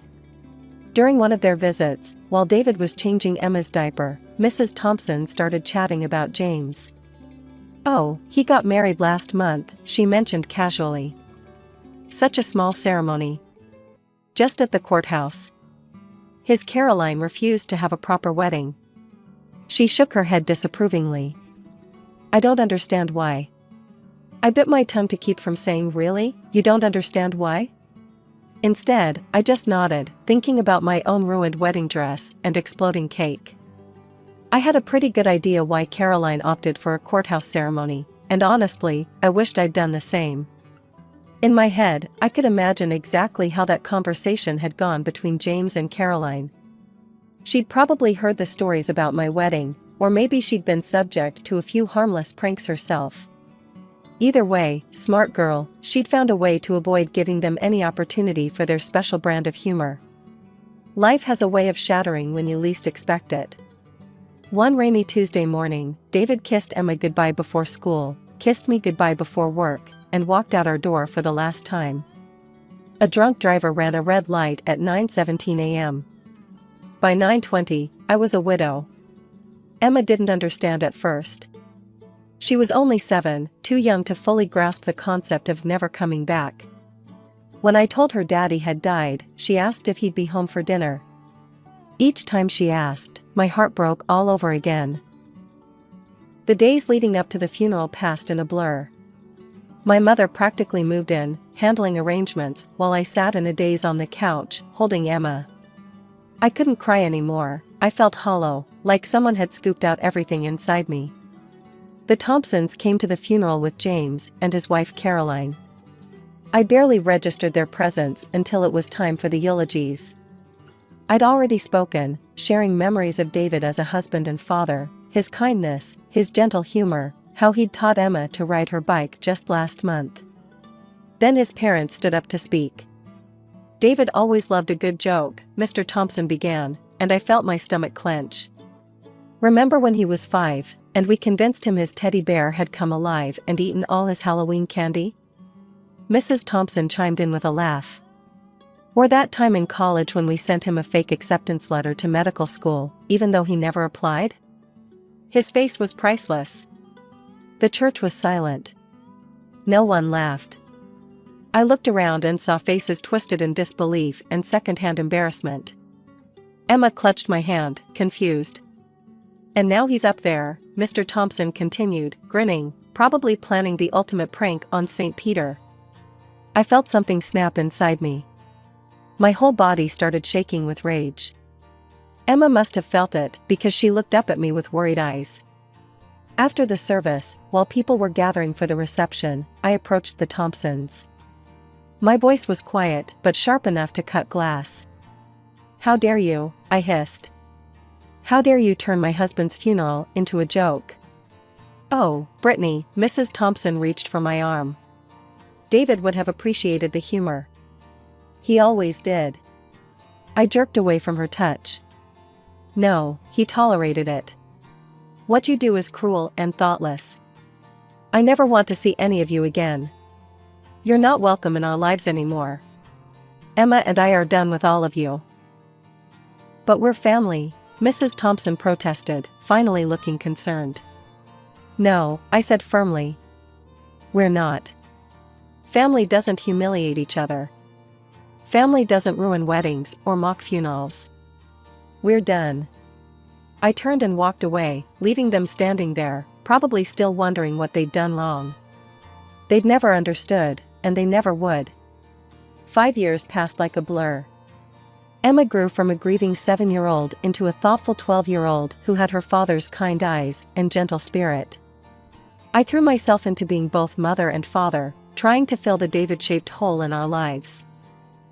During one of their visits, while David was changing Emma's diaper, Mrs. Thompson started chatting about James. "Oh, he got married last month," she mentioned casually. "Such a small ceremony. Just at the courthouse. His Caroline refused to have a proper wedding." She shook her head disapprovingly. "I don't understand why." I bit my tongue to keep from saying, "Really? You don't understand why?" Instead, I just nodded, thinking about my own ruined wedding dress and exploding cake. I had a pretty good idea why Caroline opted for a courthouse ceremony, and honestly, I wished I'd done the same. In my head, I could imagine exactly how that conversation had gone between James and Caroline. She'd probably heard the stories about my wedding, or maybe she'd been subject to a few harmless pranks herself. Either way, smart girl, she'd found a way to avoid giving them any opportunity for their special brand of humor. Life has a way of shattering when you least expect it. One rainy Tuesday morning, David kissed Emma goodbye before school, kissed me goodbye before work, and walked out our door for the last time. A drunk driver ran a red light at 9:17 a.m. By 9:20, I was a widow. Emma didn't understand at first. She was only 7, too young to fully grasp the concept of never coming back. When I told her daddy had died, she asked if he'd be home for dinner. Each time she asked, my heart broke all over again. The days leading up to the funeral passed in a blur. My mother practically moved in, handling arrangements, while I sat in a daze on the couch, holding Emma. I couldn't cry anymore. I felt hollow, like someone had scooped out everything inside me. The Thompsons came to the funeral with James and his wife Caroline. I barely registered their presence until it was time for the eulogies. I'd already spoken, sharing memories of David as a husband and father, his kindness, his gentle humor, how he'd taught Emma to ride her bike just last month. Then his parents stood up to speak. David always loved a good joke, Mr. Thompson began, and I felt my stomach clench. Remember when he was 5, and we convinced him his teddy bear had come alive and eaten all his Halloween candy? Mrs. Thompson chimed in with a laugh. Or that time in college when we sent him a fake acceptance letter to medical school, even though he never applied? His face was priceless. The church was silent. No one laughed. I looked around and saw faces twisted in disbelief and secondhand embarrassment. Emma clutched my hand, confused. And now he's up there, Mr. Thompson continued, grinning, probably planning the ultimate prank on St. Peter. I felt something snap inside me. My whole body started shaking with rage. Emma must have felt it because she looked up at me with worried eyes. After the service, while people were gathering for the reception, I approached the Thompsons. My voice was quiet but sharp enough to cut glass. "How dare you?" I hissed. "How dare you turn my husband's funeral into a joke?" "Oh, Brittany," Mrs. Thompson reached for my arm. David would have appreciated the humor. He always did. I jerked away from her touch. No, he tolerated it. What you do is cruel and thoughtless. I never want to see any of you again. You're not welcome in our lives anymore. Emma and I are done with all of you. But we're family, Mrs. Thompson protested, finally looking concerned. No, I said firmly. We're not. Family doesn't humiliate each other. Family doesn't ruin weddings or mock funerals. We're done. I turned and walked away, leaving them standing there, probably still wondering what they'd done wrong. They'd never understood, and they never would. 5 years passed like a blur. Emma grew from a grieving 7-year-old into a thoughtful 12-year-old who had her father's kind eyes and gentle spirit. I threw myself into being both mother and father, trying to fill the David-shaped hole in our lives.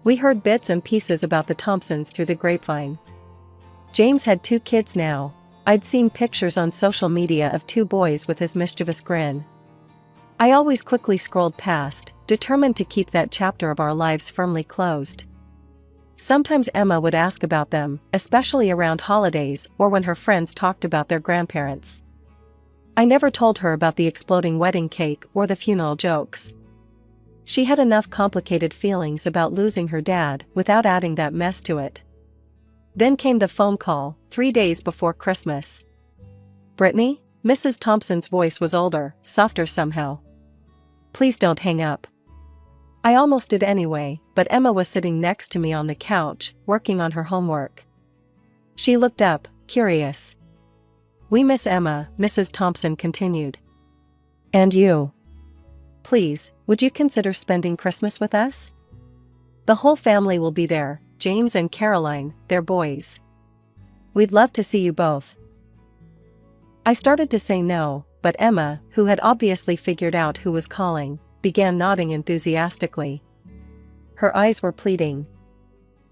We heard bits and pieces about the Thompsons through the grapevine. James had 2 kids now. I'd seen pictures on social media of 2 boys with his mischievous grin. I always quickly scrolled past, determined to keep that chapter of our lives firmly closed. Sometimes Emma would ask about them, especially around holidays or when her friends talked about their grandparents. I never told her about the exploding wedding cake or the funeral jokes. She had enough complicated feelings about losing her dad without adding that mess to it. Then came the phone call, 3 days before Christmas. "Brittany?" Mrs. Thompson's voice was older, softer somehow. "Please don't hang up." I almost did anyway, but Emma was sitting next to me on the couch, working on her homework. She looked up, curious. "We miss Emma," Mrs. Thompson continued. "And you. Please, would you consider spending Christmas with us? The whole family will be there, James and Caroline, their boys. We'd love to see you both." I started to say no, but Emma, who had obviously figured out who was calling, began nodding enthusiastically. Her eyes were pleading.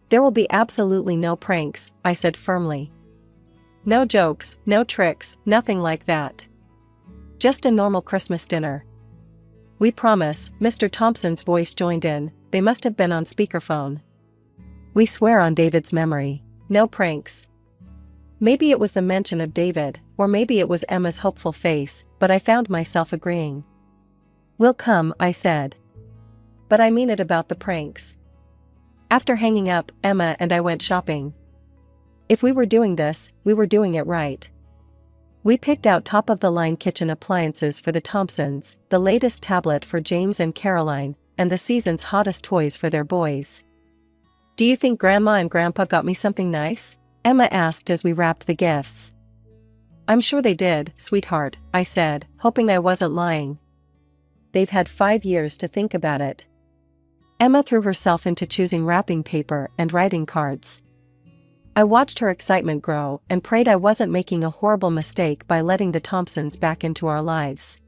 "There will be absolutely no pranks," I said firmly. "No jokes, no tricks, nothing like that. Just a normal Christmas dinner." "We promise," Mr. Thompson's voice joined in. They must have been on speakerphone. "We swear on David's memory. No pranks." Maybe it was the mention of David, or maybe it was Emma's hopeful face, but I found myself agreeing. "We'll come," I said. "But I mean it about the pranks." After hanging up, Emma and I went shopping. If we were doing this, we were doing it right. We picked out top-of-the-line kitchen appliances for the Thompsons, the latest tablet for James and Caroline, and the season's hottest toys for their boys. "Do you think Grandma and Grandpa got me something nice?" Emma asked as we wrapped the gifts. "I'm sure they did, sweetheart," I said, hoping I wasn't lying. "They've had 5 years to think about it." Emma threw herself into choosing wrapping paper and writing cards. I watched her excitement grow and prayed I wasn't making a horrible mistake by letting the Thompsons back into our lives.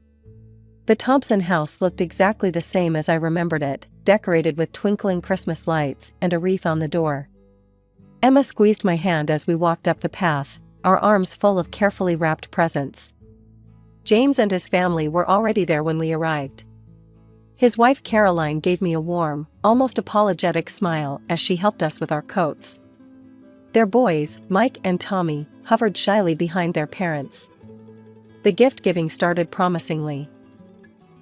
The Thompson house looked exactly the same as I remembered it, decorated with twinkling Christmas lights and a wreath on the door. Emma squeezed my hand as we walked up the path, our arms full of carefully wrapped presents. James and his family were already there when we arrived. His wife Caroline gave me a warm, almost apologetic smile as she helped us with our coats. Their boys, Mike and Tommy, hovered shyly behind their parents. The gift-giving started promisingly.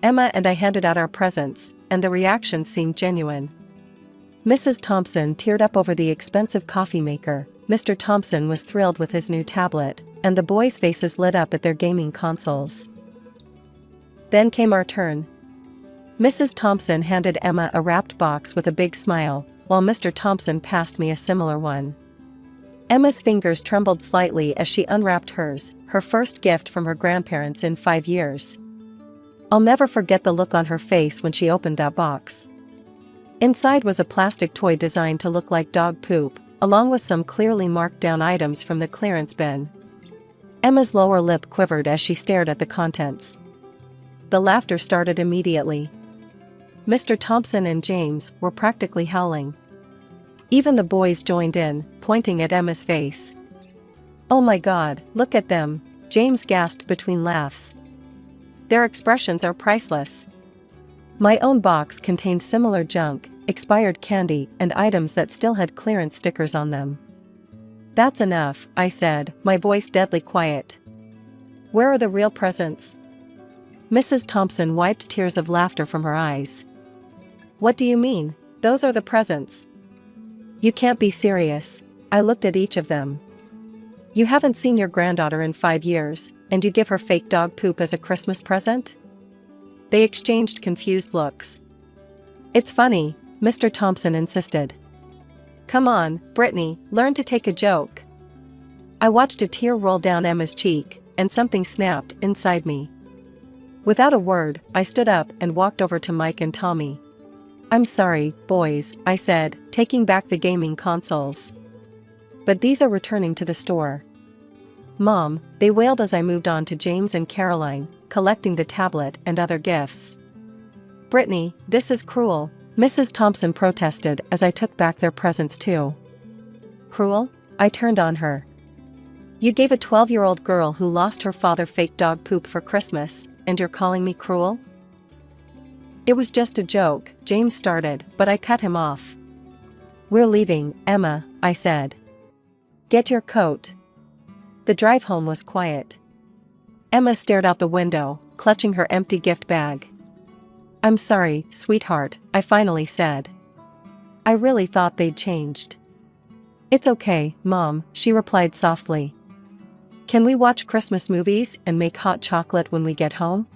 Emma and I handed out our presents, and the reaction seemed genuine. Mrs. Thompson teared up over the expensive coffee maker, Mr. Thompson was thrilled with his new tablet, and the boys' faces lit up at their gaming consoles. Then came our turn. Mrs. Thompson handed Emma a wrapped box with a big smile, while Mr. Thompson passed me a similar one. Emma's fingers trembled slightly as she unwrapped hers, her first gift from her grandparents in 5 years. I'll never forget the look on her face when she opened that box. Inside was a plastic toy designed to look like dog poop, along with some clearly marked down items from the clearance bin. Emma's lower lip quivered as she stared at the contents. The laughter started immediately. Mr. Thompson and James were practically howling. Even the boys joined in, pointing at Emma's face. "Oh my God, look at them," James gasped between laughs. "Their expressions are priceless." My own box contained similar junk, expired candy, and items that still had clearance stickers on them. "That's enough," I said, my voice deadly quiet. "Where are the real presents?" Mrs. Thompson wiped tears of laughter from her eyes. "What do you mean? Those are the presents." "You can't be serious." I looked at each of them. "You haven't seen your granddaughter in 5 years, and you give her fake dog poop as a Christmas present?" They exchanged confused looks. "It's funny," Mr. Thompson insisted. "Come on, Brittany, learn to take a joke." I watched a tear roll down Emma's cheek, and something snapped inside me. Without a word, I stood up and walked over to Mike and Tommy. "I'm sorry, boys," I said, taking back the gaming consoles. "But these are returning to the store." "Mom," they wailed as I moved on to James and Caroline, collecting the tablet and other gifts. "Brittany, this is cruel," Mrs. Thompson protested as I took back their presents too. "Cruel?" I turned on her. "You gave a 12-year-old girl who lost her father fake dog poop for Christmas, and you're calling me cruel?" "It was just a joke," James started, but I cut him off. "We're leaving, Emma," I said. "Get your coat." The drive home was quiet. Emma stared out the window, clutching her empty gift bag. "I'm sorry, sweetheart," I finally said. "I really thought they'd changed." "It's okay, Mom," she replied softly. "Can we watch Christmas movies and make hot chocolate when we get home?"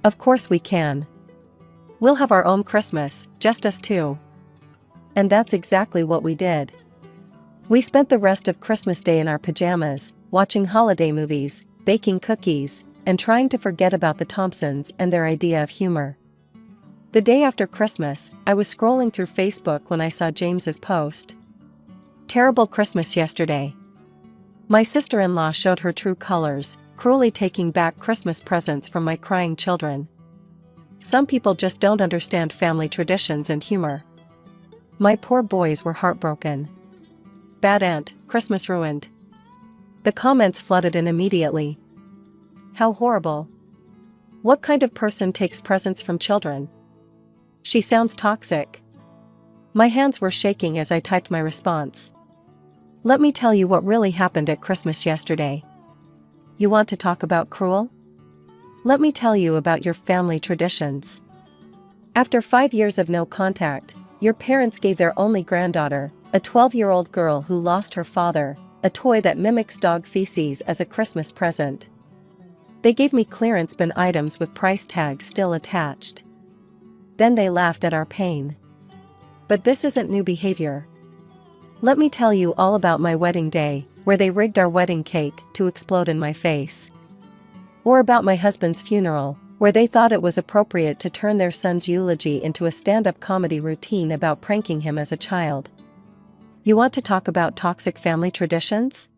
"Of course we can. We'll have our own Christmas, just us two." And that's exactly what we did. We spent the rest of Christmas Day in our pajamas, watching holiday movies, baking cookies, and trying to forget about the Thompsons and their idea of humor. The day after Christmas, I was scrolling through Facebook when I saw James's post. "Terrible Christmas yesterday. My sister-in-law showed her true colors, cruelly taking back Christmas presents from my crying children. Some people just don't understand family traditions and humor. My poor boys were heartbroken. Bad aunt, Christmas ruined." The comments flooded in immediately. "How horrible. What kind of person takes presents from children? She sounds toxic." My hands were shaking as I typed my response. "Let me tell you what really happened at Christmas yesterday." "You want to talk about cruel? Let me tell you about your family traditions. After 5 years of no contact, your parents gave their only granddaughter, a 12-year-old girl who lost her father, a toy that mimics dog feces as a Christmas present. They gave me clearance bin items with price tags still attached. Then they laughed at our pain. But this isn't new behavior. Let me tell you all about my wedding day, where they rigged our wedding cake to explode in my face. Or about my husband's funeral, where they thought it was appropriate to turn their son's eulogy into a stand-up comedy routine about pranking him as a child. You want to talk about toxic family traditions?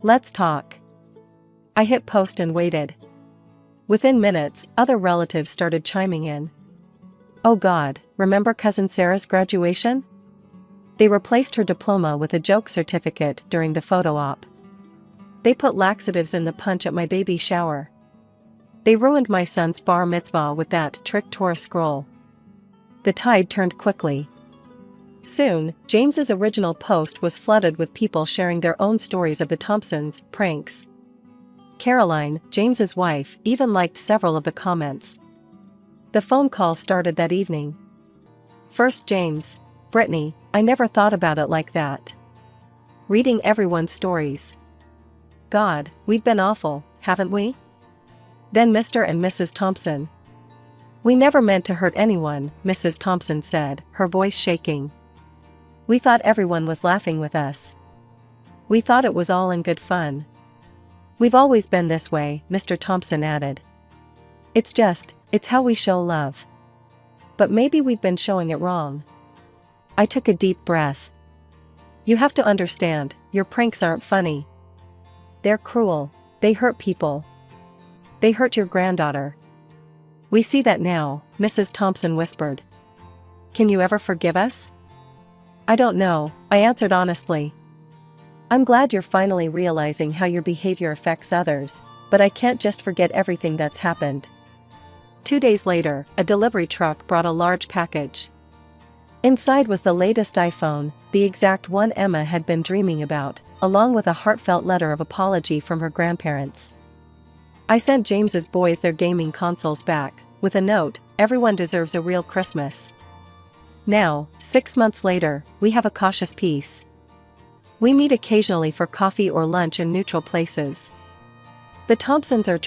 Let's talk. I hit post and waited. Within minutes, other relatives started chiming in. Oh God, remember Cousin Sarah's graduation? They replaced her diploma with a joke certificate during the photo op. They put laxatives in the punch at my baby shower. They ruined my son's bar mitzvah with that trick Torah scroll. The tide turned quickly. Soon, James's original post was flooded with people sharing their own stories of the Thompsons' pranks. Caroline, James's wife, even liked several of the comments. The phone call started that evening. First James, Brittany, I never thought about it like that. Reading everyone's stories. God, we've been awful, haven't we? Then Mr. and Mrs. Thompson. We never meant to hurt anyone, Mrs. Thompson said, her voice shaking. We thought everyone was laughing with us. We thought it was all in good fun. We've always been this way, Mr. Thompson added. It's how we show love. But maybe we've been showing it wrong. I took a deep breath. You have to understand, your pranks aren't funny. They're cruel, they hurt people. They hurt your granddaughter. We see that now, Mrs. Thompson whispered. Can you ever forgive us? I don't know, I answered honestly. I'm glad you're finally realizing how your behavior affects others, but I can't just forget everything that's happened. 2 days later, a delivery truck brought a large package. Inside was the latest iPhone, the exact one Emma had been dreaming about, along with a heartfelt letter of apology from her grandparents. I sent James's boys their gaming consoles back, with a note, everyone deserves a real Christmas. Now, 6 months later, we have a cautious peace. We meet occasionally for coffee or lunch in neutral places. The Thompsons are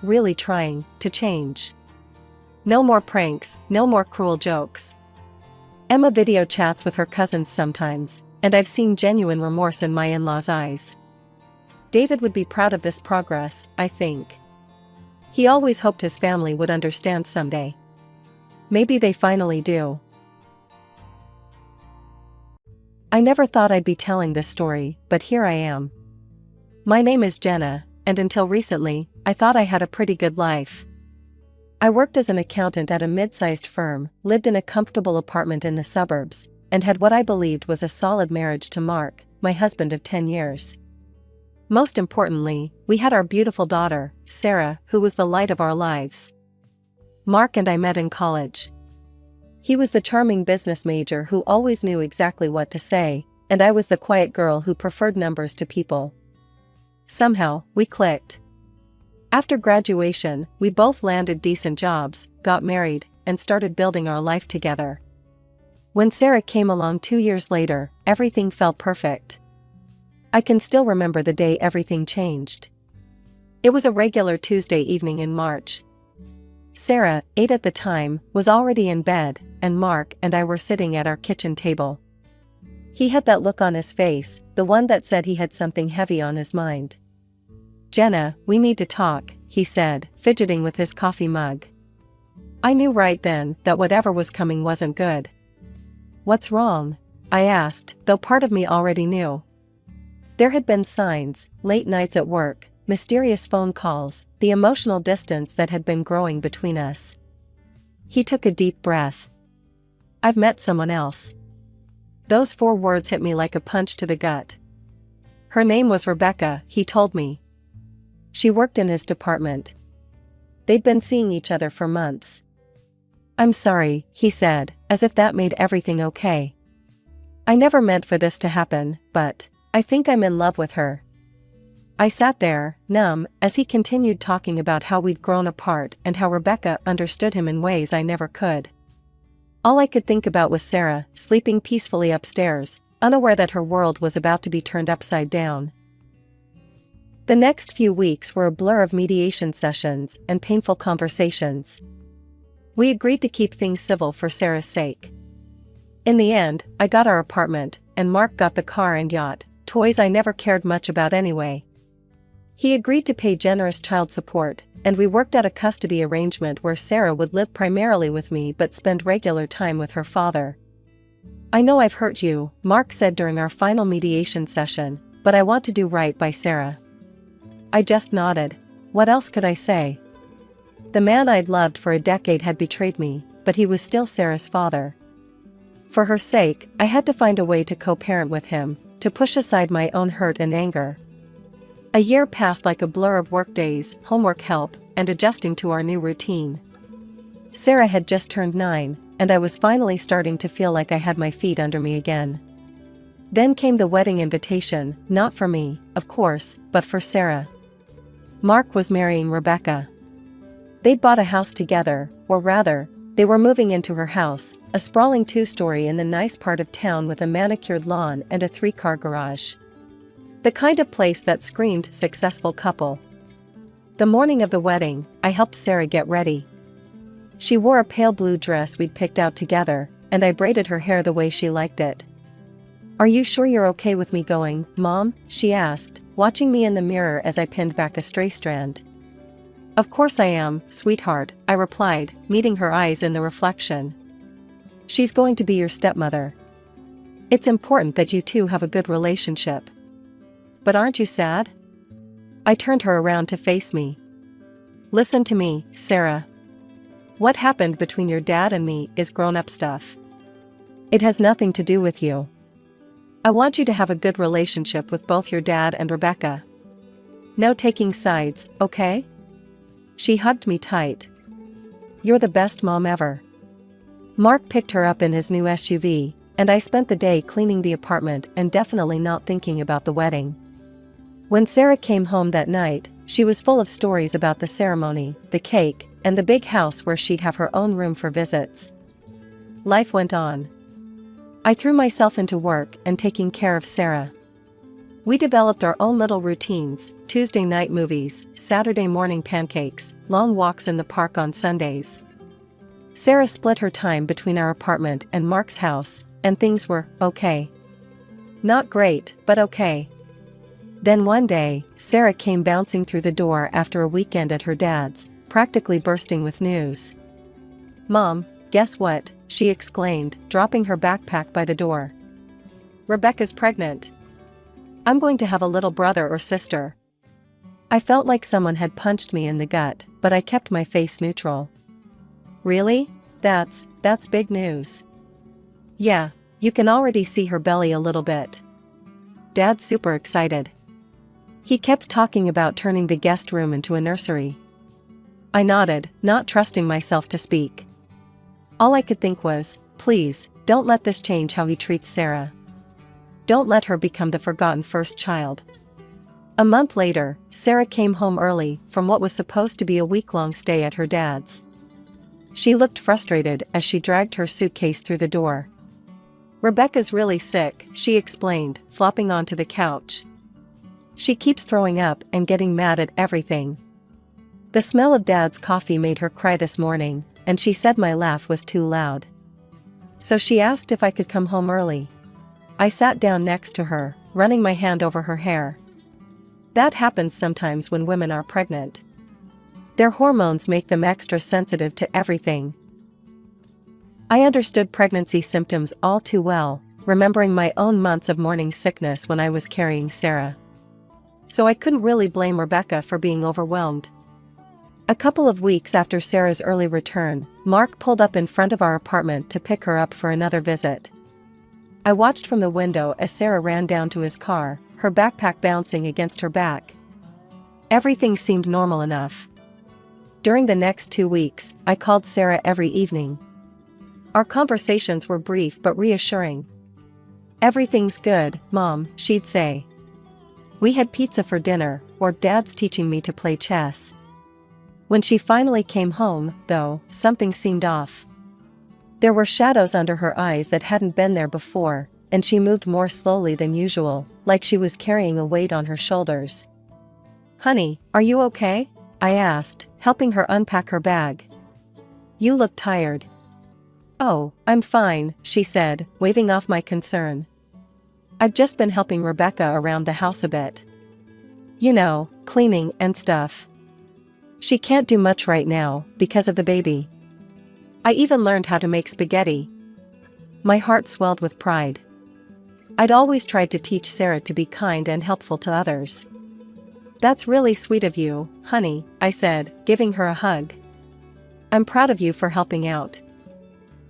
really trying, to change. No more pranks, no more cruel jokes. Emma video chats with her cousins sometimes, and I've seen genuine remorse in my in-laws' eyes. David would be proud of this progress, I think. He always hoped his family would understand someday. Maybe they finally do. I never thought I'd be telling this story, but here I am. My name is Jenna, and until recently, I thought I had a pretty good life. I worked as an accountant at a mid-sized firm, lived in a comfortable apartment in the suburbs, and had what I believed was a solid marriage to Mark, my husband of 10 years. Most importantly, we had our beautiful daughter, Sarah, who was the light of our lives. Mark and I met in college. He was the charming business major who always knew exactly what to say, and I was the quiet girl who preferred numbers to people. Somehow, we clicked. After graduation, we both landed decent jobs, got married, and started building our life together. When Sarah came along 2 years later, everything felt perfect. I can still remember the day everything changed. It was a regular Tuesday evening in March. Sarah, 8 at the time, was already in bed, and Mark and I were sitting at our kitchen table. He had that look on his face, the one that said he had something heavy on his mind. Jenna, we need to talk, he said, fidgeting with his coffee mug. I knew right then that whatever was coming wasn't good. What's wrong? I asked, though part of me already knew. There had been signs, late nights at work, mysterious phone calls, the emotional distance that had been growing between us. He took a deep breath. I've met someone else. Those 4 words hit me like a punch to the gut. Her name was Rebecca, he told me. She worked in his department. They'd been seeing each other for months. I'm sorry, he said, as if that made everything okay. I never meant for this to happen, but I think I'm in love with her. I sat there, numb, as he continued talking about how we'd grown apart and how Rebecca understood him in ways I never could. All I could think about was Sarah, sleeping peacefully upstairs, unaware that her world was about to be turned upside down. The next few weeks were a blur of mediation sessions and painful conversations. We agreed to keep things civil for Sarah's sake. In the end, I got our apartment, and Mark got the car and yacht, toys I never cared much about anyway. He agreed to pay generous child support, and we worked out a custody arrangement where Sarah would live primarily with me but spend regular time with her father. I know I've hurt you, Mark said during our final mediation session, but I want to do right by Sarah. I just nodded. What else could I say? The man I'd loved for a decade had betrayed me, but he was still Sarah's father. For her sake, I had to find a way to co-parent with him, to push aside my own hurt and anger. A year passed like a blur of workdays, homework help, and adjusting to our new routine. Sarah had just turned 9, and I was finally starting to feel like I had my feet under me again. Then came the wedding invitation, not for me, of course, but for Sarah. Mark was marrying Rebecca. They'd bought a house together, or rather, they were moving into her house, a sprawling 2-story in the nice part of town with a manicured lawn and a 3-car garage. The kind of place that screamed successful couple. The morning of the wedding, I helped Sarah get ready. She wore a pale blue dress we'd picked out together, and I braided her hair the way she liked it. "Are you sure you're okay with me going, Mom?" she asked, watching me in the mirror as I pinned back a stray strand. "Of course I am, sweetheart," I replied, meeting her eyes in the reflection. "She's going to be your stepmother. It's important that you two have a good relationship. But aren't you sad?" I turned her around to face me. "Listen to me, Sarah. What happened between your dad and me is grown-up stuff. It has nothing to do with you. I want you to have a good relationship with both your dad and Rebecca. No taking sides, okay?" She hugged me tight. "You're the best mom ever." Mark picked her up in his new SUV, and I spent the day cleaning the apartment and definitely not thinking about the wedding. When Sarah came home that night, she was full of stories about the ceremony, the cake, and the big house where she'd have her own room for visits. Life went on. I threw myself into work and taking care of Sarah. We developed our own little routines: Tuesday night movies, Saturday morning pancakes, long walks in the park on Sundays. Sarah split her time between our apartment and Mark's house, and things were okay. Not great, but okay. Then one day, Sarah came bouncing through the door after a weekend at her dad's, practically bursting with news. "Mom, guess what?" she exclaimed, dropping her backpack by the door. "Rebecca's pregnant. I'm going to have a little brother or sister." I felt like someone had punched me in the gut, but I kept my face neutral. "Really? That's big news." "Yeah, you can already see her belly a little bit." Dad's super excited. He kept talking about turning the guest room into a nursery. I nodded, not trusting myself to speak. All I could think was, please, don't let this change how he treats Sarah. Don't let her become the forgotten first child. A month later, Sarah came home early from what was supposed to be a week-long stay at her dad's. She looked frustrated as she dragged her suitcase through the door. "Rebecca's really sick," she explained, flopping onto the couch. "She keeps throwing up and getting mad at everything. The smell of Dad's coffee made her cry this morning, and she said my laugh was too loud. So she asked if I could come home early." I sat down next to her, running my hand over her hair. That happens sometimes when women are pregnant. Their hormones make them extra sensitive to everything. I understood pregnancy symptoms all too well, remembering my own months of morning sickness when I was carrying Sarah. So I couldn't really blame Rebecca for being overwhelmed. A couple of weeks after Sarah's early return, Mark pulled up in front of our apartment to pick her up for another visit. I watched from the window as Sarah ran down to his car, her backpack bouncing against her back. Everything seemed normal enough. During the next 2 weeks, I called Sarah every evening. Our conversations were brief but reassuring. "Everything's good, Mom," she'd say. "We had pizza for dinner," or "Dad's teaching me to play chess." When she finally came home, though, something seemed off. There were shadows under her eyes that hadn't been there before, and she moved more slowly than usual, like she was carrying a weight on her shoulders. "Honey, are you okay?" I asked, helping her unpack her bag. "You look tired." "Oh, I'm fine," she said, waving off my concern. "I've just been helping Rebecca around the house a bit. You know, cleaning and stuff. She can't do much right now, because of the baby. I even learned how to make spaghetti." My heart swelled with pride. I'd always tried to teach Sarah to be kind and helpful to others. "That's really sweet of you, honey," I said, giving her a hug. "I'm proud of you for helping out."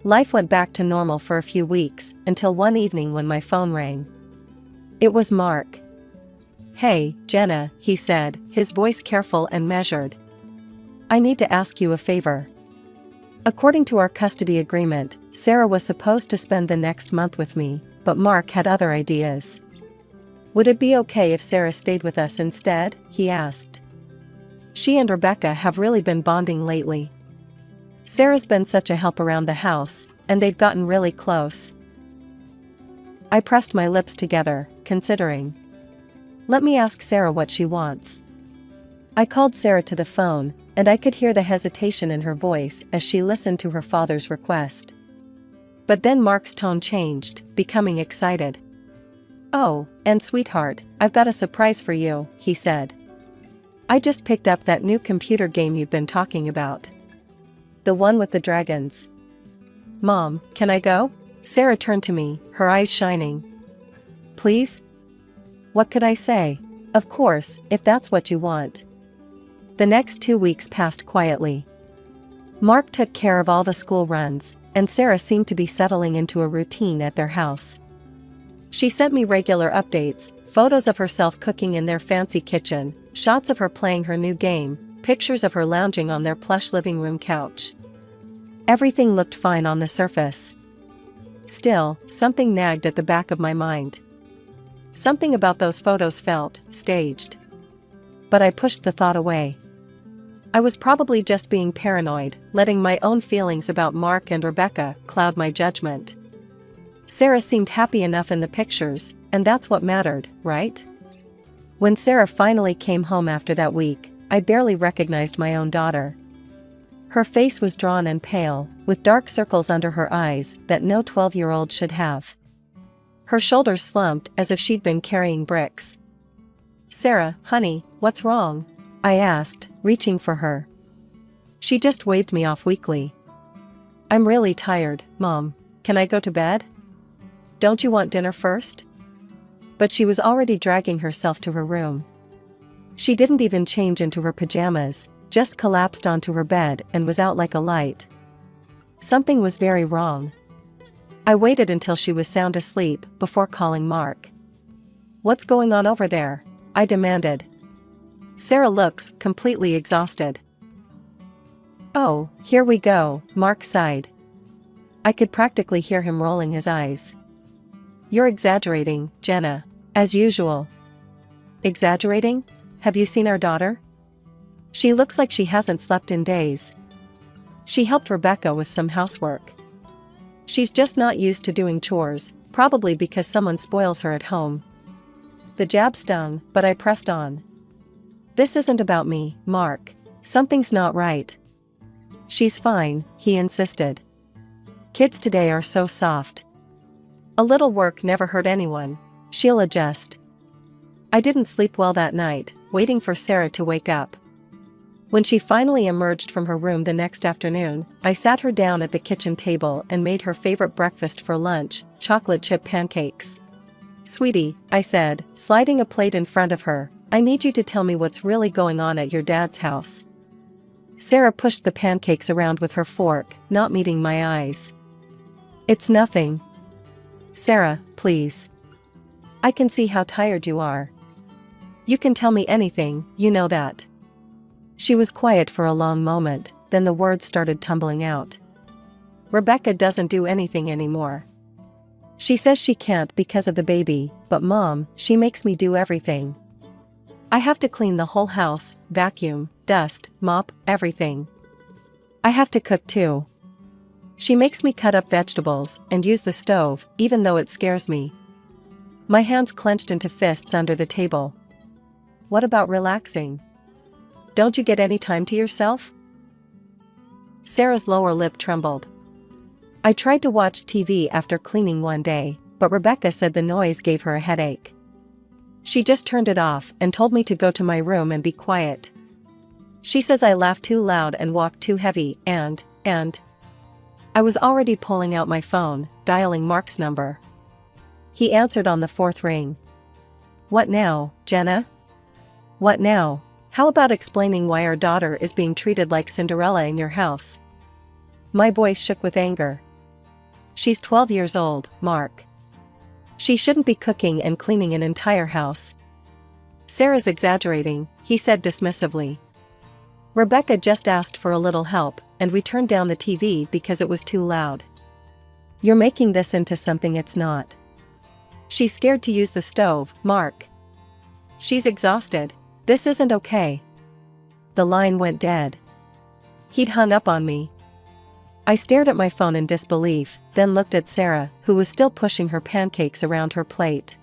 Life went back to normal for a few weeks, until one evening when my phone rang. It was Mark. "Hey, Jenna," he said, his voice careful and measured. "I need to ask you a favor." According to our custody agreement, Sarah was supposed to spend the next month with me, but Mark had other ideas. "Would it be okay if Sarah stayed with us instead?" he asked. She and Rebecca have really been bonding lately. Sarah's been such a help around the house, and they've gotten really close. I pressed my lips together, considering. Let me ask Sarah what she wants. I called Sarah to the phone, and I could hear the hesitation in her voice as she listened to her father's request. But then Mark's tone changed, becoming excited. "Oh, and sweetheart, I've got a surprise for you," he said. "I just picked up that new computer game you've been talking about. The one with the dragons." "Mom, can I go?" Sarah turned to me, her eyes shining. "Please?" What could I say? Of course, if that's what you want. The next 2 weeks passed quietly. Mark took care of all the school runs, and Sarah seemed to be settling into a routine at their house. She sent me regular updates, photos of herself cooking in their fancy kitchen, shots of her playing her new game, pictures of her lounging on their plush living room couch. Everything looked fine on the surface. Still, something nagged at the back of my mind. Something about those photos felt staged. But I pushed the thought away. I was probably just being paranoid, letting my own feelings about Mark and Rebecca cloud my judgment. Sarah seemed happy enough in the pictures, and that's what mattered, right? When Sarah finally came home after that week, I barely recognized my own daughter. Her face was drawn and pale, with dark circles under her eyes that no 12-year-old should have. Her shoulders slumped as if she'd been carrying bricks. "Sarah, honey, what's wrong?" I asked, reaching for her. She just waved me off weakly. "I'm really tired, Mom. Can I go to bed?" "Don't you want dinner first?" But she was already dragging herself to her room. She didn't even change into her pajamas, just collapsed onto her bed and was out like a light. Something was very wrong. I waited until she was sound asleep before calling Mark. "What's going on over there?" I demanded. "Sarah looks completely exhausted." "Oh, here we go," Mark sighed. I could practically hear him rolling his eyes. "You're exaggerating, Jenna. As usual." "Exaggerating? Have you seen our daughter? She looks like she hasn't slept in days. She helped Rebecca with some housework. She's just not used to doing chores, probably because someone spoils her at home." The jab stung, but I pressed on. "This isn't about me, Mark. Something's not right." "She's fine," he insisted. "Kids today are so soft. A little work never hurt anyone. She'll adjust." I didn't sleep well that night, waiting for Sarah to wake up. When she finally emerged from her room the next afternoon, I sat her down at the kitchen table and made her favorite breakfast for lunch, chocolate chip pancakes. "Sweetie," I said, sliding a plate in front of her, "I need you to tell me what's really going on at your dad's house." Sarah pushed the pancakes around with her fork, not meeting my eyes. "It's nothing." "Sarah, please. I can see how tired you are. You can tell me anything, you know that." She was quiet for a long moment, then the words started tumbling out. "Rebecca doesn't do anything anymore. She says she can't because of the baby, but Mom, she makes me do everything. I have to clean the whole house, vacuum, dust, mop, everything. I have to cook too. She makes me cut up vegetables and use the stove, even though it scares me." My hands clenched into fists under the table. "What about relaxing? Don't you get any time to yourself?" Sarah's lower lip trembled. "I tried to watch TV after cleaning one day, but Rebecca said the noise gave her a headache. She just turned it off and told me to go to my room and be quiet. She says I laugh too loud and walk too heavy and..." I was already pulling out my phone, dialing Mark's number. He answered on the fourth ring. "What now, Jenna? What now? How about explaining why our daughter is being treated like Cinderella in your house?" My voice shook with anger. "She's 12 years old, Mark. She shouldn't be cooking and cleaning an entire house." "Sarah's exaggerating," he said dismissively. "Rebecca just asked for a little help, and we turned down the TV because it was too loud." "You're making this into something it's not." "She's scared to use the stove, Mark. She's exhausted. This isn't okay." The line went dead. He'd hung up on me. I stared at my phone in disbelief, then looked at Sarah, who was still pushing her pancakes around her plate.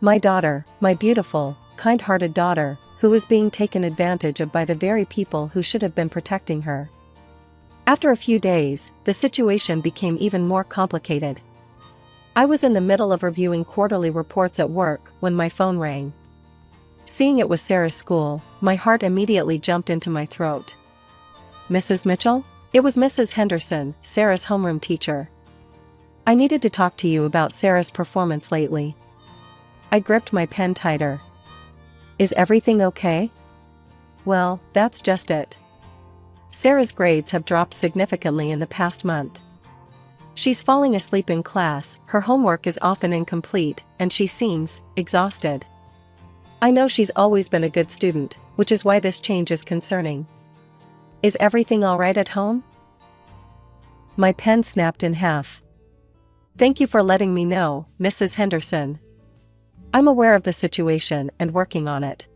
My daughter, my beautiful, kind-hearted daughter, who was being taken advantage of by the very people who should have been protecting her. After a few days, the situation became even more complicated. I was in the middle of reviewing quarterly reports at work when my phone rang. Seeing it was Sarah's school, my heart immediately jumped into my throat. "Mrs. Mitchell?" It was Mrs. Henderson, Sarah's homeroom teacher. "I needed to talk to you about Sarah's performance lately." I gripped my pen tighter. "Is everything okay?" "Well, that's just it. Sarah's grades have dropped significantly in the past month. She's falling asleep in class, her homework is often incomplete, and she seems exhausted. I know she's always been a good student, which is why this change is concerning. Is everything all right at home?" My pen snapped in half. "Thank you for letting me know, Mrs. Henderson. I'm aware of the situation and working on it."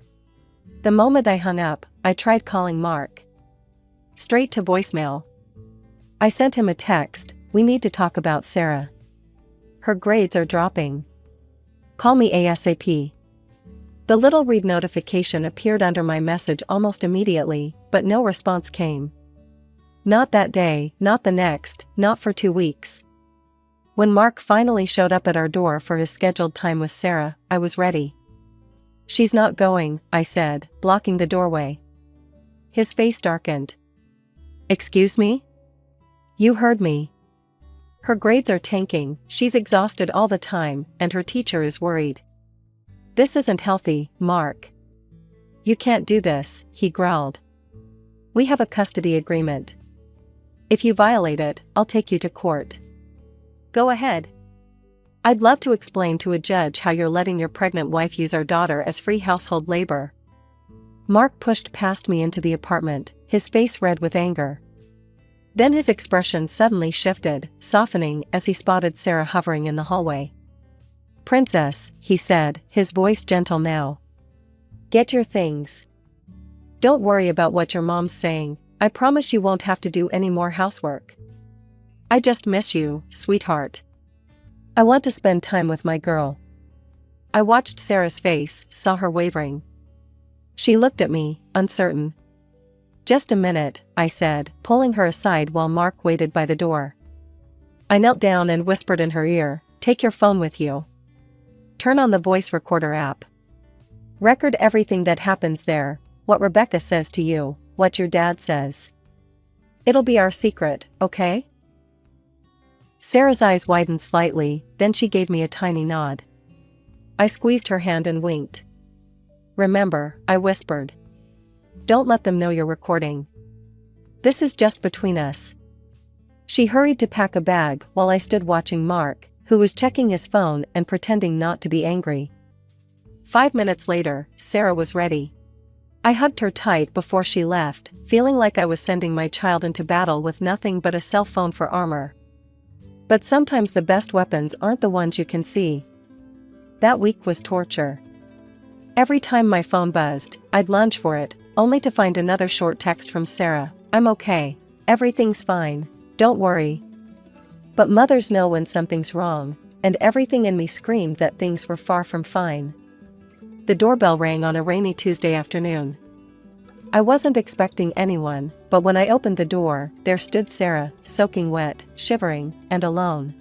The moment I hung up, I tried calling Mark. Straight to voicemail. I sent him a text, "We need to talk about Sarah. Her grades are dropping. Call me ASAP." The little read notification appeared under my message almost immediately, but no response came. Not that day, not the next, not for 2 weeks. When Mark finally showed up at our door for his scheduled time with Sarah, I was ready. "She's not going," I said, blocking the doorway. His face darkened. "Excuse me?" "You heard me. Her grades are tanking, she's exhausted all the time, and her teacher is worried. This isn't healthy, Mark. You can't do this," he growled. "We have a custody agreement. If you violate it, I'll take you to court." "Go ahead. I'd love to explain to a judge how you're letting your pregnant wife use our daughter as free household labor." Mark pushed past me into the apartment, his face red with anger. Then his expression suddenly shifted, softening as he spotted Sarah hovering in the hallway. "Princess," he said, his voice gentle now. "Get your things. Don't worry about what your mom's saying, I promise you won't have to do any more housework. I just miss you, sweetheart. I want to spend time with my girl." I watched Sarah's face, saw her wavering. She looked at me, uncertain. "Just a minute," I said, pulling her aside while Mark waited by the door. I knelt down and whispered in her ear, "Take your phone with you. Turn on the voice recorder app. Record everything that happens there, what Rebecca says to you, what your dad says. It'll be our secret, okay?" Sarah's eyes widened slightly, then she gave me a tiny nod. I squeezed her hand and winked. "Remember," I whispered. "Don't let them know you're recording. This is just between us." She hurried to pack a bag while I stood watching Mark, who was checking his phone and pretending not to be angry. 5 minutes later, Sarah was ready. I hugged her tight before she left, feeling like I was sending my child into battle with nothing but a cell phone for armor. But sometimes the best weapons aren't the ones you can see. That week was torture. Every time my phone buzzed, I'd lunge for it, only to find another short text from Sarah. "I'm okay. Everything's fine. Don't worry." But mothers know when something's wrong, and everything in me screamed that things were far from fine. The doorbell rang on a rainy Tuesday afternoon. I wasn't expecting anyone, but when I opened the door, there stood Sarah, soaking wet, shivering, and alone.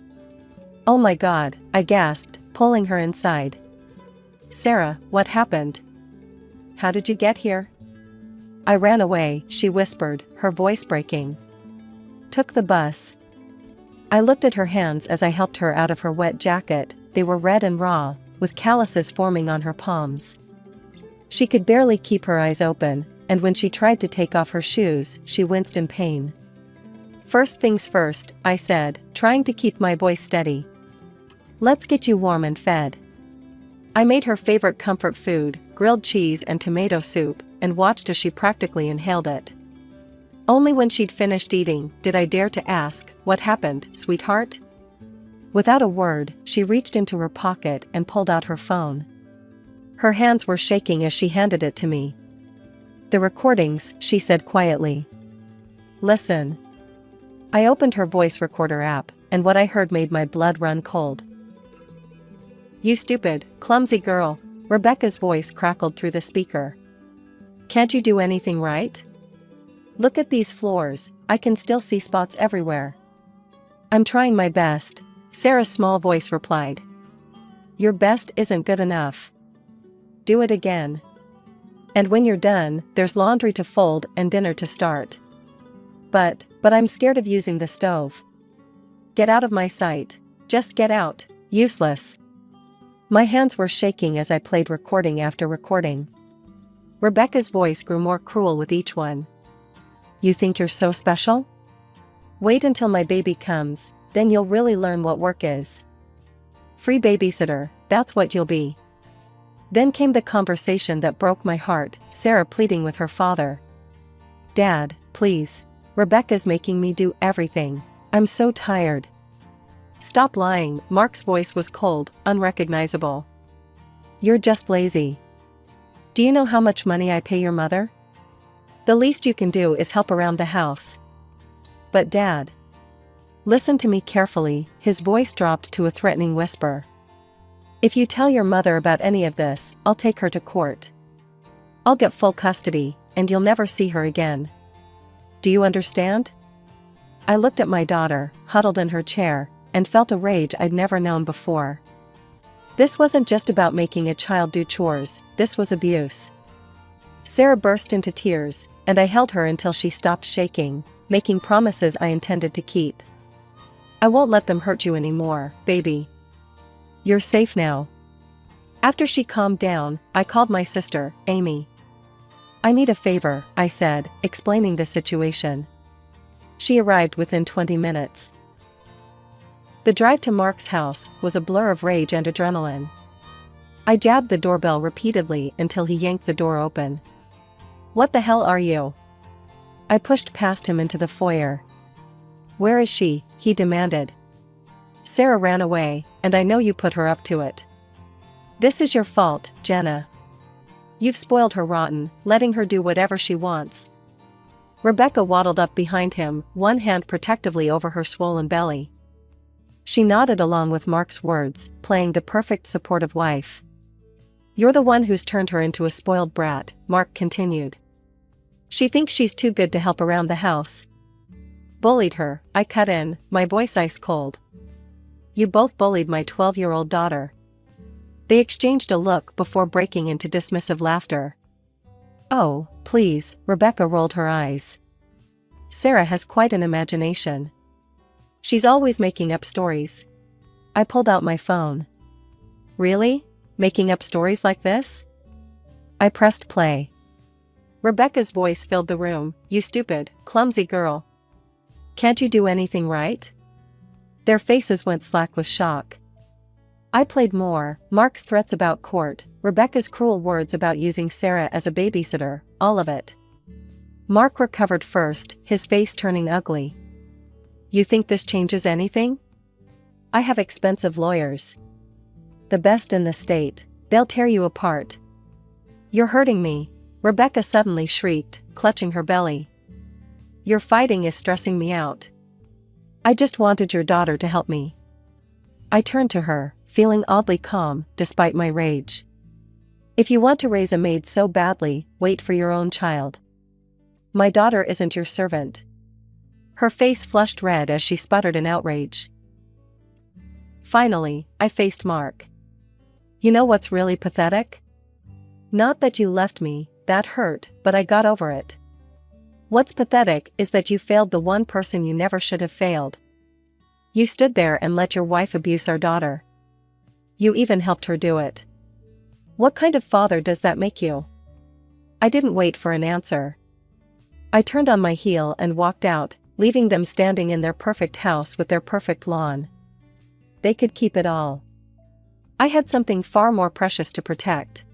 "Oh my God," I gasped, pulling her inside. "Sarah, what happened? How did you get here?" "I ran away," she whispered, her voice breaking. "Took the bus. I looked at her hands as I helped her out of her wet jacket. They were red and raw, with calluses forming on her palms. She could barely keep her eyes open, and when she tried to take off her shoes, she winced in pain. "First things first," I said, trying to keep my voice steady. "Let's get you warm and fed." I made her favorite comfort food, grilled cheese and tomato soup, and watched as she practically inhaled it. Only when she'd finished eating did I dare to ask, "What happened, sweetheart?" Without a word, she reached into her pocket and pulled out her phone. Her hands were shaking as she handed it to me. "The recordings," she said quietly. "Listen." I opened her voice recorder app, and what I heard made my blood run cold. "You stupid, clumsy girl," Rebecca's voice crackled through the speaker. "Can't you do anything right? Look at these floors, I can still see spots everywhere." "I'm trying my best," Sarah's small voice replied. "Your best isn't good enough. Do it again. And when you're done, there's laundry to fold and dinner to start." But I'm scared of using the stove." "Get out of my sight. Just get out, useless." My hands were shaking as I played recording after recording. Rebecca's voice grew more cruel with each one. "You think you're so special? Wait until my baby comes, then you'll really learn what work is. Free babysitter, that's what you'll be." Then came the conversation that broke my heart, Sarah pleading with her father. "Dad, please. Rebecca's making me do everything. I'm so tired." "Stop lying," Mark's voice was cold, unrecognizable. "You're just lazy. Do you know how much money I pay your mother? The least you can do is help around the house." "But Dad." "Listen to me carefully," his voice dropped to a threatening whisper. "If you tell your mother about any of this, I'll take her to court. I'll get full custody, and you'll never see her again. Do you understand?" I looked at my daughter, huddled in her chair, and felt a rage I'd never known before. This wasn't just about making a child do chores, this was abuse. Sarah burst into tears, and I held her until she stopped shaking, making promises I intended to keep. "I won't let them hurt you anymore, baby. You're safe now." After she calmed down, I called my sister, Amy. "I need a favor," I said, explaining the situation. She arrived within 20 minutes. The drive to Mark's house was a blur of rage and adrenaline. I jabbed the doorbell repeatedly until he yanked the door open. "What the hell are you?" I pushed past him into the foyer. "Where is she?" he demanded. "Sarah ran away, and I know you put her up to it." "This is your fault, Jenna. You've spoiled her rotten, letting her do whatever she wants." Rebecca waddled up behind him, one hand protectively over her swollen belly. She nodded along with Mark's words, playing the perfect supportive wife. "You're the one who's turned her into a spoiled brat," Mark continued. "She thinks she's too good to help around the house." "Bullied her," I cut in, my voice ice cold. "You both bullied my 12-year-old daughter." They exchanged a look before breaking into dismissive laughter. "Oh, please," Rebecca rolled her eyes. "Sarah has quite an imagination. She's always making up stories." I pulled out my phone. "Really? Making up stories like this?" I pressed play. Rebecca's voice filled the room. "You stupid, clumsy girl. Can't you do anything right?" Their faces went slack with shock. I played more, Mark's threats about court, Rebecca's cruel words about using Sarah as a babysitter, all of it. Mark recovered first, his face turning ugly. "You think this changes anything? I have expensive lawyers. The best in the state. They'll tear you apart." "You're hurting me," Rebecca suddenly shrieked, clutching her belly. "Your fighting is stressing me out. I just wanted your daughter to help me." I turned to her, feeling oddly calm, despite my rage. "If you want to raise a maid so badly, wait for your own child. My daughter isn't your servant." Her face flushed red as she sputtered in outrage. Finally, I faced Mark. "You know what's really pathetic? Not that you left me, that hurt, but I got over it. What's pathetic is that you failed the one person you never should have failed. You stood there and let your wife abuse our daughter. You even helped her do it. What kind of father does that make you?" I didn't wait for an answer. I turned on my heel and walked out, leaving them standing in their perfect house with their perfect lawn. They could keep it all. I had something far more precious to protect.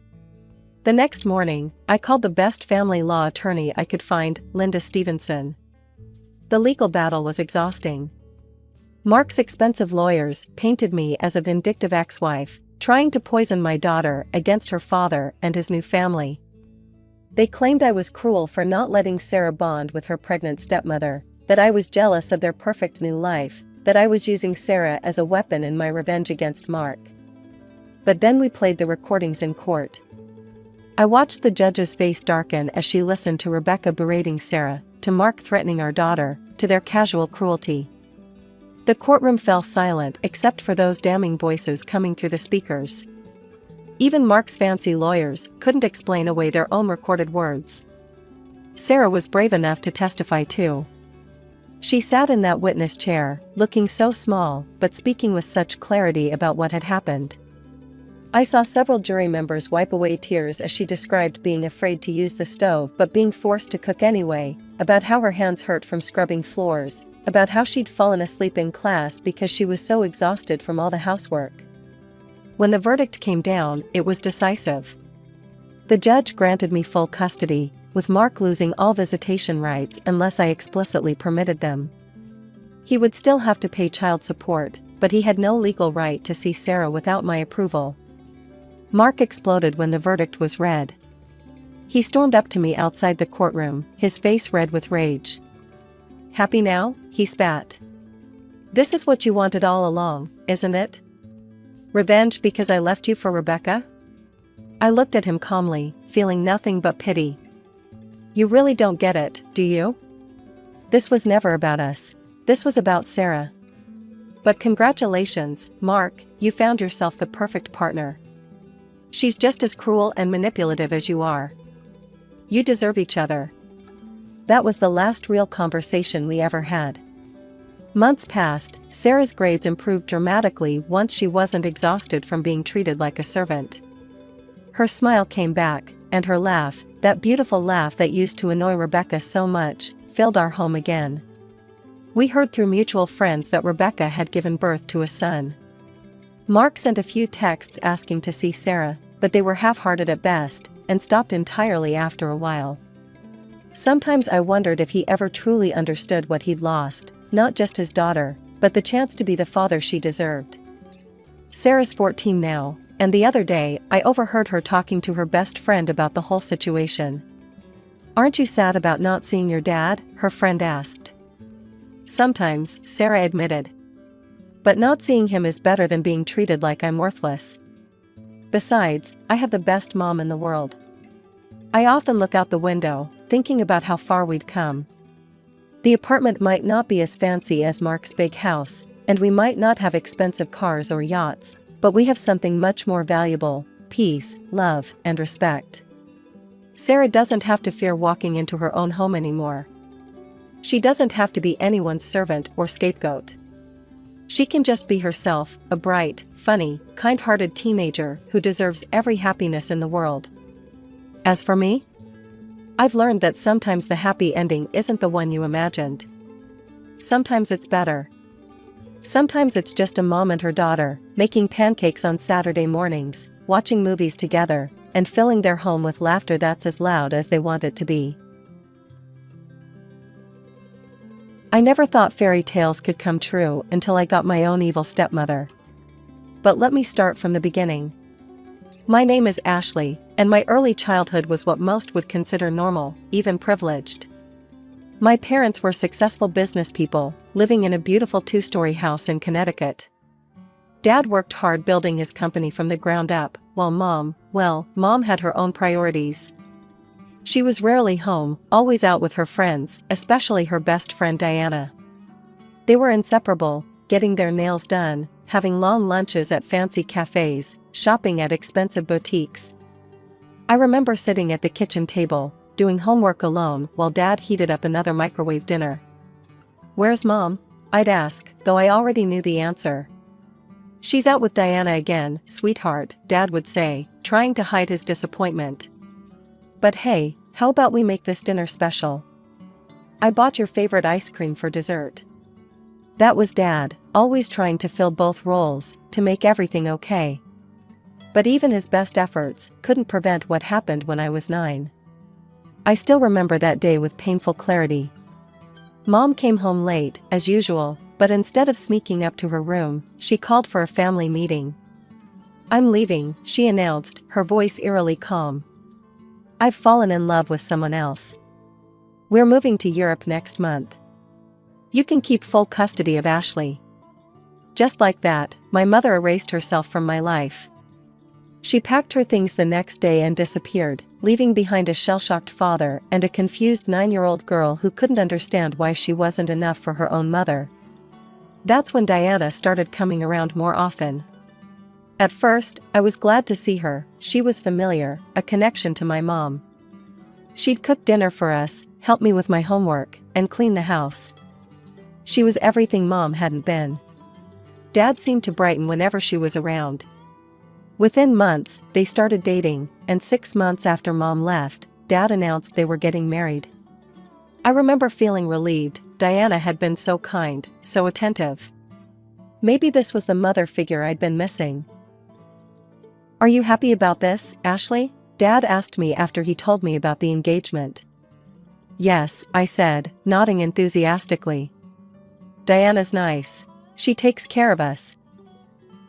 The next morning, I called the best family law attorney I could find, Linda Stevenson. The legal battle was exhausting. Mark's expensive lawyers painted me as a vindictive ex-wife, trying to poison my daughter against her father and his new family. They claimed I was cruel for not letting Sarah bond with her pregnant stepmother, that I was jealous of their perfect new life, that I was using Sarah as a weapon in my revenge against Mark. But then we played the recordings in court. I watched the judge's face darken as she listened to Rebecca berating Sarah, to Mark threatening our daughter, to their casual cruelty. The courtroom fell silent except for those damning voices coming through the speakers. Even Mark's fancy lawyers couldn't explain away their own recorded words. Sarah was brave enough to testify too. She sat in that witness chair, looking so small, but speaking with such clarity about what had happened. I saw several jury members wipe away tears as she described being afraid to use the stove but being forced to cook anyway, about how her hands hurt from scrubbing floors, about how she'd fallen asleep in class because she was so exhausted from all the housework. When the verdict came down, it was decisive. The judge granted me full custody, with Mark losing all visitation rights unless I explicitly permitted them. He would still have to pay child support, but he had no legal right to see Sarah without my approval. Mark exploded when the verdict was read. He stormed up to me outside the courtroom, his face red with rage. "Happy now?" he spat. "This is what you wanted all along, isn't it? Revenge because I left you for Rebecca?" I looked at him calmly, feeling nothing but pity. "You really don't get it, do you? This was never about us. This was about Sarah. But congratulations, Mark, you found yourself the perfect partner. She's just as cruel and manipulative as you are. You deserve each other." That was the last real conversation we ever had. Months passed. Sarah's grades improved dramatically once she wasn't exhausted from being treated like a servant. Her smile came back, and her laugh, that beautiful laugh that used to annoy Rebecca so much, filled our home again. We heard through mutual friends that Rebecca had given birth to a son. Mark sent a few texts asking to see Sarah, but they were half-hearted at best, and stopped entirely after a while. Sometimes I wondered if he ever truly understood what he'd lost, not just his daughter, but the chance to be the father she deserved. Sarah's 14 now, and the other day I overheard her talking to her best friend about the whole situation. "Aren't you sad about not seeing your dad?" her friend asked. "Sometimes," Sarah admitted. "But not seeing him is better than being treated like I'm worthless. Besides, I have the best mom in the world." I often look out the window, thinking about how far we'd come. The apartment might not be as fancy as Mark's big house, and we might not have expensive cars or yachts, but we have something much more valuable: peace, love, and respect. Sarah doesn't have to fear walking into her own home anymore. She doesn't have to be anyone's servant or scapegoat. She can just be herself, a bright, funny, kind-hearted teenager who deserves every happiness in the world. As for me, I've learned that sometimes the happy ending isn't the one you imagined. Sometimes it's better. Sometimes it's just a mom and her daughter, making pancakes on Saturday mornings, watching movies together, and filling their home with laughter that's as loud as they want it to be. I never thought fairy tales could come true until I got my own evil stepmother. But let me start from the beginning. My name is Ashley, and my early childhood was what most would consider normal, even privileged. My parents were successful business people, living in a beautiful two-story house in Connecticut. Dad worked hard building his company from the ground up, while Mom had her own priorities. She was rarely home, always out with her friends, especially her best friend Diana. They were inseparable, getting their nails done, having long lunches at fancy cafes, shopping at expensive boutiques. I remember sitting at the kitchen table, doing homework alone while Dad heated up another microwave dinner. "Where's Mom?" I'd ask, though I already knew the answer. She's out with Diana again, sweetheart, Dad would say, trying to hide his disappointment. But hey, how about we make this dinner special? I bought your favorite ice cream for dessert. That was Dad, always trying to fill both roles, to make everything okay. But even his best efforts couldn't prevent what happened when I was 9. I still remember that day with painful clarity. Mom came home late, as usual, but instead of sneaking up to her room, she called for a family meeting. I'm leaving, she announced, her voice eerily calm. I've fallen in love with someone else. We're moving to Europe next month. You can keep full custody of Ashley. Just like that, my mother erased herself from my life. She packed her things the next day and disappeared, leaving behind a shell-shocked father and a confused 9-year-old girl who couldn't understand why she wasn't enough for her own mother. That's when Diana started coming around more often. At first, I was glad to see her. She was familiar, a connection to my mom. She'd cook dinner for us, help me with my homework, and clean the house. She was everything Mom hadn't been. Dad seemed to brighten whenever she was around. Within months, they started dating, and 6 months after Mom left, Dad announced they were getting married. I remember feeling relieved. Diana had been so kind, so attentive. Maybe this was the mother figure I'd been missing. Are you happy about this, Ashley? Dad asked me after he told me about the engagement. Yes, I said, nodding enthusiastically. Diana's nice. She takes care of us.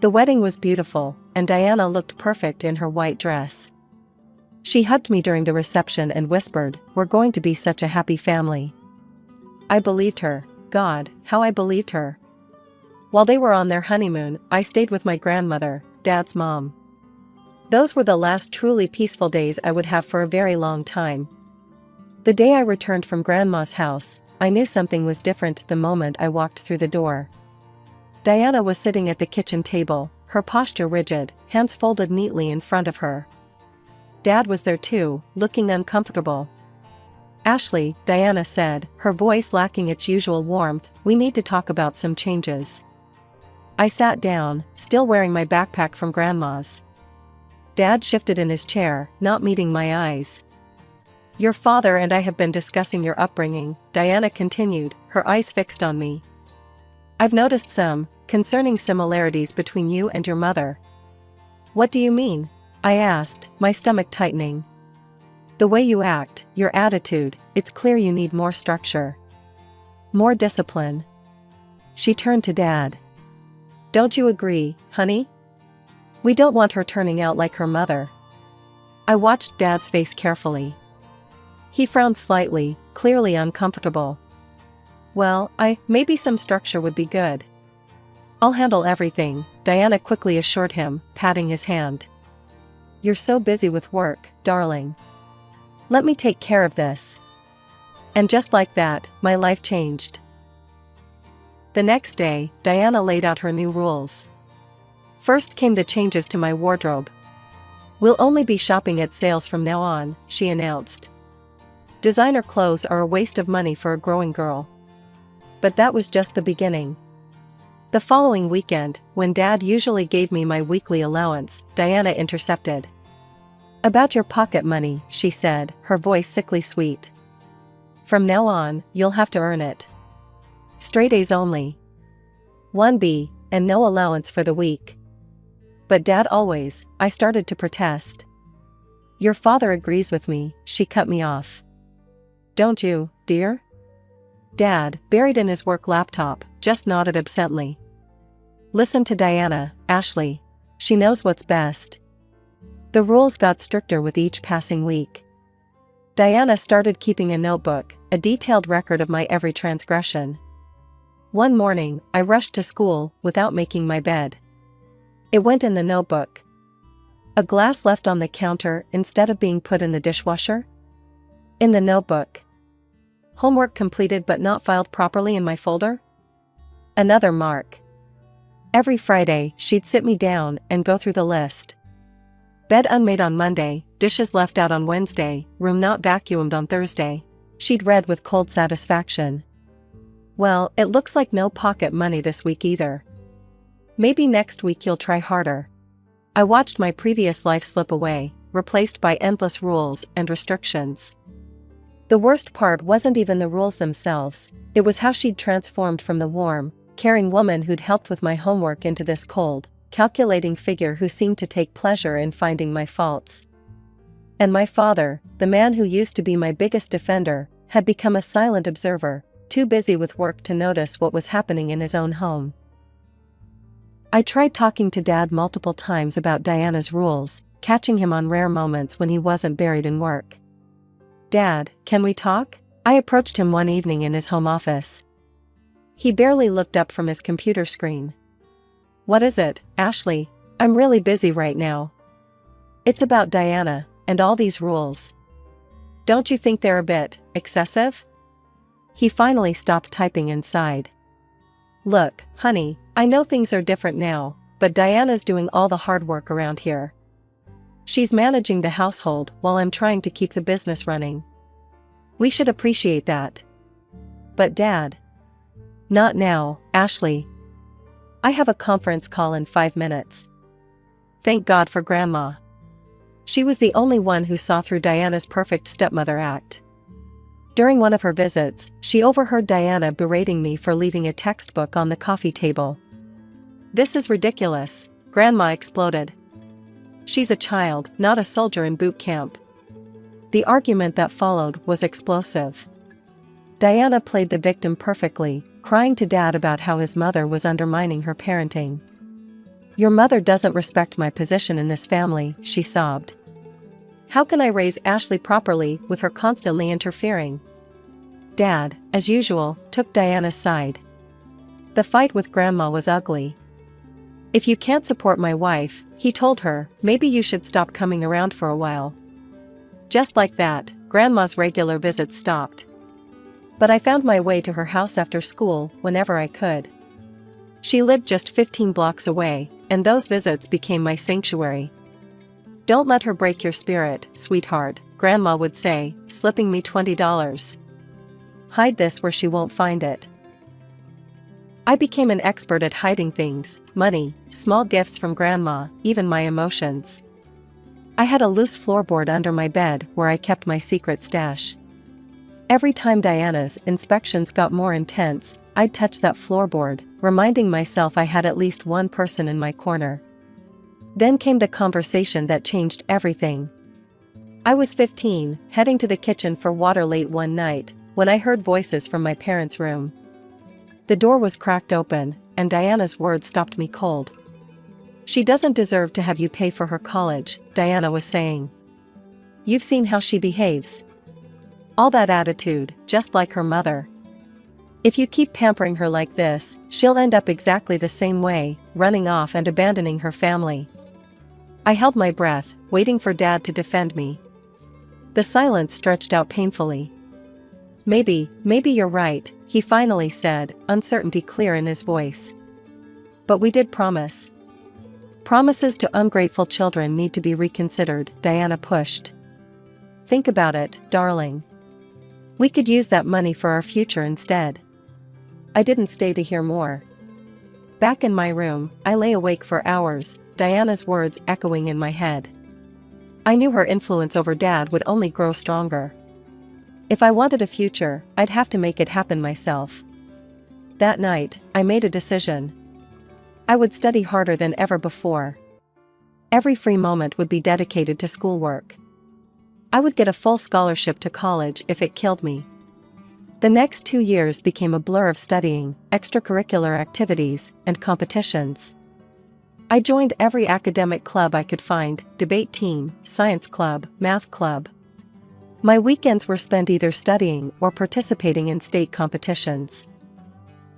The wedding was beautiful, and Diana looked perfect in her white dress. She hugged me during the reception and whispered, "We're going to be such a happy family." I believed her. God, how I believed her. While they were on their honeymoon, I stayed with my grandmother, Dad's mom. Those were the last truly peaceful days I would have for a very long time. The day I returned from Grandma's house, I knew something was different the moment I walked through the door. Diana was sitting at the kitchen table, her posture rigid, hands folded neatly in front of her. Dad was there too, looking uncomfortable. Ashley, Diana said, her voice lacking its usual warmth, we need to talk about some changes. I sat down, still wearing my backpack from Grandma's. Dad shifted in his chair, not meeting my eyes. Your father and I have been discussing your upbringing, Diana continued, her eyes fixed on me. I've noticed some concerning similarities between you and your mother. What do you mean? I asked, my stomach tightening. The way you act, your attitude, it's clear you need more structure. More discipline. She turned to Dad. Don't you agree, honey? We don't want her turning out like her mother. I watched Dad's face carefully. He frowned slightly, clearly uncomfortable. Well, maybe some structure would be good. I'll handle everything, Diana quickly assured him, patting his hand. You're so busy with work, darling. Let me take care of this. And just like that, my life changed. The next day, Diana laid out her new rules. First came the changes to my wardrobe. We'll only be shopping at sales from now on, she announced. Designer clothes are a waste of money for a growing girl. But that was just the beginning. The following weekend, when Dad usually gave me my weekly allowance, Diana intercepted. About your pocket money, she said, her voice sickly sweet. From now on, you'll have to earn it. Straight A's only. 1B, and no allowance for the week. But Dad always, I started to protest. Your father agrees with me, she cut me off. Don't you, dear? Dad, buried in his work laptop, just nodded absently. Listen to Diana, Ashley. She knows what's best. The rules got stricter with each passing week. Diana started keeping a notebook, a detailed record of my every transgression. One morning, I rushed to school without making my bed. It went in the notebook. A glass left on the counter instead of being put in the dishwasher? In the notebook. Homework completed but not filed properly in my folder? Another mark. Every Friday, she'd sit me down and go through the list. Bed unmade on Monday, dishes left out on Wednesday, room not vacuumed on Thursday. She'd read with cold satisfaction. Well, it looks like no pocket money this week either. Maybe next week you'll try harder. I watched my previous life slip away, replaced by endless rules and restrictions. The worst part wasn't even the rules themselves, it was how she'd transformed from the warm, caring woman who'd helped with my homework into this cold, calculating figure who seemed to take pleasure in finding my faults. And my father, the man who used to be my biggest defender, had become a silent observer, too busy with work to notice what was happening in his own home. I tried talking to Dad multiple times about Diana's rules, catching him on rare moments when he wasn't buried in work. "Dad, can we talk?" I approached him one evening in his home office. He barely looked up from his computer screen. "What is it, Ashley? I'm really busy right now." "It's about Diana, and all these rules. Don't you think they're a bit excessive?" He finally stopped typing and sighed. "Look, honey, I know things are different now, but Diana's doing all the hard work around here. She's managing the household while I'm trying to keep the business running. We should appreciate that." "But Dad..." "Not now, Ashley. I have a conference call in 5 minutes. Thank God for Grandma. She was the only one who saw through Diana's perfect stepmother act. During one of her visits, she overheard Diana berating me for leaving a textbook on the coffee table. "This is ridiculous," Grandma exploded. "She's a child, not a soldier in boot camp." The argument that followed was explosive. Diana played the victim perfectly, crying to Dad about how his mother was undermining her parenting. "Your mother doesn't respect my position in this family," she sobbed. "How can I raise Ashley properly with her constantly interfering?" Dad, as usual, took Diana's side. The fight with Grandma was ugly. "If you can't support my wife," he told her, "maybe you should stop coming around for a while." Just like that, Grandma's regular visits stopped. But I found my way to her house after school whenever I could. She lived just 15 blocks away, and those visits became my sanctuary. "Don't let her break your spirit, sweetheart," Grandma would say, slipping me $20. "Hide this where she won't find it." I became an expert at hiding things: money, small gifts from Grandma, even my emotions. I had a loose floorboard under my bed where I kept my secret stash. Every time Diana's inspections got more intense, I'd touch that floorboard, reminding myself I had at least one person in my corner. Then came the conversation that changed everything. I was 15, heading to the kitchen for water late one night, when I heard voices from my parents' room. The door was cracked open, and Diana's words stopped me cold. "She doesn't deserve to have you pay for her college," Diana was saying. "You've seen how she behaves. All that attitude, just like her mother. If you keep pampering her like this, she'll end up exactly the same way, running off and abandoning her family." I held my breath, waiting for Dad to defend me. The silence stretched out painfully. Maybe you're right," he finally said, uncertainty clear in his voice. "But we did promise." "Promises to ungrateful children need to be reconsidered," Diana pushed. "Think about it, darling. We could use that money for our future instead." I didn't stay to hear more. Back in my room, I lay awake for hours, Diana's words echoing in my head. I knew her influence over Dad would only grow stronger. If I wanted a future, I'd have to make it happen myself. That night, I made a decision. I would study harder than ever before. Every free moment would be dedicated to schoolwork. I would get a full scholarship to college if it killed me. The next 2 years became a blur of studying, extracurricular activities, and competitions. I joined every academic club I could find: debate team, science club, math club. My weekends were spent either studying or participating in state competitions.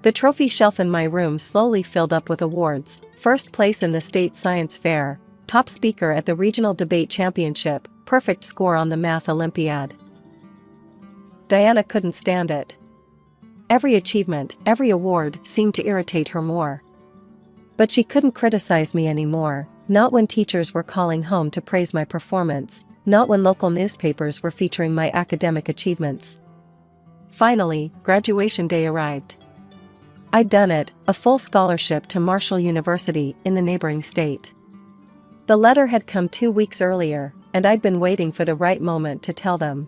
The trophy shelf in my room slowly filled up with awards: first place in the state science fair, top speaker at the regional debate championship, perfect score on the math Olympiad. Diana couldn't stand it. Every achievement, every award seemed to irritate her more. But she couldn't criticize me anymore, not when teachers were calling home to praise my performance, not when local newspapers were featuring my academic achievements. Finally, graduation day arrived. I'd done it, a full scholarship to Marshall University in the neighboring state. The letter had come 2 weeks earlier, and I'd been waiting for the right moment to tell them.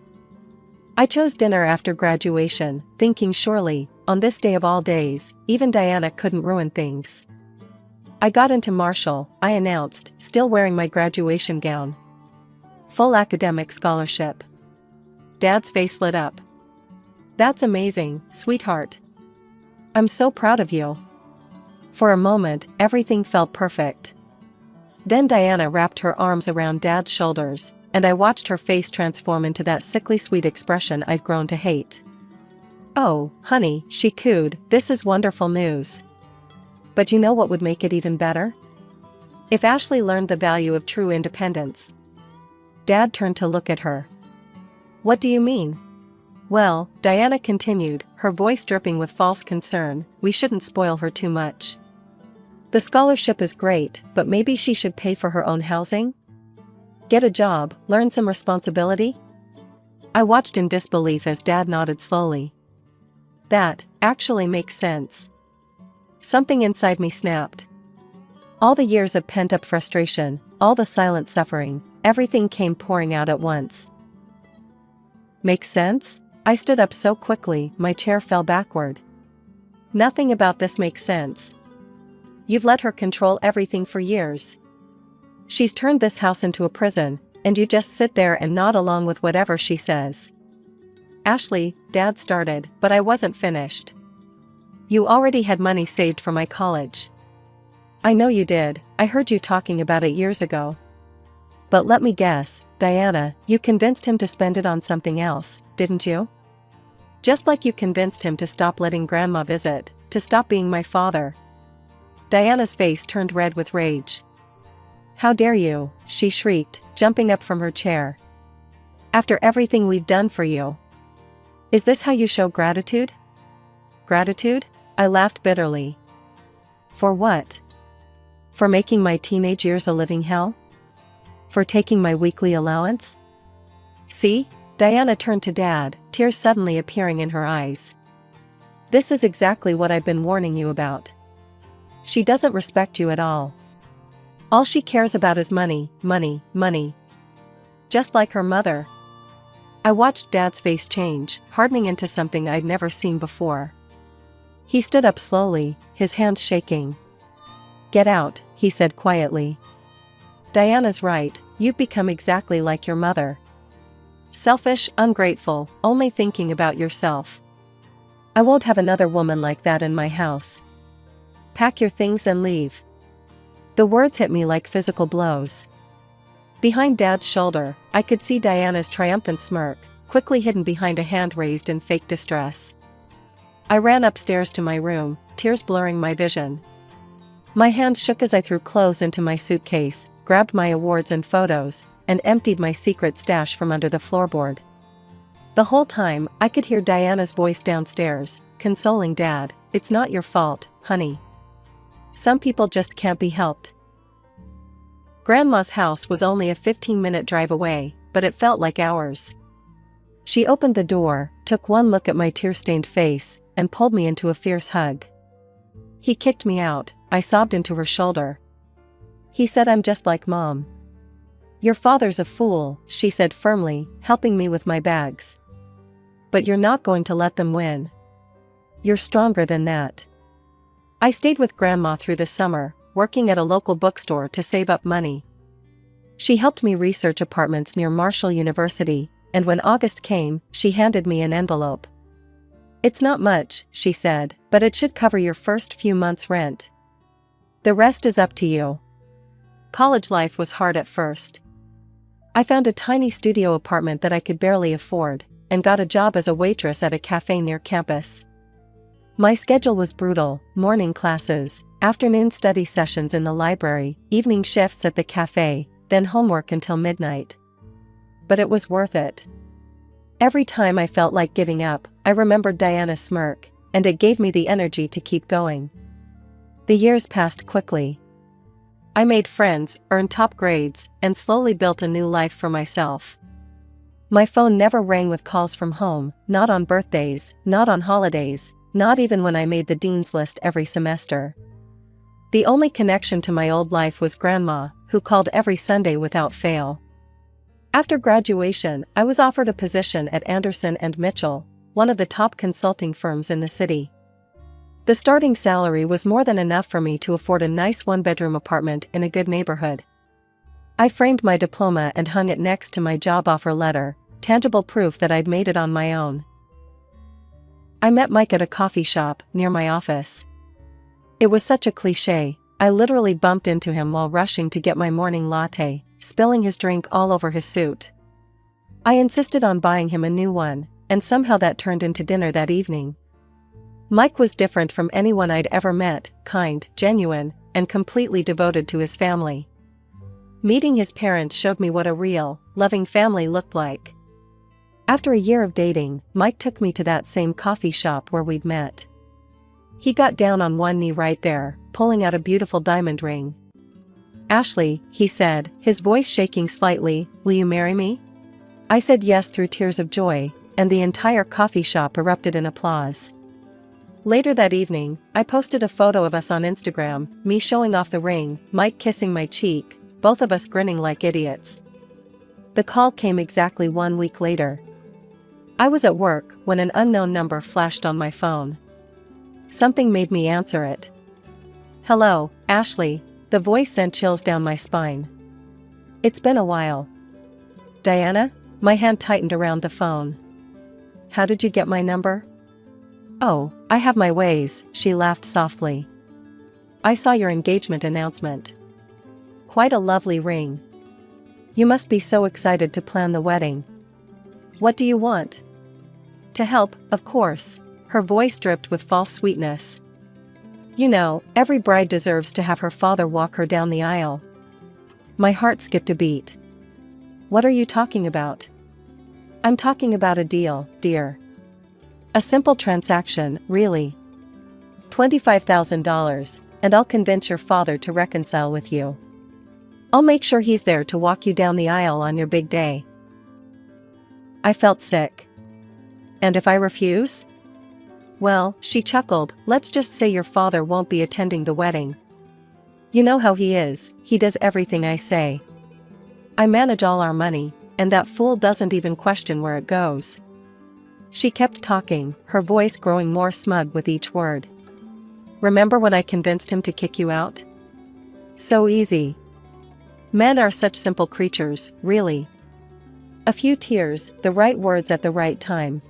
I chose dinner after graduation, thinking surely, on this day of all days, even Diana couldn't ruin things. I got into Marshall, I announced, still wearing my graduation gown. Full academic scholarship. Dad's face lit up. That's amazing, sweetheart. I'm so proud of you. For a moment, everything felt perfect. Then Diana wrapped her arms around Dad's shoulders, and I watched her face transform into that sickly sweet expression I'd grown to hate. "Oh, honey," she cooed, "this is wonderful news. But you know what would make it even better? If Ashley learned the value of true independence." Dad turned to look at her. "What do you mean?" "Well," Diana continued, her voice dripping with false concern, "we shouldn't spoil her too much. The scholarship is great, but maybe she should pay for her own housing? Get a job, learn some responsibility?" I watched in disbelief as Dad nodded slowly. "That actually makes sense." Something inside me snapped. All the years of pent-up frustration, all the silent suffering, everything came pouring out at once. "Makes sense?" I stood up so quickly, my chair fell backward. "Nothing about this makes sense. You've let her control everything for years. She's turned this house into a prison, and you just sit there and nod along with whatever she says." "Ashley," Dad started, but I wasn't finished. "You already had money saved for my college." "I know you did, I heard you talking about it years ago. But let me guess, Diana, you convinced him to spend it on something else, didn't you? Just like you convinced him to stop letting Grandma visit, to stop being my father." Diana's face turned red with rage. "How dare you," she shrieked, jumping up from her chair. "After everything we've done for you. Is this how you show gratitude?" "Gratitude?" I laughed bitterly. "For what? For making my teenage years a living hell? For taking my weekly allowance?" "See?" Diana turned to Dad, tears suddenly appearing in her eyes. "This is exactly what I've been warning you about. She doesn't respect you at all. All she cares about is money, money, money. Just like her mother." I watched Dad's face change, hardening into something I'd never seen before. He stood up slowly, his hands shaking. "Get out," he said quietly. "Diana's right, you've become exactly like your mother. Selfish, ungrateful, only thinking about yourself. I won't have another woman like that in my house. Pack your things and leave." The words hit me like physical blows. Behind Dad's shoulder, I could see Diana's triumphant smirk, quickly hidden behind a hand raised in fake distress. I ran upstairs to my room, tears blurring my vision. My hands shook as I threw clothes into my suitcase, grabbed my awards and photos, and emptied my secret stash from under the floorboard. The whole time, I could hear Diana's voice downstairs, consoling Dad, "It's not your fault, honey. Some people just can't be helped." Grandma's house was only a 15-minute drive away, but it felt like hours. She opened the door, took one look at my tear-stained face, and pulled me into a fierce hug. "He kicked me out," I sobbed into her shoulder. "He said I'm just like Mom." "Your father's a fool," she said firmly, helping me with my bags. "But you're not going to let them win. You're stronger than that." I stayed with Grandma through the summer, working at a local bookstore to save up money. She helped me research apartments near Marshall University, and when August came, she handed me an envelope. "It's not much," she said, "but it should cover your first few months' rent. The rest is up to you." College life was hard at first. I found a tiny studio apartment that I could barely afford, and got a job as a waitress at a cafe near campus. My schedule was brutal: morning classes, afternoon study sessions in the library, evening shifts at the cafe, then homework until midnight. But it was worth it. Every time I felt like giving up, I remembered Diana's smirk, and it gave me the energy to keep going. The years passed quickly. I made friends, earned top grades, and slowly built a new life for myself. My phone never rang with calls from home, not on birthdays, not on holidays, not even when I made the dean's list every semester. The only connection to my old life was Grandma, who called every Sunday without fail. After graduation, I was offered a position at Anderson and Mitchell, one of the top consulting firms in the city. The starting salary was more than enough for me to afford a nice one-bedroom apartment in a good neighborhood. I framed my diploma and hung it next to my job offer letter, tangible proof that I'd made it on my own. I met Mike at a coffee shop near my office. It was such a cliché. I literally bumped into him while rushing to get my morning latte, spilling his drink all over his suit. I insisted on buying him a new one, and somehow that turned into dinner that evening. Mike was different from anyone I'd ever met, kind, genuine, and completely devoted to his family. Meeting his parents showed me what a real, loving family looked like. After a year of dating, Mike took me to that same coffee shop where we'd met. He got down on one knee right there, pulling out a beautiful diamond ring. "Ashley," he said, his voice shaking slightly, "will you marry me?" I said yes through tears of joy, and the entire coffee shop erupted in applause. Later that evening, I posted a photo of us on Instagram, me showing off the ring, Mike kissing my cheek, both of us grinning like idiots. The call came exactly 1 week later. I was at work when an unknown number flashed on my phone. Something made me answer it. "Hello, Ashley," the voice sent chills down my spine. "It's been a while." "Diana?" My hand tightened around the phone. "How did you get my number?" "Oh, I have my ways," she laughed softly. "I saw your engagement announcement. Quite a lovely ring. You must be so excited to plan the wedding. What do you want?" "To help, of course." Her voice dripped with false sweetness. "You know, every bride deserves to have her father walk her down the aisle." My heart skipped a beat. "What are you talking about?" "I'm talking about a deal, dear. A simple transaction, really. $25,000, and I'll convince your father to reconcile with you. I'll make sure he's there to walk you down the aisle on your big day." I felt sick. "And if I refuse?" "Well," she chuckled, "let's just say your father won't be attending the wedding. You know how he is, he does everything I say. I manage all our money, and that fool doesn't even question where it goes." She kept talking, her voice growing more smug with each word. "Remember when I convinced him to kick you out? So easy. Men are such simple creatures, really. A few tears, the right words at the right time.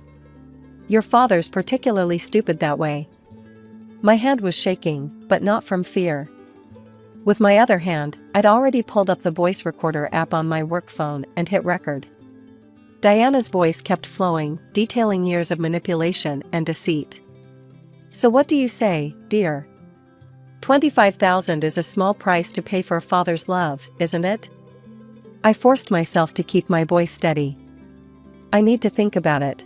Your father's particularly stupid that way." My hand was shaking, but not from fear. With my other hand, I'd already pulled up the voice recorder app on my work phone and hit record. Diana's voice kept flowing, detailing years of manipulation and deceit. "So what do you say, dear? 25,000 is a small price to pay for a father's love, isn't it?" I forced myself to keep my voice steady. "I need to think about it."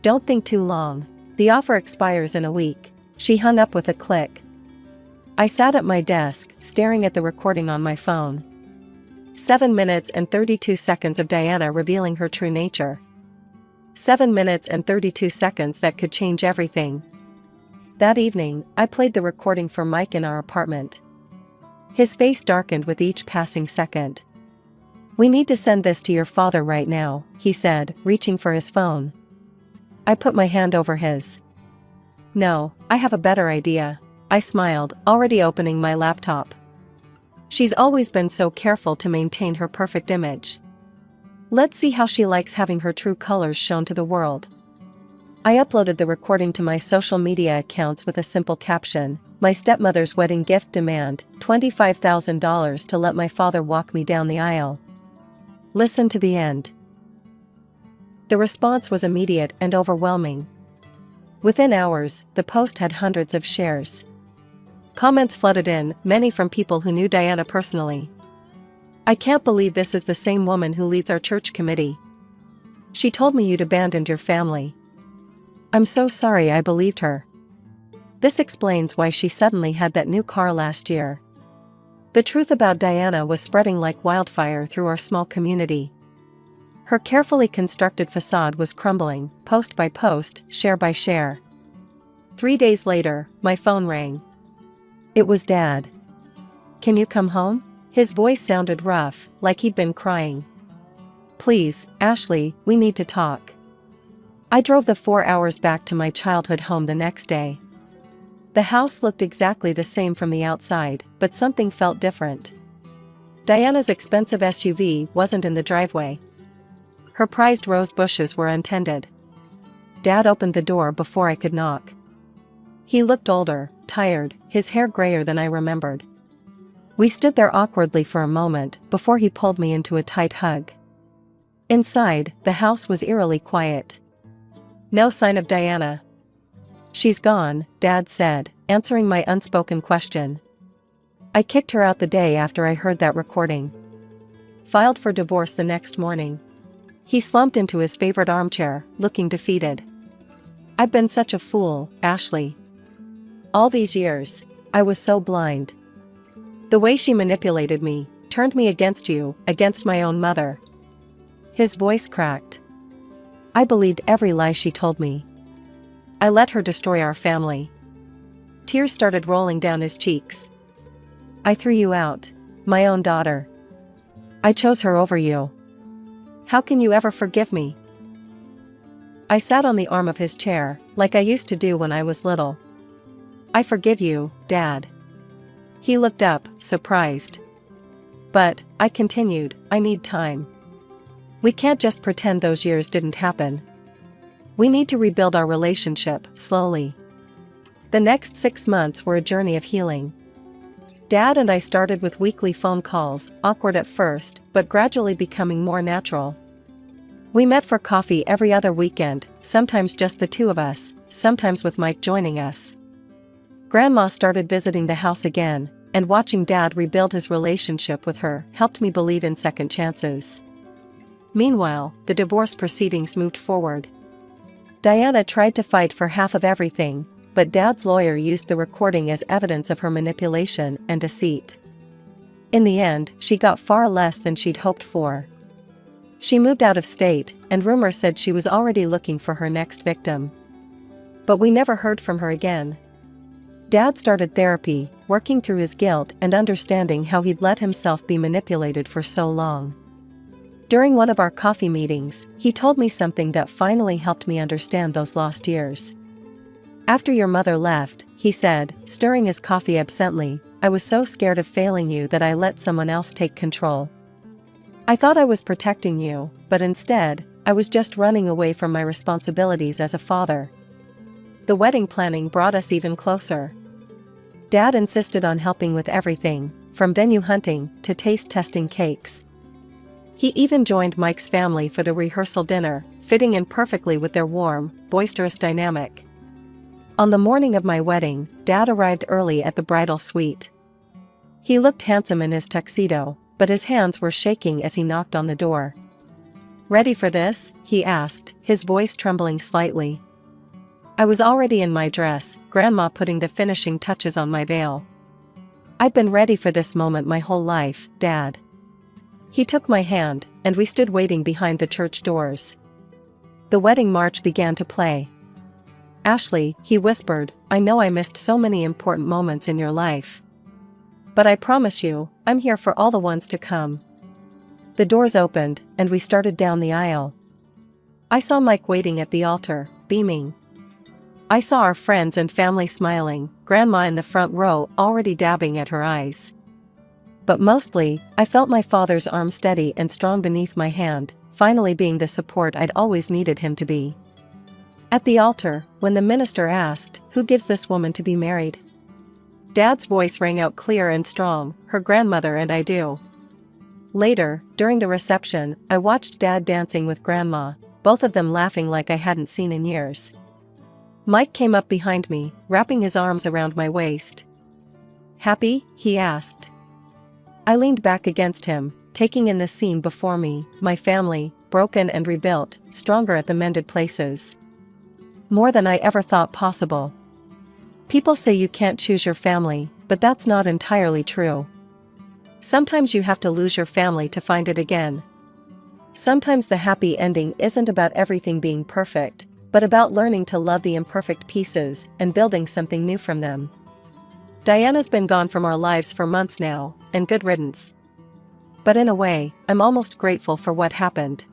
"Don't think too long. The offer expires in a week." She hung up with a click. I sat at my desk, staring at the recording on my phone. 7 minutes and 32 seconds of Diana revealing her true nature. 7 minutes and 32 seconds that could change everything. That evening, I played the recording for Mike in our apartment. His face darkened with each passing second. "We need to send this to your father right now," he said, reaching for his phone. I put my hand over his. "No, I have a better idea." I smiled, already opening my laptop. She's always been so careful to maintain her perfect image. Let's see how she likes having her true colors shown to the world. I uploaded the recording to my social media accounts with a simple caption: "My stepmother's wedding gift demand, $25,000 to let my father walk me down the aisle. Listen to the end." The response was immediate and overwhelming. Within hours, the post had hundreds of shares. Comments flooded in, many from people who knew Diana personally. "I can't believe this is the same woman who leads our church committee. She told me you'd abandoned your family. I'm so sorry I believed her. This explains why she suddenly had that new car last year." The truth about Diana was spreading like wildfire through our small community. Her carefully constructed facade was crumbling, post by post, share by share. 3 days later, my phone rang. It was Dad. "Can you come home?" His voice sounded rough, like he'd been crying. "Please, Ashley, we need to talk." I drove the 4 hours back to my childhood home the next day. The house looked exactly the same from the outside, but something felt different. Diana's expensive SUV wasn't in the driveway. Her prized rose bushes were untended. Dad opened the door before I could knock. He looked older, tired, his hair grayer than I remembered. We stood there awkwardly for a moment before he pulled me into a tight hug. Inside, the house was eerily quiet. No sign of Diana. "She's gone," Dad said, answering my unspoken question. "I kicked her out the day after I heard that recording. Filed for divorce the next morning." He slumped into his favorite armchair, looking defeated. "I've been such a fool, Ashley. All these years, I was so blind. The way she manipulated me, turned me against you, against my own mother." His voice cracked. "I believed every lie she told me. I let her destroy our family." Tears started rolling down his cheeks. "I threw you out, my own daughter. I chose her over you. How can you ever forgive me?" I sat on the arm of his chair, like I used to do when I was little. "I forgive you, Dad." He looked up, surprised. "But," I continued, "I need time. We can't just pretend those years didn't happen. We need to rebuild our relationship, slowly." The next 6 months were a journey of healing. Dad and I started with weekly phone calls, awkward at first, but gradually becoming more natural. We met for coffee every other weekend, sometimes just the two of us, sometimes with Mike joining us. Grandma started visiting the house again, and watching Dad rebuild his relationship with her helped me believe in second chances. Meanwhile, the divorce proceedings moved forward. Diana tried to fight for half of everything, but Dad's lawyer used the recording as evidence of her manipulation and deceit. In the end, she got far less than she'd hoped for. She moved out of state, and rumors said she was already looking for her next victim. But we never heard from her again. Dad started therapy, working through his guilt and understanding how he'd let himself be manipulated for so long. During one of our coffee meetings, he told me something that finally helped me understand those lost years. "After your mother left," he said, stirring his coffee absently, "I was so scared of failing you that I let someone else take control. I thought I was protecting you, but instead, I was just running away from my responsibilities as a father." The wedding planning brought us even closer. Dad insisted on helping with everything, from venue hunting to taste testing cakes. He even joined Mike's family for the rehearsal dinner, fitting in perfectly with their warm, boisterous dynamic. On the morning of my wedding, Dad arrived early at the bridal suite. He looked handsome in his tuxedo, but his hands were shaking as he knocked on the door. "Ready for this?" he asked, his voice trembling slightly. I was already in my dress, Grandma putting the finishing touches on my veil. "I've been ready for this moment my whole life, Dad." He took my hand, and we stood waiting behind the church doors. The wedding march began to play. "Ashley," he whispered, "I know I missed so many important moments in your life. But I promise you, I'm here for all the ones to come." The doors opened, and we started down the aisle. I saw Mike waiting at the altar, beaming. I saw our friends and family smiling, Grandma in the front row already dabbing at her eyes. But mostly, I felt my father's arm steady and strong beneath my hand, finally being the support I'd always needed him to be. At the altar, when the minister asked, "Who gives this woman to be married?" Dad's voice rang out clear and strong, "Her grandmother and I do." Later, during the reception, I watched Dad dancing with Grandma, both of them laughing like I hadn't seen in years. Mike came up behind me, wrapping his arms around my waist. "Happy?" he asked. I leaned back against him, taking in the scene before me, my family, broken and rebuilt, stronger at the mended places. More than I ever thought possible. People say you can't choose your family, but that's not entirely true. Sometimes you have to lose your family to find it again. Sometimes the happy ending isn't about everything being perfect, but about learning to love the imperfect pieces and building something new from them. Diana's been gone from our lives for months now, and good riddance. But in a way, I'm almost grateful for what happened.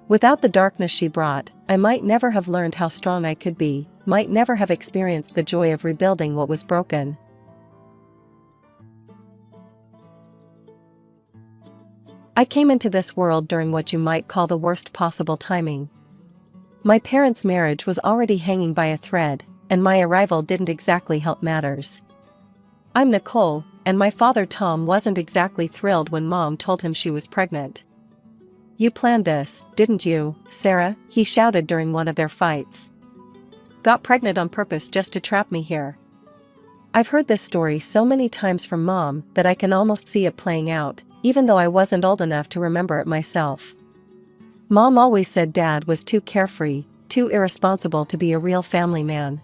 Without the darkness she brought, I might never have learned how strong I could be, might never have experienced the joy of rebuilding what was broken. I came into this world during what you might call the worst possible timing. My parents' marriage was already hanging by a thread, and my arrival didn't exactly help matters. I'm Nicole, and my father Tom wasn't exactly thrilled when Mom told him she was pregnant. "You planned this, didn't you, Sarah?" he shouted during one of their fights. "Got pregnant on purpose just to trap me here." I've heard this story so many times from Mom that I can almost see it playing out, even though I wasn't old enough to remember it myself. Mom always said Dad was too carefree, too irresponsible to be a real family man.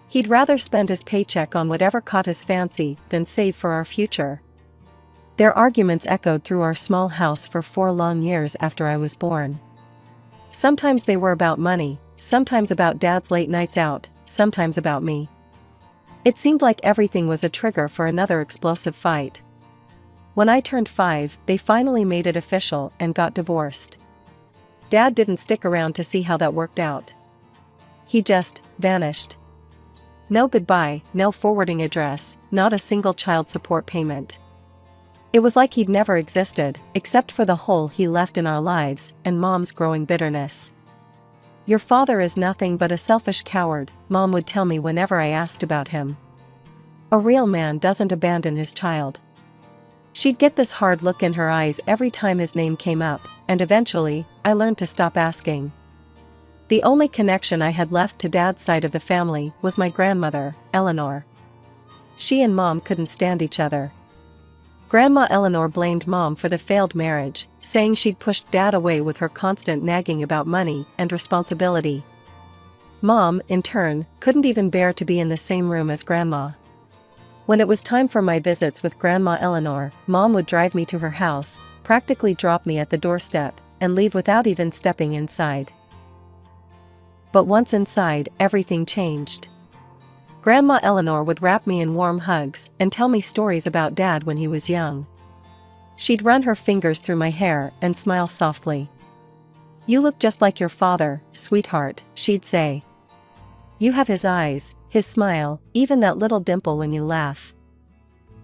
He'd rather spend his paycheck on whatever caught his fancy than save for our future. Their arguments echoed through our small house for 4 long years after I was born. Sometimes they were about money, sometimes about Dad's late nights out, sometimes about me. It seemed like everything was a trigger for another explosive fight. When I turned 5, they finally made it official and got divorced. Dad didn't stick around to see how that worked out. He just vanished. No goodbye, no forwarding address, not a single child support payment. It was like he'd never existed, except for the hole he left in our lives and Mom's growing bitterness. "Your father is nothing but a selfish coward," Mom would tell me whenever I asked about him. "A real man doesn't abandon his child." She'd get this hard look in her eyes every time his name came up, and eventually, I learned to stop asking. The only connection I had left to Dad's side of the family was my grandmother, Eleanor. She and Mom couldn't stand each other. Grandma Eleanor blamed Mom for the failed marriage, saying she'd pushed Dad away with her constant nagging about money and responsibility. Mom, in turn, couldn't even bear to be in the same room as Grandma. When it was time for my visits with Grandma Eleanor, Mom would drive me to her house, practically drop me at the doorstep, and leave without even stepping inside. But once inside, everything changed. Grandma Eleanor would wrap me in warm hugs and tell me stories about Dad when he was young. She'd run her fingers through my hair and smile softly. "You look just like your father, sweetheart," she'd say. "You have his eyes, his smile, even that little dimple when you laugh."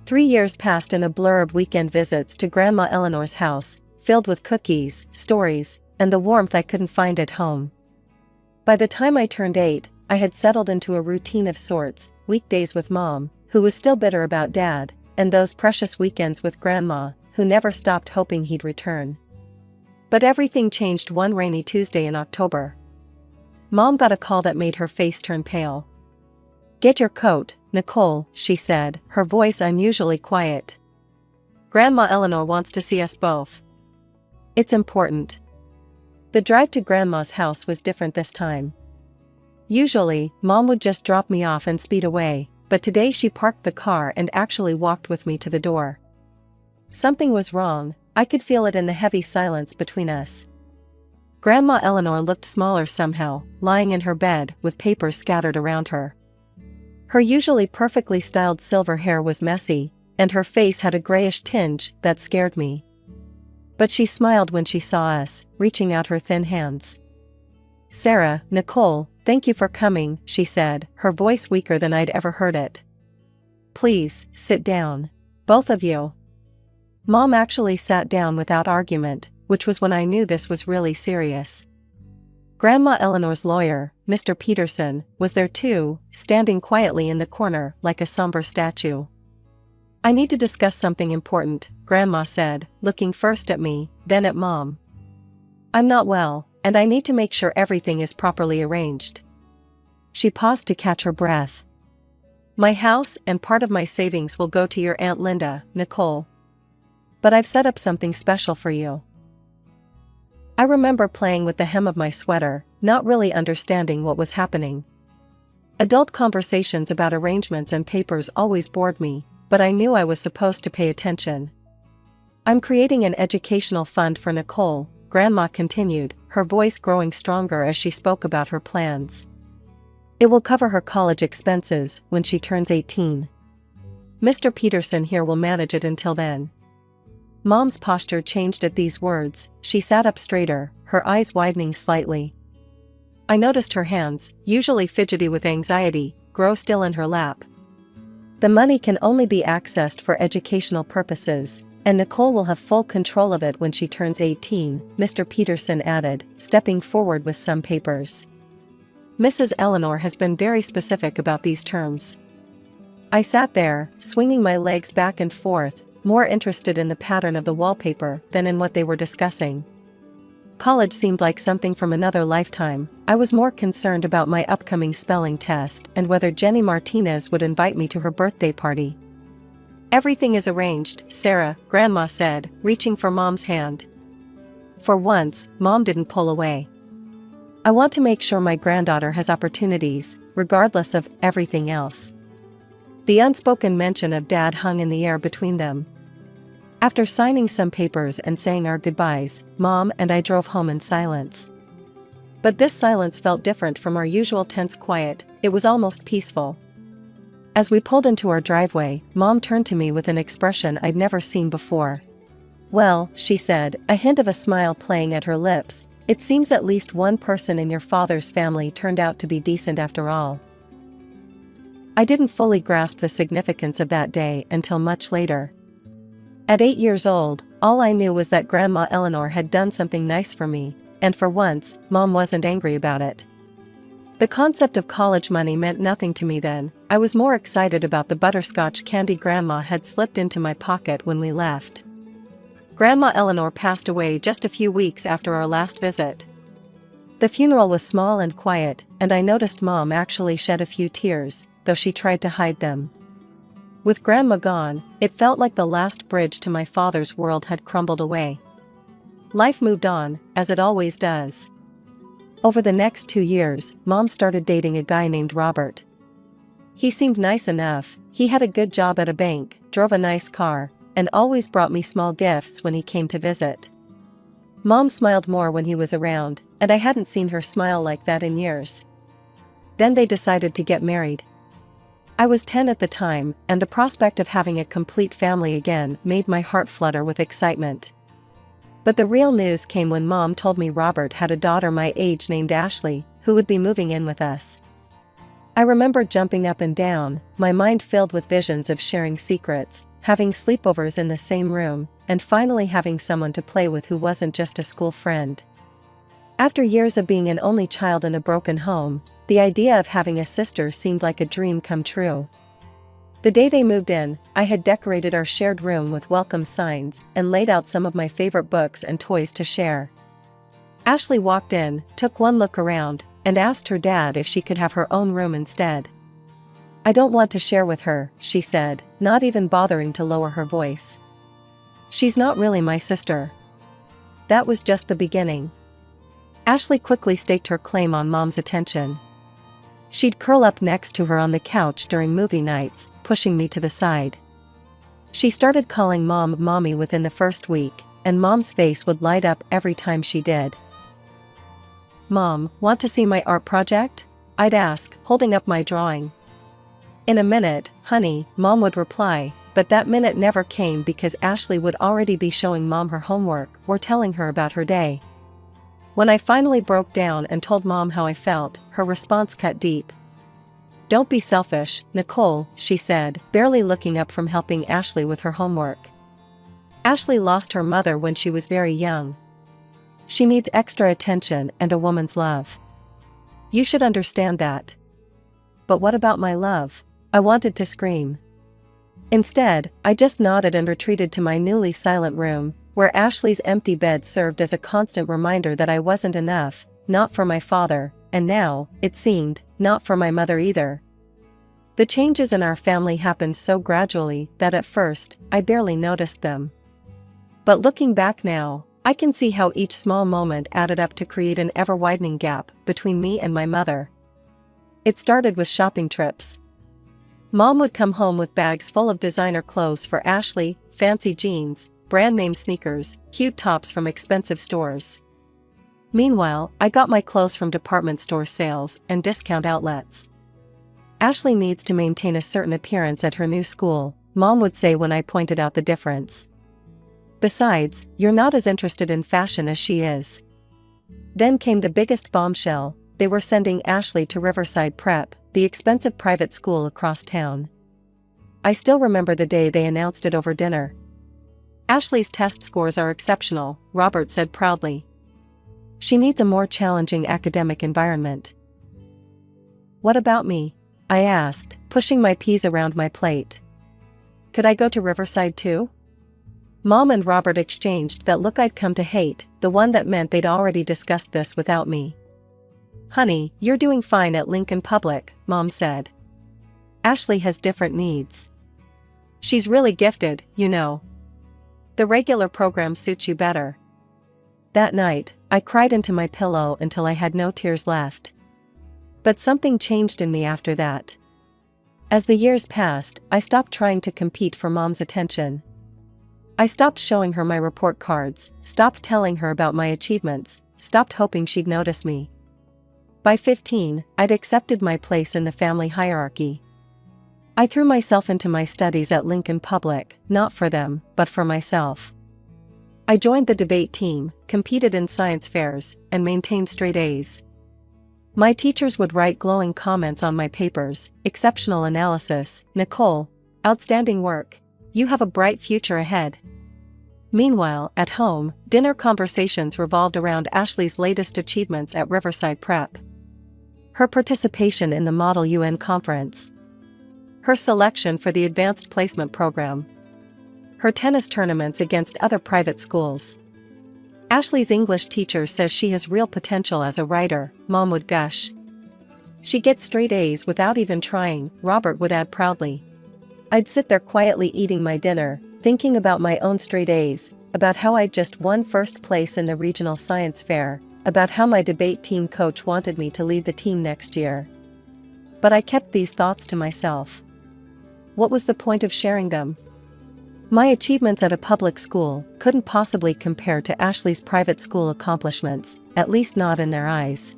3 years passed in a blur of weekend visits to Grandma Eleanor's house, filled with cookies, stories, and the warmth I couldn't find at home. By the time I turned 8, I had settled into a routine of sorts, weekdays with Mom, who was still bitter about Dad, and those precious weekends with Grandma, who never stopped hoping he'd return. But everything changed one rainy Tuesday in October. Mom got a call that made her face turn pale. "Get your coat, Nicole," she said, her voice unusually quiet. "Grandma Eleanor wants to see us both. It's important." The drive to Grandma's house was different this time. Usually, Mom would just drop me off and speed away, but today she parked the car and actually walked with me to the door. Something was wrong, I could feel it in the heavy silence between us. Grandma Eleanor looked smaller somehow, lying in her bed with papers scattered around her. Her usually perfectly styled silver hair was messy, and her face had a grayish tinge that scared me. But she smiled when she saw us, reaching out her thin hands. "Sarah, Nicole, thank you for coming," she said, her voice weaker than I'd ever heard it. "Please, sit down. Both of you." Mom actually sat down without argument, which was when I knew this was really serious. Grandma Eleanor's lawyer, Mr. Peterson, was there too, standing quietly in the corner like a somber statue. "I need to discuss something important," Grandma said, looking first at me, then at Mom. "I'm not well, and I need to make sure everything is properly arranged." She paused to catch her breath. "My house and part of my savings will go to your Aunt Linda, Nicole. But I've set up something special for you." I remember playing with the hem of my sweater, not really understanding what was happening. Adult conversations about arrangements and papers always bored me, but I knew I was supposed to pay attention. "I'm creating an educational fund for Nicole," Grandma continued, her voice growing stronger as she spoke about her plans. It will cover her college expenses when she turns 18. Mr. Peterson here will manage it until then. Mom's posture changed at these words. She sat up straighter, her eyes widening slightly. I noticed her hands, usually fidgety with anxiety, grow still in her lap. The money can only be accessed for educational purposes, and Nicole will have full control of it when she turns 18, Mr. Peterson added, stepping forward with some papers. Mrs. Eleanor has been very specific about these terms. I sat there, swinging my legs back and forth, more interested in the pattern of the wallpaper than in what they were discussing. College seemed like something from another lifetime. I was more concerned about my upcoming spelling test and whether Jenny Martinez would invite me to her birthday party. Everything is arranged, Sarah, Grandma said, reaching for Mom's hand. For once, Mom didn't pull away. I want to make sure my granddaughter has opportunities, regardless of everything else. The unspoken mention of Dad hung in the air between them. After signing some papers and saying our goodbyes, Mom and I drove home in silence. But this silence felt different from our usual tense quiet. It was almost peaceful. As we pulled into our driveway, Mom turned to me with an expression I'd never seen before. Well, she said, a hint of a smile playing at her lips, it seems at least one person in your father's family turned out to be decent after all. I didn't fully grasp the significance of that day until much later. At 8 years old, all I knew was that Grandma Eleanor had done something nice for me, and for once, Mom wasn't angry about it. The concept of college money meant nothing to me then. I was more excited about the butterscotch candy Grandma had slipped into my pocket when we left. Grandma Eleanor passed away just a few weeks after our last visit. The funeral was small and quiet, and I noticed Mom actually shed a few tears, though she tried to hide them. With Grandma gone, it felt like the last bridge to my father's world had crumbled away. Life moved on, as it always does. Over the next 2 years, Mom started dating a guy named Robert. He seemed nice enough, he had a good job at a bank, drove a nice car, and always brought me small gifts when he came to visit. Mom smiled more when he was around, and I hadn't seen her smile like that in years. Then they decided to get married. I was 10 at the time, and the prospect of having a complete family again made my heart flutter with excitement. But the real news came when Mom told me Robert had a daughter my age named Ashley, who would be moving in with us. I remember jumping up and down, my mind filled with visions of sharing secrets, having sleepovers in the same room, and finally having someone to play with who wasn't just a school friend. After years of being an only child in a broken home, the idea of having a sister seemed like a dream come true. The day they moved in, I had decorated our shared room with welcome signs and laid out some of my favorite books and toys to share. Ashley walked in, took one look around, and asked her dad if she could have her own room instead. I don't want to share with her, she said, not even bothering to lower her voice. She's not really my sister. That was just the beginning. Ashley quickly staked her claim on Mom's attention. She'd curl up next to her on the couch during movie nights, pushing me to the side. She started calling Mom Mommy within the first week, and Mom's face would light up every time she did. Mom, want to see my art project? I'd ask, holding up my drawing. In a minute, honey, Mom would reply, but that minute never came because Ashley would already be showing Mom her homework or telling her about her day. When I finally broke down and told Mom how I felt, her response cut deep. Don't be selfish, Nicole, she said, barely looking up from helping Ashley with her homework. Ashley lost her mother when she was very young. She needs extra attention and a woman's love. You should understand that. But what about my love? I wanted to scream. Instead, I just nodded and retreated to my newly silent room, where Ashley's empty bed served as a constant reminder that I wasn't enough, not for my father, and now, it seemed, not for my mother either. The changes in our family happened so gradually that at first, I barely noticed them. But looking back now, I can see how each small moment added up to create an ever-widening gap between me and my mother. It started with shopping trips. Mom would come home with bags full of designer clothes for Ashley, fancy jeans, brand name sneakers, cute tops from expensive stores. Meanwhile, I got my clothes from department store sales and discount outlets. Ashley needs to maintain a certain appearance at her new school, Mom would say when I pointed out the difference. Besides, you're not as interested in fashion as she is. Then came the biggest bombshell: they were sending Ashley to Riverside Prep, the expensive private school across town. I still remember the day they announced it over dinner. Ashley's test scores are exceptional, Robert said proudly. She needs a more challenging academic environment. What about me? I asked, pushing my peas around my plate. Could I go to Riverside too? Mom and Robert exchanged that look I'd come to hate, the one that meant they'd already discussed this without me. Honey, you're doing fine at Lincoln Public, Mom said. Ashley has different needs. She's really gifted, you know. The regular program suits you better. That night, I cried into my pillow until I had no tears left. But something changed in me after that. As the years passed, I stopped trying to compete for Mom's attention. I stopped showing her my report cards, stopped telling her about my achievements, stopped hoping she'd notice me. By 15, I'd accepted my place in the family hierarchy. I threw myself into my studies at Lincoln Public, not for them, but for myself. I joined the debate team, competed in science fairs, and maintained straight A's. My teachers would write glowing comments on my papers: exceptional analysis, Nicole, outstanding work, you have a bright future ahead. Meanwhile, at home, dinner conversations revolved around Ashley's latest achievements at Riverside Prep. Her participation in the Model UN conference. Her selection for the advanced placement program. Her tennis tournaments against other private schools. Ashley's English teacher says she has real potential as a writer, Mom would gush. She gets straight A's without even trying, Robert would add proudly. I'd sit there quietly eating my dinner, thinking about my own straight A's, about how I'd just won first place in the regional science fair, about how my debate team coach wanted me to lead the team next year. But I kept these thoughts to myself. What was the point of sharing them? My achievements at a public school couldn't possibly compare to Ashley's private school accomplishments, at least not in their eyes.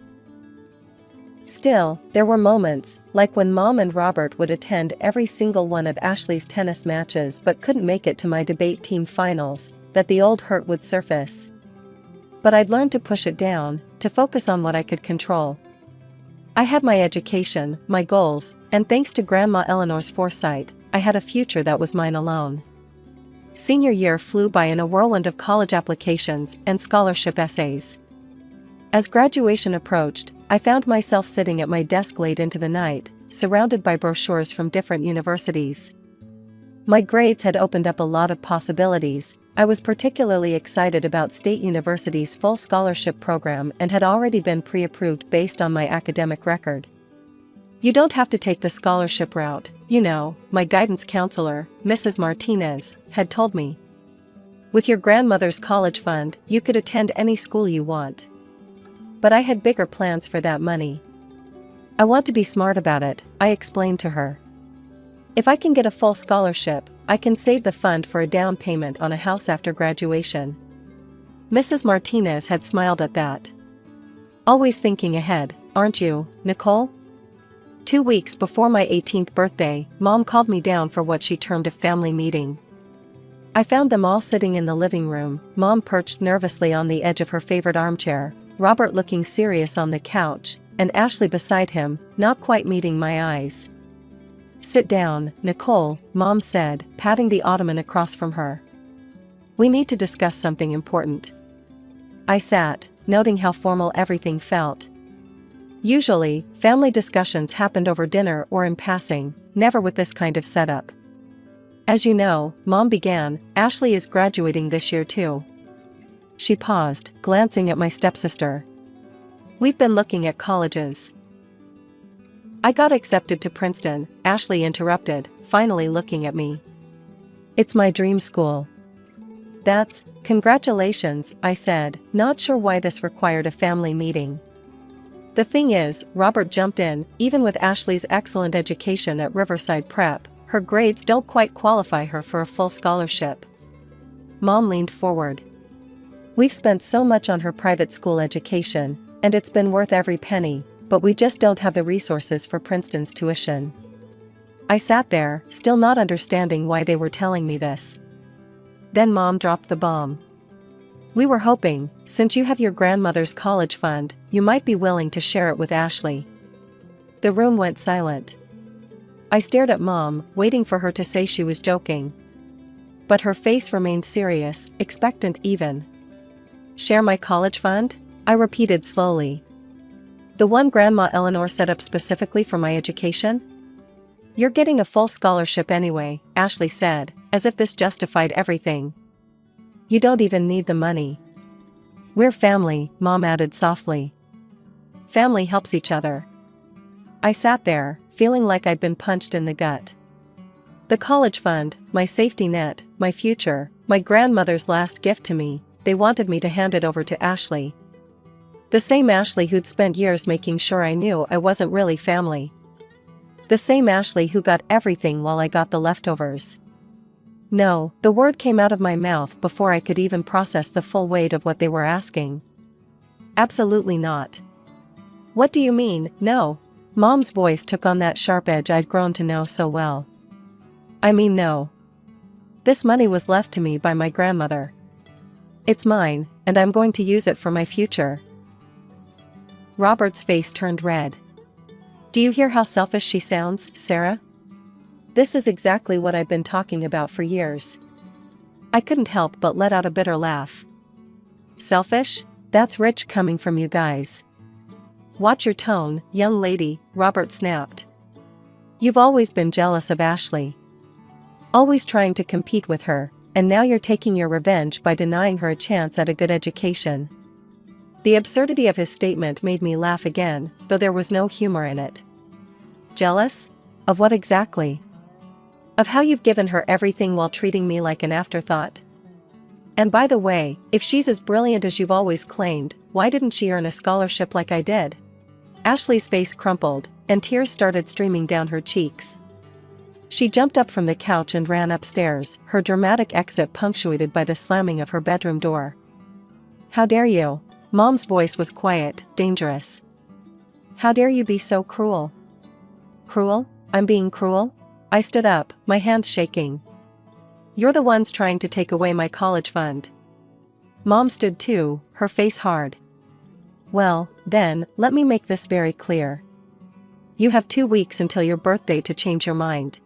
Still, there were moments, like when Mom and Robert would attend every single one of Ashley's tennis matches but couldn't make it to my debate team finals, that the old hurt would surface. But I'd learned to push it down, to focus on what I could control. I had my education, my goals, and thanks to Grandma Eleanor's foresight, I had a future that was mine alone. Senior year flew by in a whirlwind of college applications and scholarship essays. As graduation approached, I found myself sitting at my desk late into the night, surrounded by brochures from different universities. My grades had opened up a lot of possibilities. I was particularly excited about State University's full scholarship program and had already been pre-approved based on my academic record. You don't have to take the scholarship route, you know, my guidance counselor, Mrs. Martinez, had told me. With your grandmother's college fund, you could attend any school you want. But I had bigger plans for that money. I want to be smart about it, I explained to her. If I can get a full scholarship, I can save the fund for a down payment on a house after graduation. Mrs. Martinez had smiled at that. Always thinking ahead, aren't you, Nicole? 2 weeks before my 18th birthday, Mom called me down for what she termed a family meeting. I found them all sitting in the living room, Mom perched nervously on the edge of her favorite armchair, Robert looking serious on the couch, and Ashley beside him, not quite meeting my eyes. Sit down, Nicole, Mom said, patting the ottoman across from her. We need to discuss something important. I sat, noting how formal everything felt. Usually, family discussions happened over dinner or in passing, never with this kind of setup. As you know, Mom began, Ashley is graduating this year too. She paused, glancing at my stepsister. We've been looking at colleges. I got accepted to Princeton, Ashley interrupted, finally looking at me. It's my dream school. That's, congratulations, I said, not sure why this required a family meeting. The thing is, Robert jumped in, even with Ashley's excellent education at Riverside Prep, her grades don't quite qualify her for a full scholarship. Mom leaned forward. We've spent so much on her private school education, and it's been worth every penny, but we just don't have the resources for Princeton's tuition. I sat there, still not understanding why they were telling me this. Then Mom dropped the bomb. We were hoping, since you have your grandmother's college fund, you might be willing to share it with Ashley. The room went silent. I stared at Mom, waiting for her to say she was joking. But her face remained serious, expectant even. Share my college fund? I repeated slowly. The one Grandma Eleanor set up specifically for my education? You're getting a full scholarship anyway, Ashley said, as if this justified everything. You don't even need the money. We're family, Mom added softly. Family helps each other. I sat there, feeling like I'd been punched in the gut. The college fund, my safety net, my future, my grandmother's last gift to me, they wanted me to hand it over to Ashley. The same Ashley who'd spent years making sure I knew I wasn't really family. The same Ashley who got everything while I got the leftovers. No, the word came out of my mouth before I could even process the full weight of what they were asking. Absolutely not. What do you mean, no? Mom's voice took on that sharp edge I'd grown to know so well. I mean no. This money was left to me by my grandmother. It's mine, and I'm going to use it for my future. Robert's face turned red. Do you hear how selfish she sounds, Sarah? This is exactly what I've been talking about for years. I couldn't help but let out a bitter laugh. Selfish? That's rich coming from you guys. Watch your tone, young lady, Robert snapped. You've always been jealous of Ashley. Always trying to compete with her, and now you're taking your revenge by denying her a chance at a good education. The absurdity of his statement made me laugh again, though there was no humor in it. Jealous? Of what exactly? Of how you've given her everything while treating me like an afterthought? And by the way, if she's as brilliant as you've always claimed, why didn't she earn a scholarship like I did? Ashley's face crumpled, and tears started streaming down her cheeks. She jumped up from the couch and ran upstairs, her dramatic exit punctuated by the slamming of her bedroom door. How dare you? Mom's voice was quiet, dangerous. How dare you be so cruel? Cruel? I'm being cruel? I stood up, my hands shaking. You're the ones trying to take away my college fund. Mom stood too, her face hard. Well, then, let me make this very clear. You have 2 weeks until your birthday to change your mind.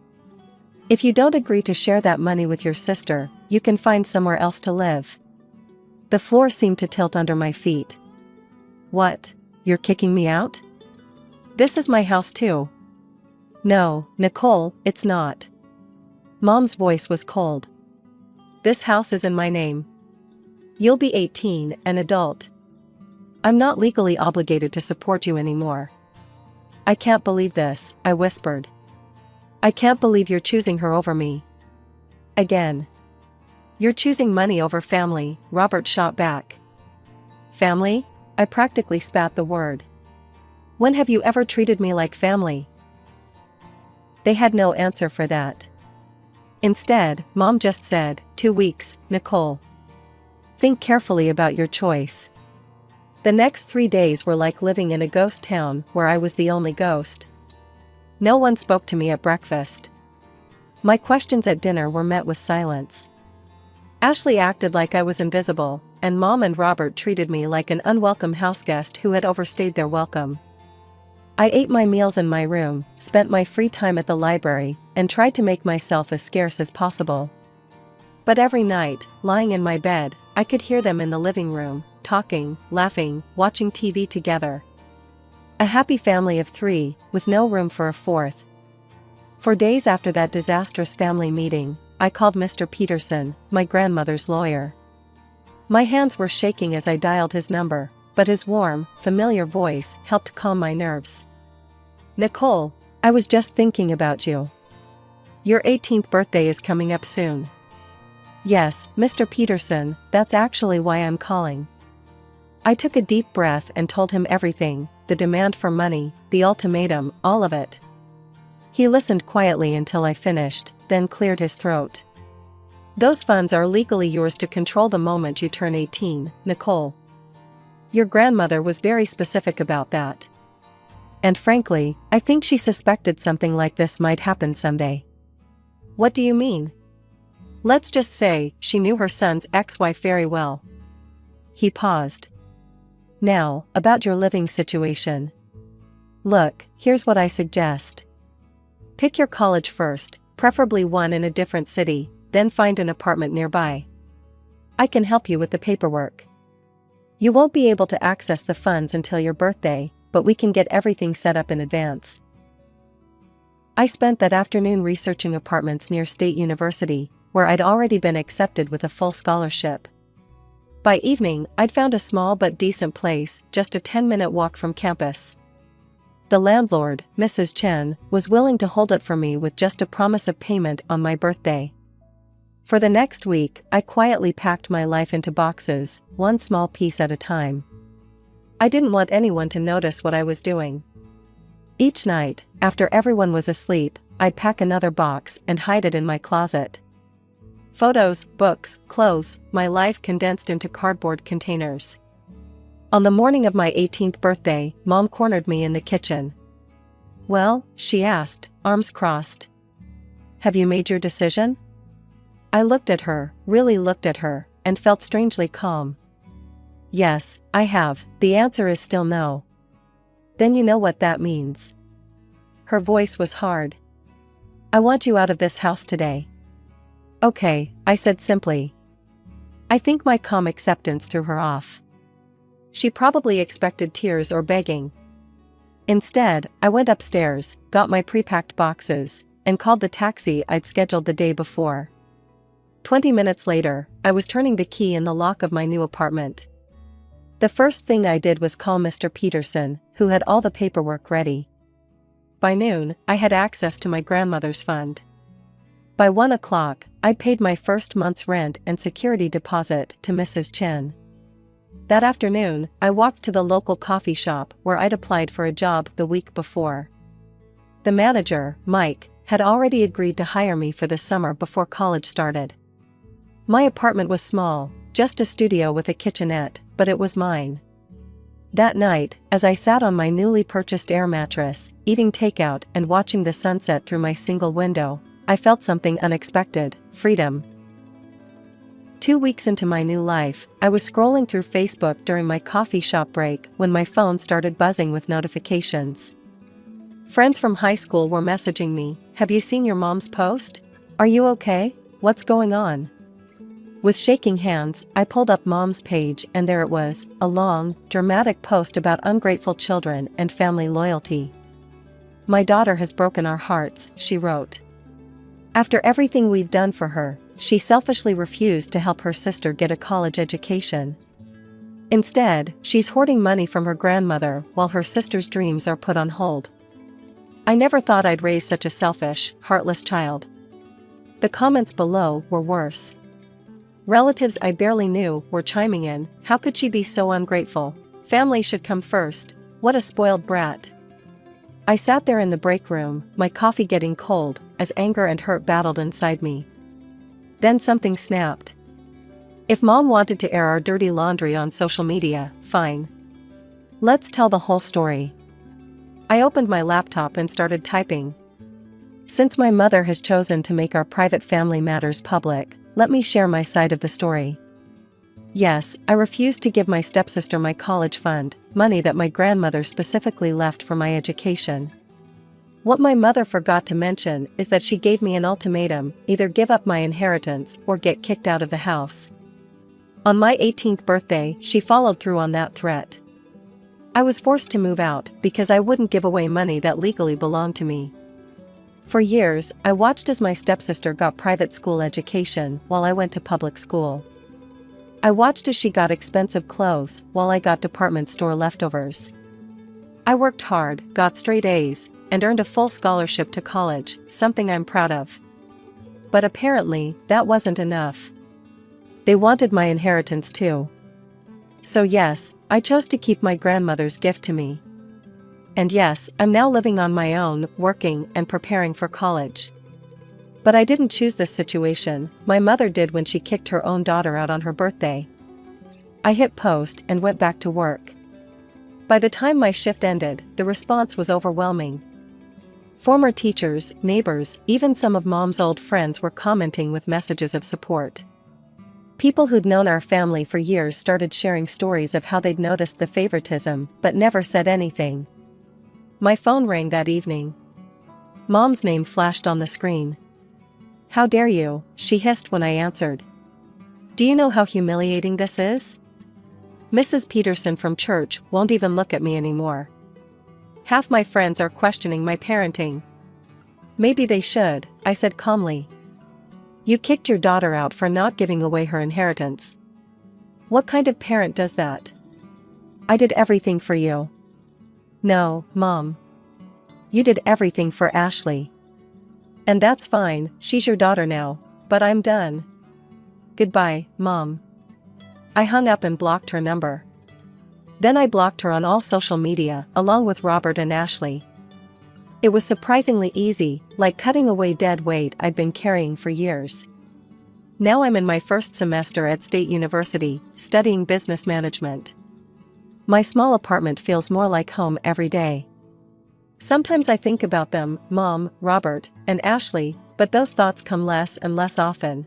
If you don't agree to share that money with your sister, you can find somewhere else to live. The floor seemed to tilt under my feet. What? You're kicking me out? This is my house too. No, Nicole, it's not. Mom's voice was cold. This house is in my name. You'll be 18, an adult. I'm not legally obligated to support you anymore. I can't believe this, I whispered. I can't believe you're choosing her over me. Again. You're choosing money over family, Robert shot back. Family? I practically spat the word. When have you ever treated me like family? They had no answer for that. Instead, Mom just said, 2 weeks, Nicole. Think carefully about your choice. The next 3 days were like living in a ghost town where I was the only ghost. No one spoke to me at breakfast. My questions at dinner were met with silence. Ashley acted like I was invisible, and Mom and Robert treated me like an unwelcome houseguest who had overstayed their welcome. I ate my meals in my room, spent my free time at the library, and tried to make myself as scarce as possible. But every night, lying in my bed, I could hear them in the living room, talking, laughing, watching TV together. A happy family of 3, with no room for a 4th. For days after that disastrous family meeting, I called Mr. Peterson, my grandmother's lawyer. My hands were shaking as I dialed his number, but his warm, familiar voice helped calm my nerves. Nicole, I was just thinking about you. Your 18th birthday is coming up soon. Yes, Mr. Peterson, that's actually why I'm calling. I took a deep breath and told him everything, the demand for money, the ultimatum, all of it. He listened quietly until I finished, then cleared his throat. Those funds are legally yours to control the moment you turn 18, Nicole. Your grandmother was very specific about that. And frankly, I think she suspected something like this might happen someday. What do you mean? Let's just say she knew her son's ex-wife very well. He paused. Now, about your living situation. Look, here's what I suggest. Pick your college first, preferably one in a different city, then find an apartment nearby. I can help you with the paperwork. You won't be able to access the funds until your birthday, but we can get everything set up in advance. I spent that afternoon researching apartments near State University, where I'd already been accepted with a full scholarship. By evening, I'd found a small but decent place, just a 10-minute walk from campus. The landlord, Mrs. Chen, was willing to hold it for me with just a promise of payment on my birthday. For the next week, I quietly packed my life into boxes, one small piece at a time. I didn't want anyone to notice what I was doing. Each night, after everyone was asleep, I'd pack another box and hide it in my closet. Photos, books, clothes, my life condensed into cardboard containers. On the morning of my 18th birthday, Mom cornered me in the kitchen. Well, she asked, arms crossed. Have you made your decision? I looked at her, really looked at her, and felt strangely calm. Yes, I have. The answer is still no. Then you know what that means. Her voice was hard. I want you out of this house today. Okay, I said simply. I think my calm acceptance threw her off. She probably expected tears or begging. Instead, I went upstairs, got my pre-packed boxes, and called the taxi I'd scheduled the day before. 20 minutes later, I was turning the key in the lock of my new apartment. The first thing I did was call Mr. Peterson, who had all the paperwork ready. By noon, I had access to my grandmother's fund. By 1 o'clock, I'd paid my first month's rent and security deposit to Mrs. Chen. That afternoon, I walked to the local coffee shop where I'd applied for a job the week before. The manager, Mike, had already agreed to hire me for the summer before college started. My apartment was small, just a studio with a kitchenette, but it was mine. That night, as I sat on my newly purchased air mattress, eating takeout and watching the sunset through my single window, I felt something unexpected: freedom. 2 weeks into my new life, I was scrolling through Facebook during my coffee shop break when my phone started buzzing with notifications. Friends from high school were messaging me, "Have you seen your mom's post? Are you okay? What's going on?" With shaking hands, I pulled up Mom's page and there it was, a long, dramatic post about ungrateful children and family loyalty. "My daughter has broken our hearts," she wrote. "After everything we've done for her, she selfishly refused to help her sister get a college education. Instead, she's hoarding money from her grandmother while her sister's dreams are put on hold. I never thought I'd raise such a selfish, heartless child." The comments below were worse. Relatives I barely knew were chiming in, "How could she be so ungrateful? Family should come first. What a spoiled brat." I sat there in the break room, my coffee getting cold, as anger and hurt battled inside me. Then something snapped. If Mom wanted to air our dirty laundry on social media, fine. Let's tell the whole story. I opened my laptop and started typing. Since my mother has chosen to make our private family matters public, let me share my side of the story. Yes, I refused to give my stepsister my college fund, money that my grandmother specifically left for my education. What my mother forgot to mention is that she gave me an ultimatum: either give up my inheritance or get kicked out of the house. On my 18th birthday, she followed through on that threat. I was forced to move out because I wouldn't give away money that legally belonged to me. For years, I watched as my stepsister got private school education while I went to public school. I watched as she got expensive clothes while I got department store leftovers. I worked hard, got straight A's, and earned a full scholarship to college, something I'm proud of. But apparently, that wasn't enough. They wanted my inheritance too. So yes, I chose to keep my grandmother's gift to me. And yes, I'm now living on my own, working and preparing for college. But I didn't choose this situation, my mother did when she kicked her own daughter out on her birthday. I hit post and went back to work. By the time my shift ended, the response was overwhelming. Former teachers, neighbors, even some of Mom's old friends were commenting with messages of support. People who'd known our family for years started sharing stories of how they'd noticed the favoritism but never said anything. My phone rang that evening. Mom's name flashed on the screen. "How dare you?" she hissed when I answered. "Do you know how humiliating this is? Mrs. Peterson from church won't even look at me anymore. Half my friends are questioning my parenting." "Maybe they should," I said calmly. "You kicked your daughter out for not giving away her inheritance. What kind of parent does that?" "I did everything for you." "No, Mom. You did everything for Ashley. And that's fine, she's your daughter now, but I'm done. Goodbye, Mom." I hung up and blocked her number. Then I blocked her on all social media, along with Robert and Ashley. It was surprisingly easy, like cutting away dead weight I'd been carrying for years. Now I'm in my first semester at State University, studying business management. My small apartment feels more like home every day. Sometimes I think about them, Mom, Robert, and Ashley, but those thoughts come less and less often.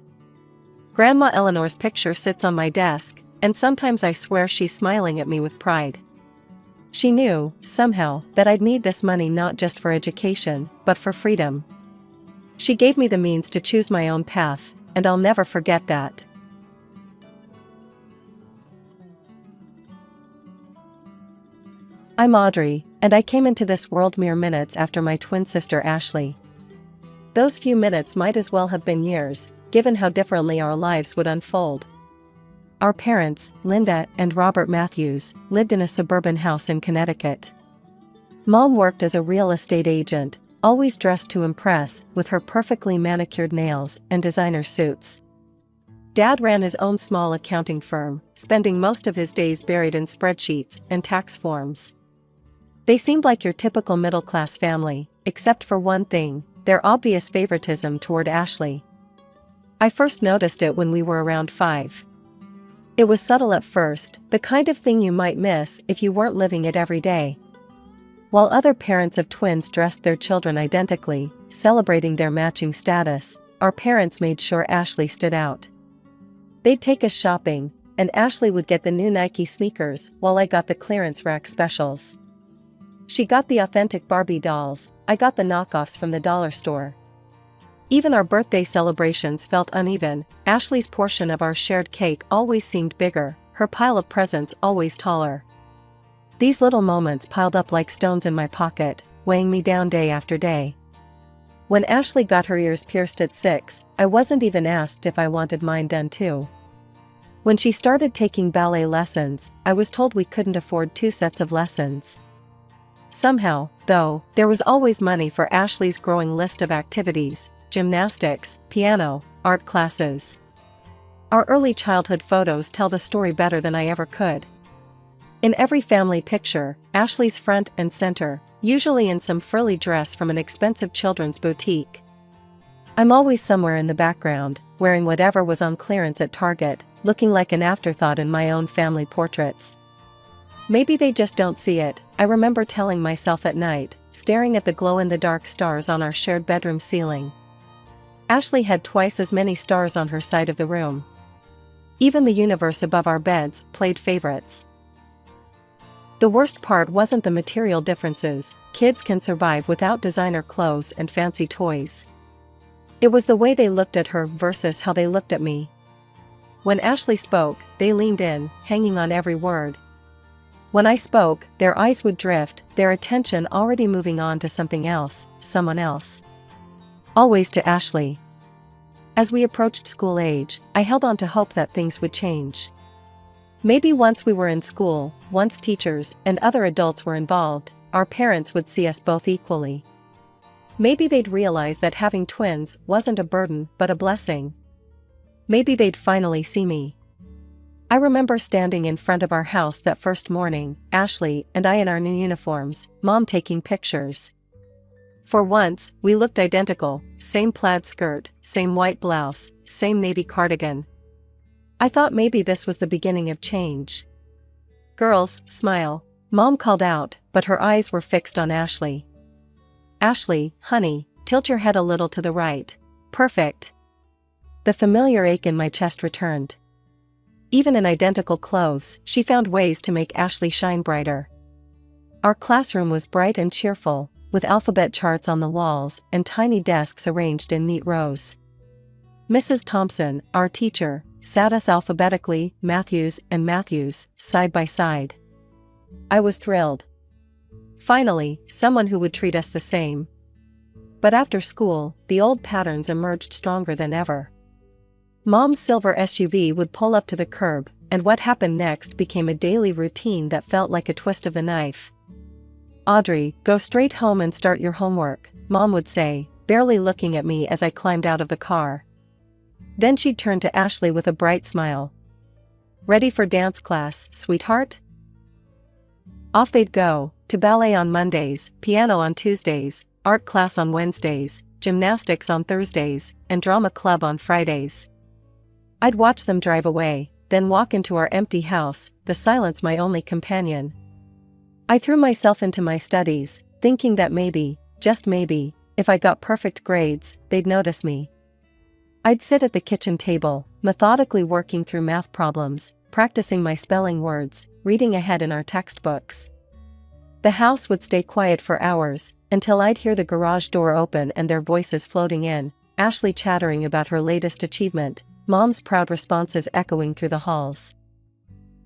Grandma Eleanor's picture sits on my desk, and sometimes I swear she's smiling at me with pride. She knew, somehow, that I'd need this money not just for education, but for freedom. She gave me the means to choose my own path, and I'll never forget that. I'm Audrey, and I came into this world mere minutes after my twin sister Ashley. Those few minutes might as well have been years, given how differently our lives would unfold. Our parents, Linda and Robert Matthews, lived in a suburban house in Connecticut. Mom worked as a real estate agent, always dressed to impress, with her perfectly manicured nails and designer suits. Dad ran his own small accounting firm, spending most of his days buried in spreadsheets and tax forms. They seemed like your typical middle-class family, except for one thing, their obvious favoritism toward Ashley. I first noticed it when we were around 5. It was subtle at first, the kind of thing you might miss if you weren't living it every day. While other parents of twins dressed their children identically, celebrating their matching status, our parents made sure Ashley stood out. They'd take us shopping, and Ashley would get the new Nike sneakers while I got the clearance rack specials. She got the authentic Barbie dolls, I got the knockoffs from the dollar store. Even our birthday celebrations felt uneven. Ashley's portion of our shared cake always seemed bigger, her pile of presents always taller. These little moments piled up like stones in my pocket, weighing me down day after day. When Ashley got her ears pierced at 6, I wasn't even asked if I wanted mine done too. When she started taking ballet lessons, I was told we couldn't afford 2 sets of lessons. Somehow, though, there was always money for Ashley's growing list of activities: gymnastics, piano, art classes. Our early childhood photos tell the story better than I ever could. In every family picture, Ashley's front and center, usually in some frilly dress from an expensive children's boutique. I'm always somewhere in the background, wearing whatever was on clearance at Target, looking like an afterthought in my own family portraits. Maybe they just don't see it, I remember telling myself at night, staring at the glow-in-the-dark stars on our shared bedroom ceiling. Ashley had twice as many stars on her side of the room. Even the universe above our beds played favorites. The worst part wasn't the material differences. Kids can survive without designer clothes and fancy toys. It was the way they looked at her versus how they looked at me. When Ashley spoke, they leaned in, hanging on every word. When I spoke, their eyes would drift, their attention already moving on to something else, someone else. Always to Ashley. As we approached school age, I held on to hope that things would change. Maybe once we were in school, once teachers and other adults were involved, our parents would see us both equally. Maybe they'd realize that having twins wasn't a burden but a blessing. Maybe they'd finally see me. I remember standing in front of our house that first morning, Ashley and I in our new uniforms, Mom taking pictures. For once, we looked identical, same plaid skirt, same white blouse, same navy cardigan. I thought maybe this was the beginning of change. Girls, smile, Mom called out, but her eyes were fixed on Ashley. Ashley, honey, tilt your head a little to the right. Perfect. The familiar ache in my chest returned. Even in identical clothes, she found ways to make Ashley shine brighter. Our classroom was bright and cheerful, with alphabet charts on the walls and tiny desks arranged in neat rows. Mrs. Thompson, our teacher, sat us alphabetically, Matthews and Matthews, side by side. I was thrilled. Finally, someone who would treat us the same. But after school, the old patterns emerged stronger than ever. Mom's silver SUV would pull up to the curb, and what happened next became a daily routine that felt like a twist of the knife. Audrey, go straight home and start your homework, Mom would say, barely looking at me as I climbed out of the car. Then she'd turn to Ashley with a bright smile. Ready for dance class, sweetheart? Off they'd go, to ballet on Mondays, piano on Tuesdays, art class on Wednesdays, gymnastics on Thursdays, and drama club on Fridays. I'd watch them drive away, then walk into our empty house, the silence my only companion. I threw myself into my studies, thinking that maybe, just maybe, if I got perfect grades, they'd notice me. I'd sit at the kitchen table, methodically working through math problems, practicing my spelling words, reading ahead in our textbooks. The house would stay quiet for hours, until I'd hear the garage door open and their voices floating in, Ashley chattering about her latest achievement, Mom's proud responses echoing through the halls.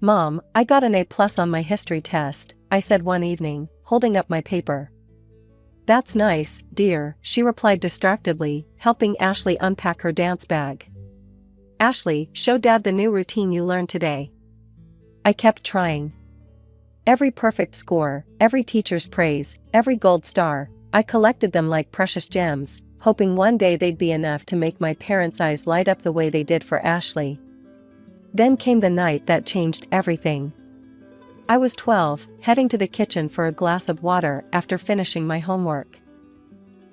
Mom, I got an A+ on my history test, I said one evening, holding up my paper. That's nice, dear, she replied distractedly, helping Ashley unpack her dance bag. Ashley, show Dad the new routine you learned today. I kept trying. Every perfect score, every teacher's praise, every gold star, I collected them like precious gems, hoping one day they'd be enough to make my parents' eyes light up the way they did for Ashley. Then came the night that changed everything. I was 12, heading to the kitchen for a glass of water after finishing my homework.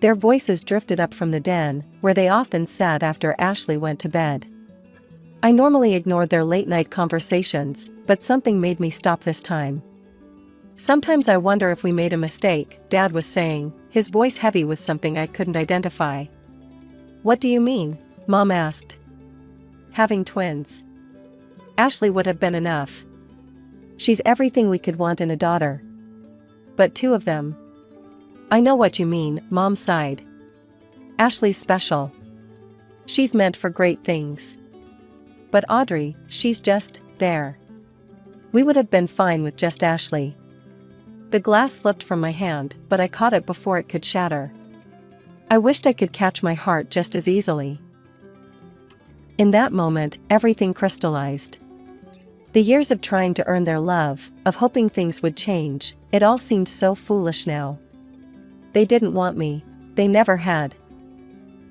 Their voices drifted up from the den, where they often sat after Ashley went to bed. I normally ignored their late-night conversations, but something made me stop this time. Sometimes I wonder if we made a mistake, Dad was saying, his voice heavy with something I couldn't identify. What do you mean? Mom asked. Having twins. Ashley would have been enough. She's everything we could want in a daughter. But two of them. I know what you mean, Mom sighed. Ashley's special. She's meant for great things. But Audrey, she's just there. We would have been fine with just Ashley. The glass slipped from my hand, but I caught it before it could shatter. I wished I could catch my heart just as easily. In that moment, everything crystallized. The years of trying to earn their love, of hoping things would change, it all seemed so foolish now. They didn't want me. They never had.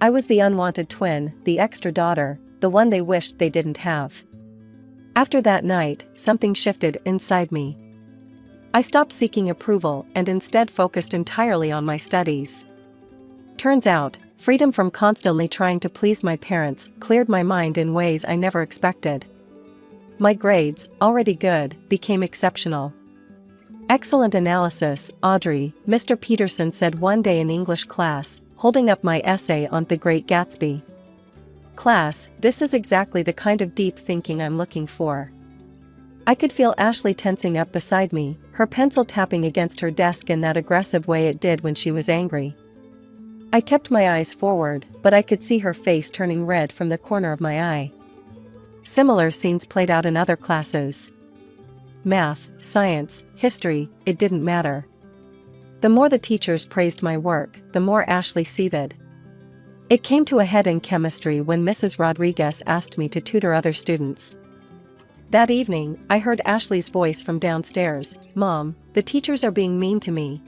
I was the unwanted twin, the extra daughter, the one they wished they didn't have. After that night, something shifted inside me. I stopped seeking approval and instead focused entirely on my studies. Turns out, freedom from constantly trying to please my parents cleared my mind in ways I never expected. My grades, already good, became exceptional. Excellent analysis, Audrey, Mr. Peterson said one day in English class, holding up my essay on The Great Gatsby. Class, this is exactly the kind of deep thinking I'm looking for. I could feel Ashley tensing up beside me, her pencil tapping against her desk in that aggressive way it did when she was angry. I kept my eyes forward, but I could see her face turning red from the corner of my eye. Similar scenes played out in other classes. Math, science, history, it didn't matter. The more the teachers praised my work, the more Ashley seethed. It came to a head in chemistry when Mrs. Rodriguez asked me to tutor other students. That evening, I heard Ashley's voice from downstairs, Mom, the teachers are being mean to me.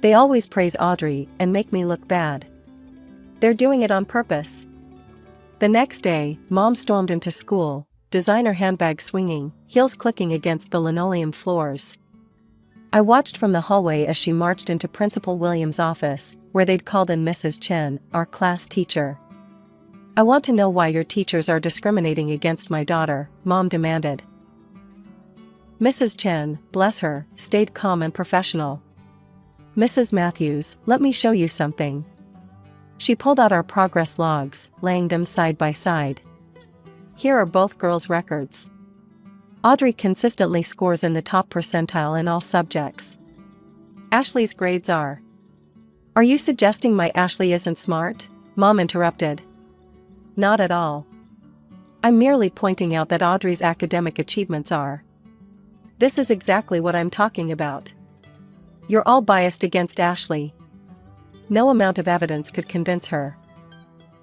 They always praise Audrey and make me look bad. They're doing it on purpose. The next day, Mom stormed into school, designer handbag swinging, heels clicking against the linoleum floors. I watched from the hallway as she marched into Principal Williams' office, where they'd called in Mrs. Chen, our class teacher. "I want to know why your teachers are discriminating against my daughter," Mom demanded. Mrs. Chen, bless her, stayed calm and professional. "Mrs. Matthews, let me show you something." She pulled out our progress logs, laying them side by side. "Here are both girls' records. Audrey consistently scores in the top percentile in all subjects. Ashley's grades are..." "Are you suggesting my Ashley isn't smart?" Mom interrupted. "Not at all. I'm merely pointing out that Audrey's academic achievements are. This is exactly what I'm talking about. You're all biased against Ashley." No amount of evidence could convince her.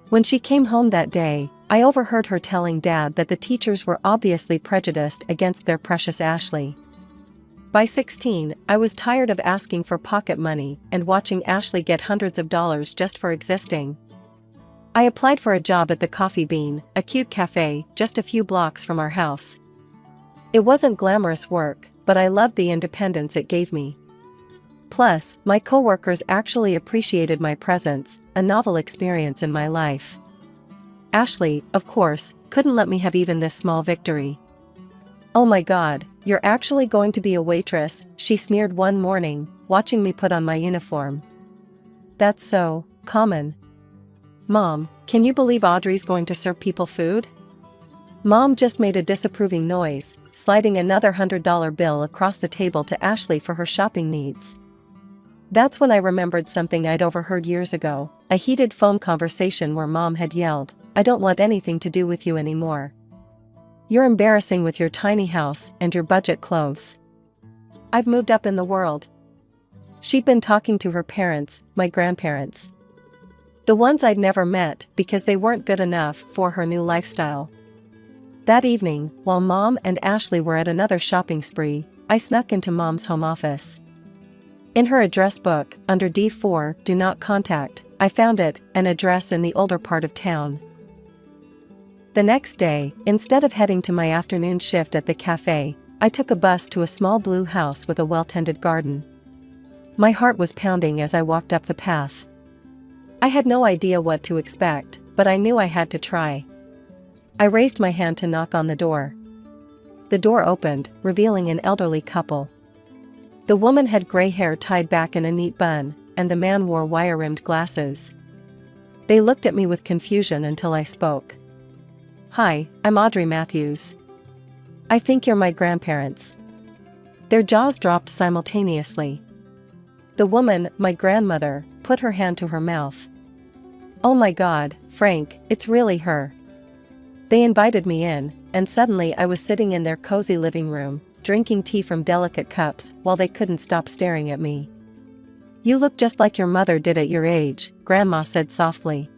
When she came home that day, I overheard her telling Dad that the teachers were obviously prejudiced against their precious Ashley. By 16, I was tired of asking for pocket money and watching Ashley get hundreds of dollars just for existing. I applied for a job at the Coffee Bean, a cute cafe just a few blocks from our house. It wasn't glamorous work, but I loved the independence it gave me. Plus, my coworkers actually appreciated my presence, a novel experience in my life. Ashley, of course, couldn't let me have even this small victory. "Oh my God, you're actually going to be a waitress," she sneered one morning, watching me put on my uniform. "That's so common. Mom, can you believe Audrey's going to serve people food?" Mom just made a disapproving noise, sliding another $100 bill across the table to Ashley for her shopping needs. That's when I remembered something I'd overheard years ago, a heated phone conversation where Mom had yelled, "I don't want anything to do with you anymore. You're embarrassing with your tiny house and your budget clothes. I've moved up in the world." She'd been talking to her parents, my grandparents. The ones I'd never met because they weren't good enough for her new lifestyle. That evening, while Mom and Ashley were at another shopping spree, I snuck into Mom's home office. In her address book, under D4, Do Not Contact, I found an address in the older part of town. The next day, instead of heading to my afternoon shift at the cafe, I took a bus to a small blue house with a well-tended garden. My heart was pounding as I walked up the path. I had no idea what to expect, but I knew I had to try. I raised my hand to knock on the door. The door opened, revealing an elderly couple. The woman had gray hair tied back in a neat bun, and the man wore wire-rimmed glasses. They looked at me with confusion until I spoke. "Hi, I'm Audrey Matthews. I think you're my grandparents." Their jaws dropped simultaneously. The woman, my grandmother, put her hand to her mouth. "Oh my God, Frank, it's really her." They invited me in, and suddenly I was sitting in their cozy living room, drinking tea from delicate cups while they couldn't stop staring at me. "You look just like your mother did at your age," Grandma said softly.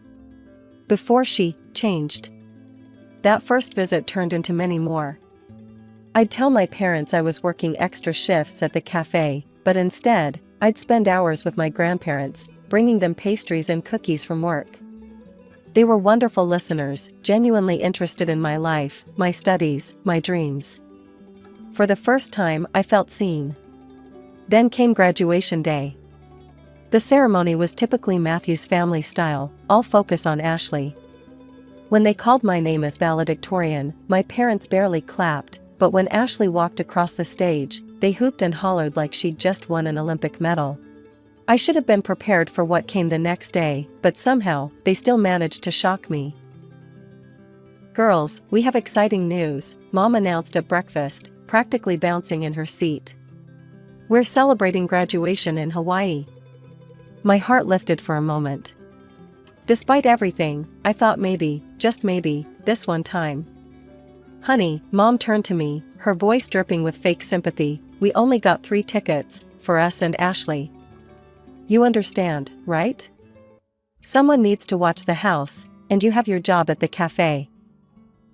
Before she changed. That first visit turned into many more. I'd tell my parents I was working extra shifts at the cafe, but instead, I'd spend hours with my grandparents, bringing them pastries and cookies from work. They were wonderful listeners, genuinely interested in my life, my studies, my dreams. For the first time, I felt seen. Then came graduation day. The ceremony was typically Matthew's family style, all focus on Ashley. When they called my name as valedictorian, my parents barely clapped, but when Ashley walked across the stage, they hooped and hollered like she'd just won an Olympic medal. I should have been prepared for what came the next day, but somehow, they still managed to shock me. "Girls, we have exciting news," Mom announced at breakfast, practically bouncing in her seat. "We're celebrating graduation in Hawaii." My heart lifted for a moment. Despite everything, I thought maybe, just maybe, this one time. "Honey," Mom turned to me, her voice dripping with fake sympathy, "we only got 3 tickets, for us and Ashley. You understand, right? Someone needs to watch the house, and you have your job at the cafe."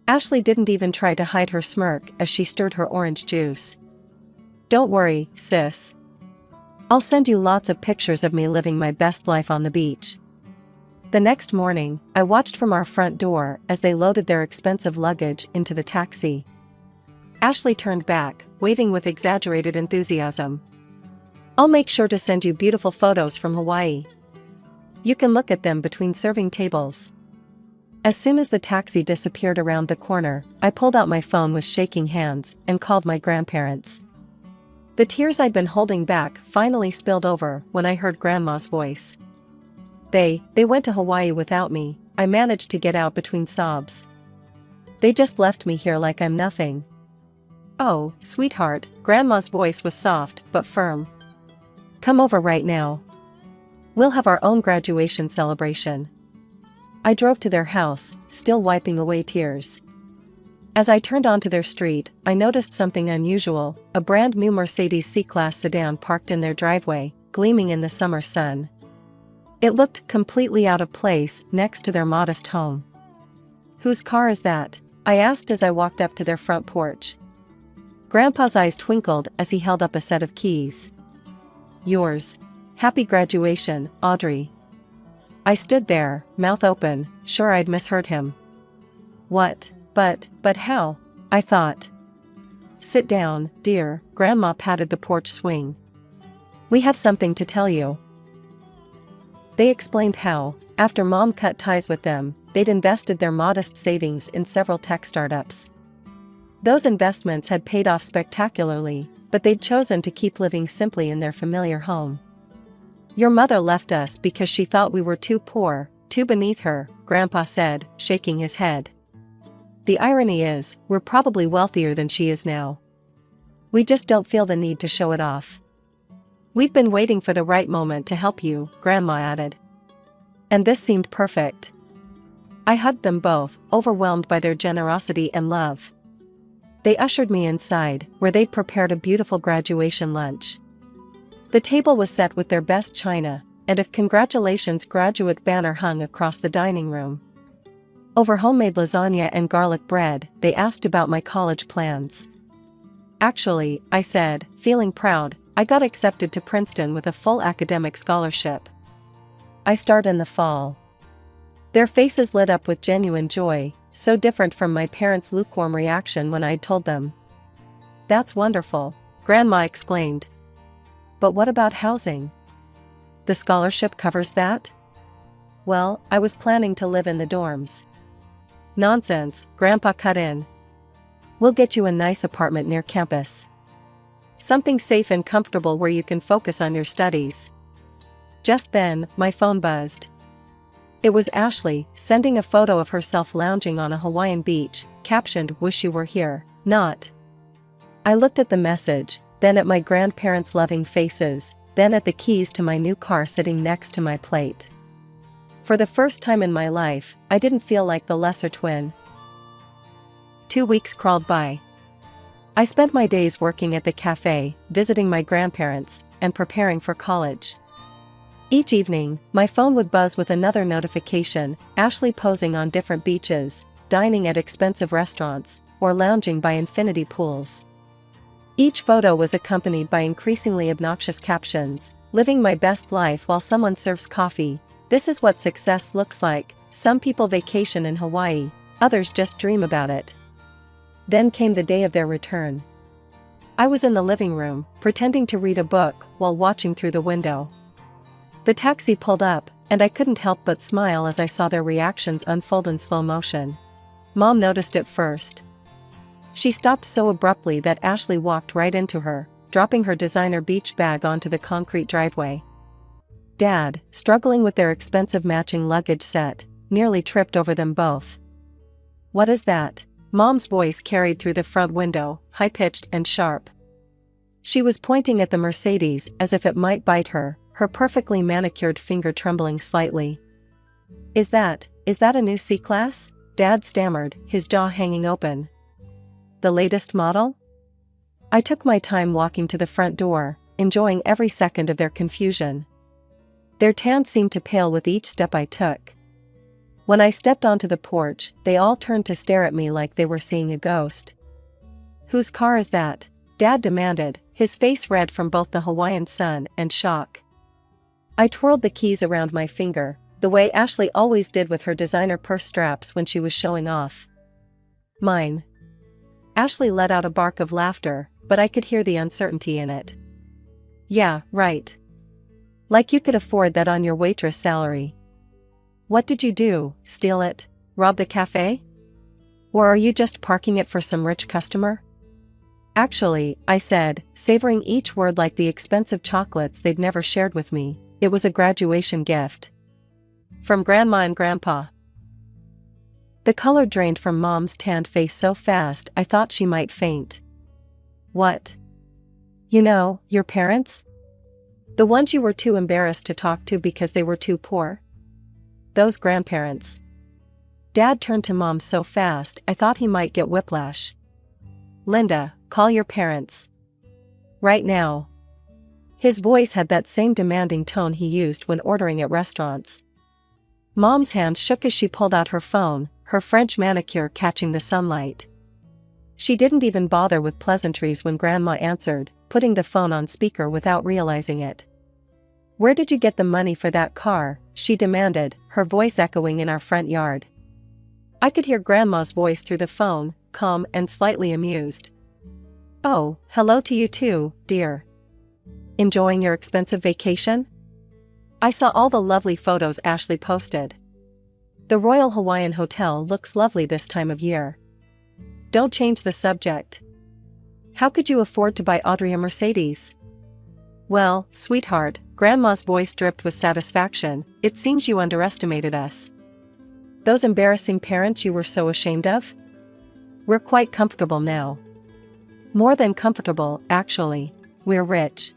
Ashley didn't even try to hide her smirk as she stirred her orange juice. "Don't worry, sis. I'll send you lots of pictures of me living my best life on the beach." The next morning, I watched from our front door as they loaded their expensive luggage into the taxi. Ashley turned back, waving with exaggerated enthusiasm. I'll make sure to send you beautiful photos from Hawaii. You can look at them between serving tables. As soon as the taxi disappeared around the corner, I pulled out my phone with shaking hands and called my grandparents. The tears I'd been holding back finally spilled over when I heard Grandma's voice. They went to Hawaii without me, I managed to get out between sobs. They just left me here like I'm nothing. Oh, sweetheart, Grandma's voice was soft but firm. Come over right now. We'll have our own graduation celebration. I drove to their house, still wiping away tears. As I turned onto their street, I noticed something unusual, a brand new Mercedes C-Class sedan parked in their driveway, gleaming in the summer sun. It looked completely out of place next to their modest home. Whose car is that? I asked as I walked up to their front porch. Grandpa's eyes twinkled as he held up a set of keys. Yours. Happy graduation, Audrey. I stood there, mouth open, sure I'd misheard him. What? But how? I thought. Sit down, dear, Grandma patted the porch swing. We have something to tell you. They explained how, after Mom cut ties with them, they'd invested their modest savings in several tech startups. Those investments had paid off spectacularly, but they'd chosen to keep living simply in their familiar home. Your mother left us because she thought we were too poor, too beneath her, Grandpa said, shaking his head. The irony is, we're probably wealthier than she is now. We just don't feel the need to show it off. We've been waiting for the right moment to help you, Grandma added. And this seemed perfect. I hugged them both, overwhelmed by their generosity and love. They ushered me inside, where they'd prepared a beautiful graduation lunch. The table was set with their best china, and a congratulations graduate banner hung across the dining room. Over homemade lasagna and garlic bread, they asked about my college plans. Actually, I said, feeling proud, I got accepted to Princeton with a full academic scholarship. I start in the fall. Their faces lit up with genuine joy, so different from my parents' lukewarm reaction when I'd told them. That's wonderful, Grandma exclaimed. But what about housing? The scholarship covers that? Well, I was planning to live in the dorms. Nonsense, Grandpa cut in. We'll get you a nice apartment near campus. Something safe and comfortable where you can focus on your studies. Just then, my phone buzzed. It was Ashley, sending a photo of herself lounging on a Hawaiian beach, captioned, "Wish you were here, not." I looked at the message, then at my grandparents' loving faces, then at the keys to my new car sitting next to my plate. For the first time in my life, I didn't feel like the lesser twin. 2 weeks crawled by. I spent my days working at the cafe, visiting my grandparents, and preparing for college. Each evening, my phone would buzz with another notification, Ashley posing on different beaches, dining at expensive restaurants, or lounging by infinity pools. Each photo was accompanied by increasingly obnoxious captions, "Living my best life while someone serves coffee. This is what success looks like. Some people vacation in Hawaii, others just dream about it." Then came the day of their return. I was in the living room, pretending to read a book while watching through the window. The taxi pulled up, and I couldn't help but smile as I saw their reactions unfold in slow motion. Mom noticed it first. She stopped so abruptly that Ashley walked right into her, dropping her designer beach bag onto the concrete driveway. Dad, struggling with their expensive matching luggage set, nearly tripped over them both. "What is that?" Mom's voice carried through the front window, high-pitched and sharp. She was pointing at the Mercedes as if it might bite her, her perfectly manicured finger trembling slightly. Is that a new C-Class?" Dad stammered, his jaw hanging open. "The latest model?" I took my time walking to the front door, enjoying every second of their confusion. Their tan seemed to pale with each step I took. When I stepped onto the porch, they all turned to stare at me like they were seeing a ghost. "Whose car is that?" Dad demanded, his face red from both the Hawaiian sun and shock. I twirled the keys around my finger, the way Ashley always did with her designer purse straps when she was showing off. "Mine." Ashley let out a bark of laughter, but I could hear the uncertainty in it. Yeah, right. Like you could afford that on your waitress salary. What did you do? Steal it? Rob the cafe? Or are you just parking it for some rich customer? Actually, I said, savoring each word like the expensive chocolates they'd never shared with me, it was a graduation gift. From Grandma and Grandpa. The color drained from Mom's tanned face so fast I thought she might faint. What? You know, your parents? The ones you were too embarrassed to talk to because they were too poor? Those grandparents. Dad turned to Mom so fast I thought he might get whiplash. Linda, call your parents. Right now. His voice had that same demanding tone he used when ordering at restaurants. Mom's hand shook as she pulled out her phone, her French manicure catching the sunlight. She didn't even bother with pleasantries when Grandma answered, putting the phone on speaker without realizing it. Where did you get the money for that car? She demanded, her voice echoing in our front yard. I could hear Grandma's voice through the phone, calm and slightly amused. Oh, hello to you too, dear. Enjoying your expensive vacation? I saw all the lovely photos Ashley posted. The Royal Hawaiian Hotel looks lovely this time of year. Don't change the subject. How could you afford to buy Audrey a Mercedes? Well, sweetheart, Grandma's voice dripped with satisfaction, it seems you underestimated us. Those embarrassing parents you were so ashamed of? We're quite comfortable now. More than comfortable, actually. We're rich.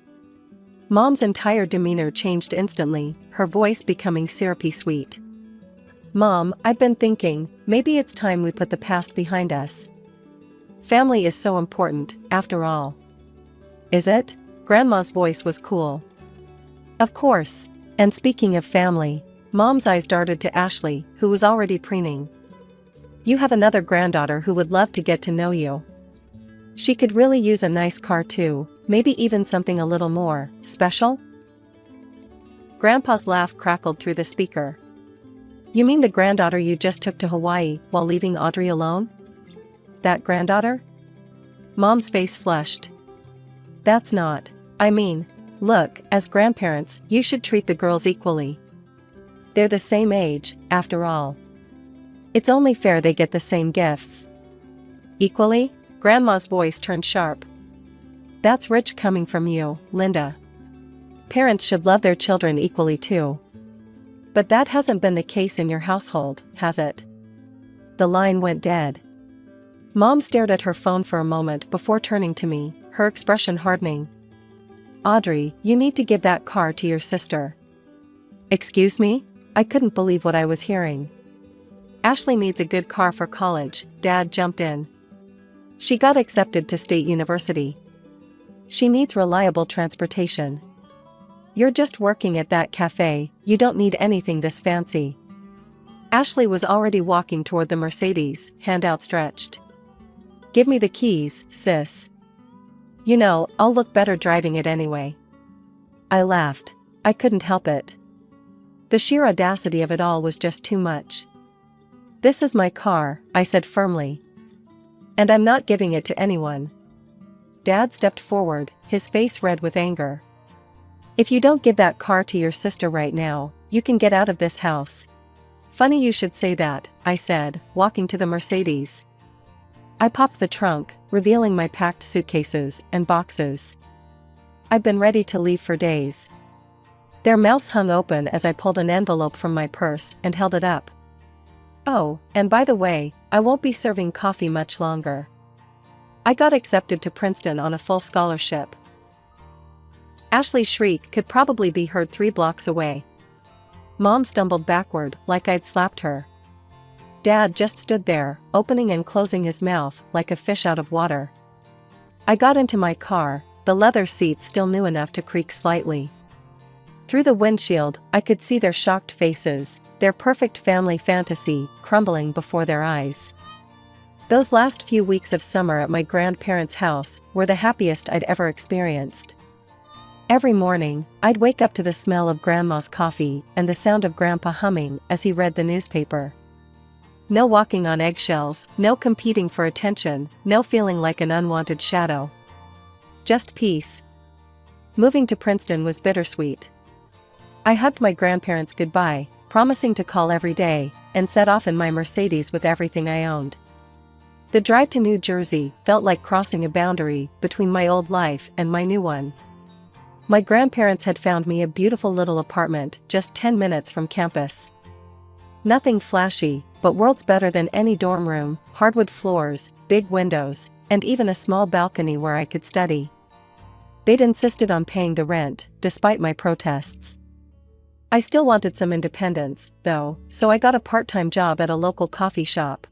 Mom's entire demeanor changed instantly, her voice becoming syrupy sweet. Mom, I've been thinking, maybe it's time we put the past behind us. Family is so important, after all. Is it? Grandma's voice was cool. Of course. And speaking of family, Mom's eyes darted to Ashley, who was already preening. You have another granddaughter who would love to get to know you. She could really use a nice car too, maybe even something a little more special? Grandpa's laugh crackled through the speaker. You mean the granddaughter you just took to Hawaii while leaving Audrey alone? That granddaughter? Mom's face flushed. That's not. I mean, look, as grandparents, you should treat the girls equally. They're the same age, after all. It's only fair they get the same gifts. Equally? Grandma's voice turned sharp. That's rich coming from you, Linda. Parents should love their children equally too. But that hasn't been the case in your household, has it? The line went dead. Mom stared at her phone for a moment before turning to me, her expression hardening. Audrey, you need to give that car to your sister. Excuse me? I couldn't believe what I was hearing. Ashley needs a good car for college, Dad jumped in. She got accepted to State University. She needs reliable transportation. You're just working at that cafe, you don't need anything this fancy. Ashley was already walking toward the Mercedes, hand outstretched. Give me the keys, sis. You know, I'll look better driving it anyway. I laughed. I couldn't help it. The sheer audacity of it all was just too much. This is my car, I said firmly. And I'm not giving it to anyone. Dad stepped forward, his face red with anger. If you don't give that car to your sister right now, you can get out of this house. Funny you should say that, I said, walking to the Mercedes. I popped the trunk, revealing my packed suitcases and boxes. I'd been ready to leave for days. Their mouths hung open as I pulled an envelope from my purse and held it up. Oh, and by the way, I won't be serving coffee much longer. I got accepted to Princeton on a full scholarship. Ashley's shriek could probably be heard 3 blocks away. Mom stumbled backward like I'd slapped her. Dad just stood there, opening and closing his mouth like a fish out of water. I got into my car, the leather seat still new enough to creak slightly. Through the windshield, I could see their shocked faces, their perfect family fantasy crumbling before their eyes. Those last few weeks of summer at my grandparents' house were the happiest I'd ever experienced. Every morning, I'd wake up to the smell of Grandma's coffee and the sound of Grandpa humming as he read the newspaper. No walking on eggshells, no competing for attention, no feeling like an unwanted shadow. Just peace. Moving to Princeton was bittersweet. I hugged my grandparents goodbye, promising to call every day, and set off in my Mercedes with everything I owned. The drive to New Jersey felt like crossing a boundary between my old life and my new one. My grandparents had found me a beautiful little apartment just 10 minutes from campus. Nothing flashy, but worlds better than any dorm room, hardwood floors, big windows, and even a small balcony where I could study. They'd insisted on paying the rent, despite my protests. I still wanted some independence, though, so I got a part-time job at a local coffee shop.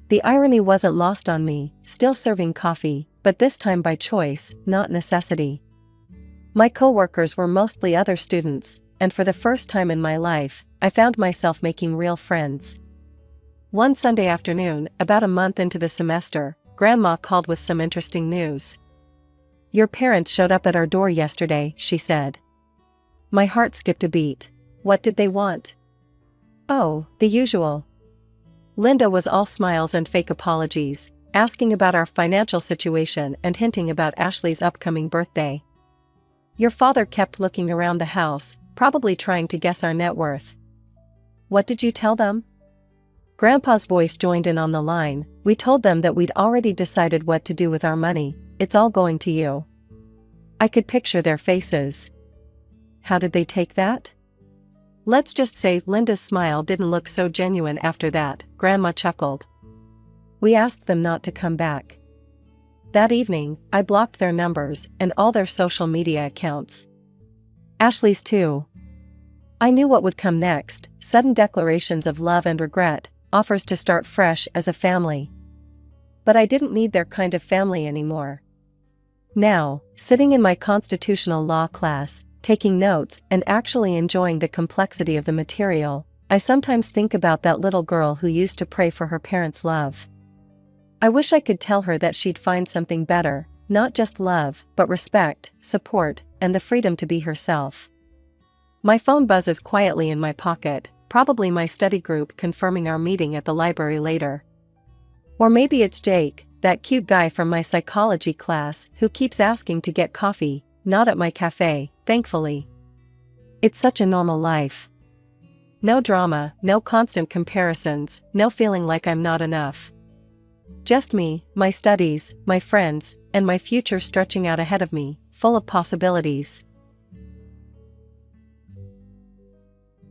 The irony wasn't lost on me, still serving coffee, but this time by choice, not necessity. My co-workers were mostly other students, and for the first time in my life, I found myself making real friends. One Sunday afternoon, about a month into the semester, Grandma called with some interesting news. "Your parents showed up at our door yesterday," she said. My heart skipped a beat. What did they want? Oh, the usual. Linda was all smiles and fake apologies, asking about our financial situation and hinting about Ashley's upcoming birthday. Your father kept looking around the house, probably trying to guess our net worth. What did you tell them? Grandpa's voice joined in on the line. We told them that we'd already decided what to do with our money. It's all going to you. I could picture their faces. How did they take that? Let's just say Linda's smile didn't look so genuine after that, Grandma chuckled. We asked them not to come back. That evening, I blocked their numbers and all their social media accounts. Ashley's too. I knew what would come next, sudden declarations of love and regret, offers to start fresh as a family. But I didn't need their kind of family anymore. Now, sitting in my constitutional law class, taking notes and actually enjoying the complexity of the material, I sometimes think about that little girl who used to pray for her parents' love. I wish I could tell her that she'd find something better, not just love, but respect, support, and the freedom to be herself. My phone buzzes quietly in my pocket, probably my study group confirming our meeting at the library later. Or maybe it's Jake, that cute guy from my psychology class who keeps asking to get coffee, not at my cafe, thankfully. It's such a normal life. No drama, no constant comparisons, no feeling like I'm not enough. Just me, my studies, my friends, and my future stretching out ahead of me, full of possibilities.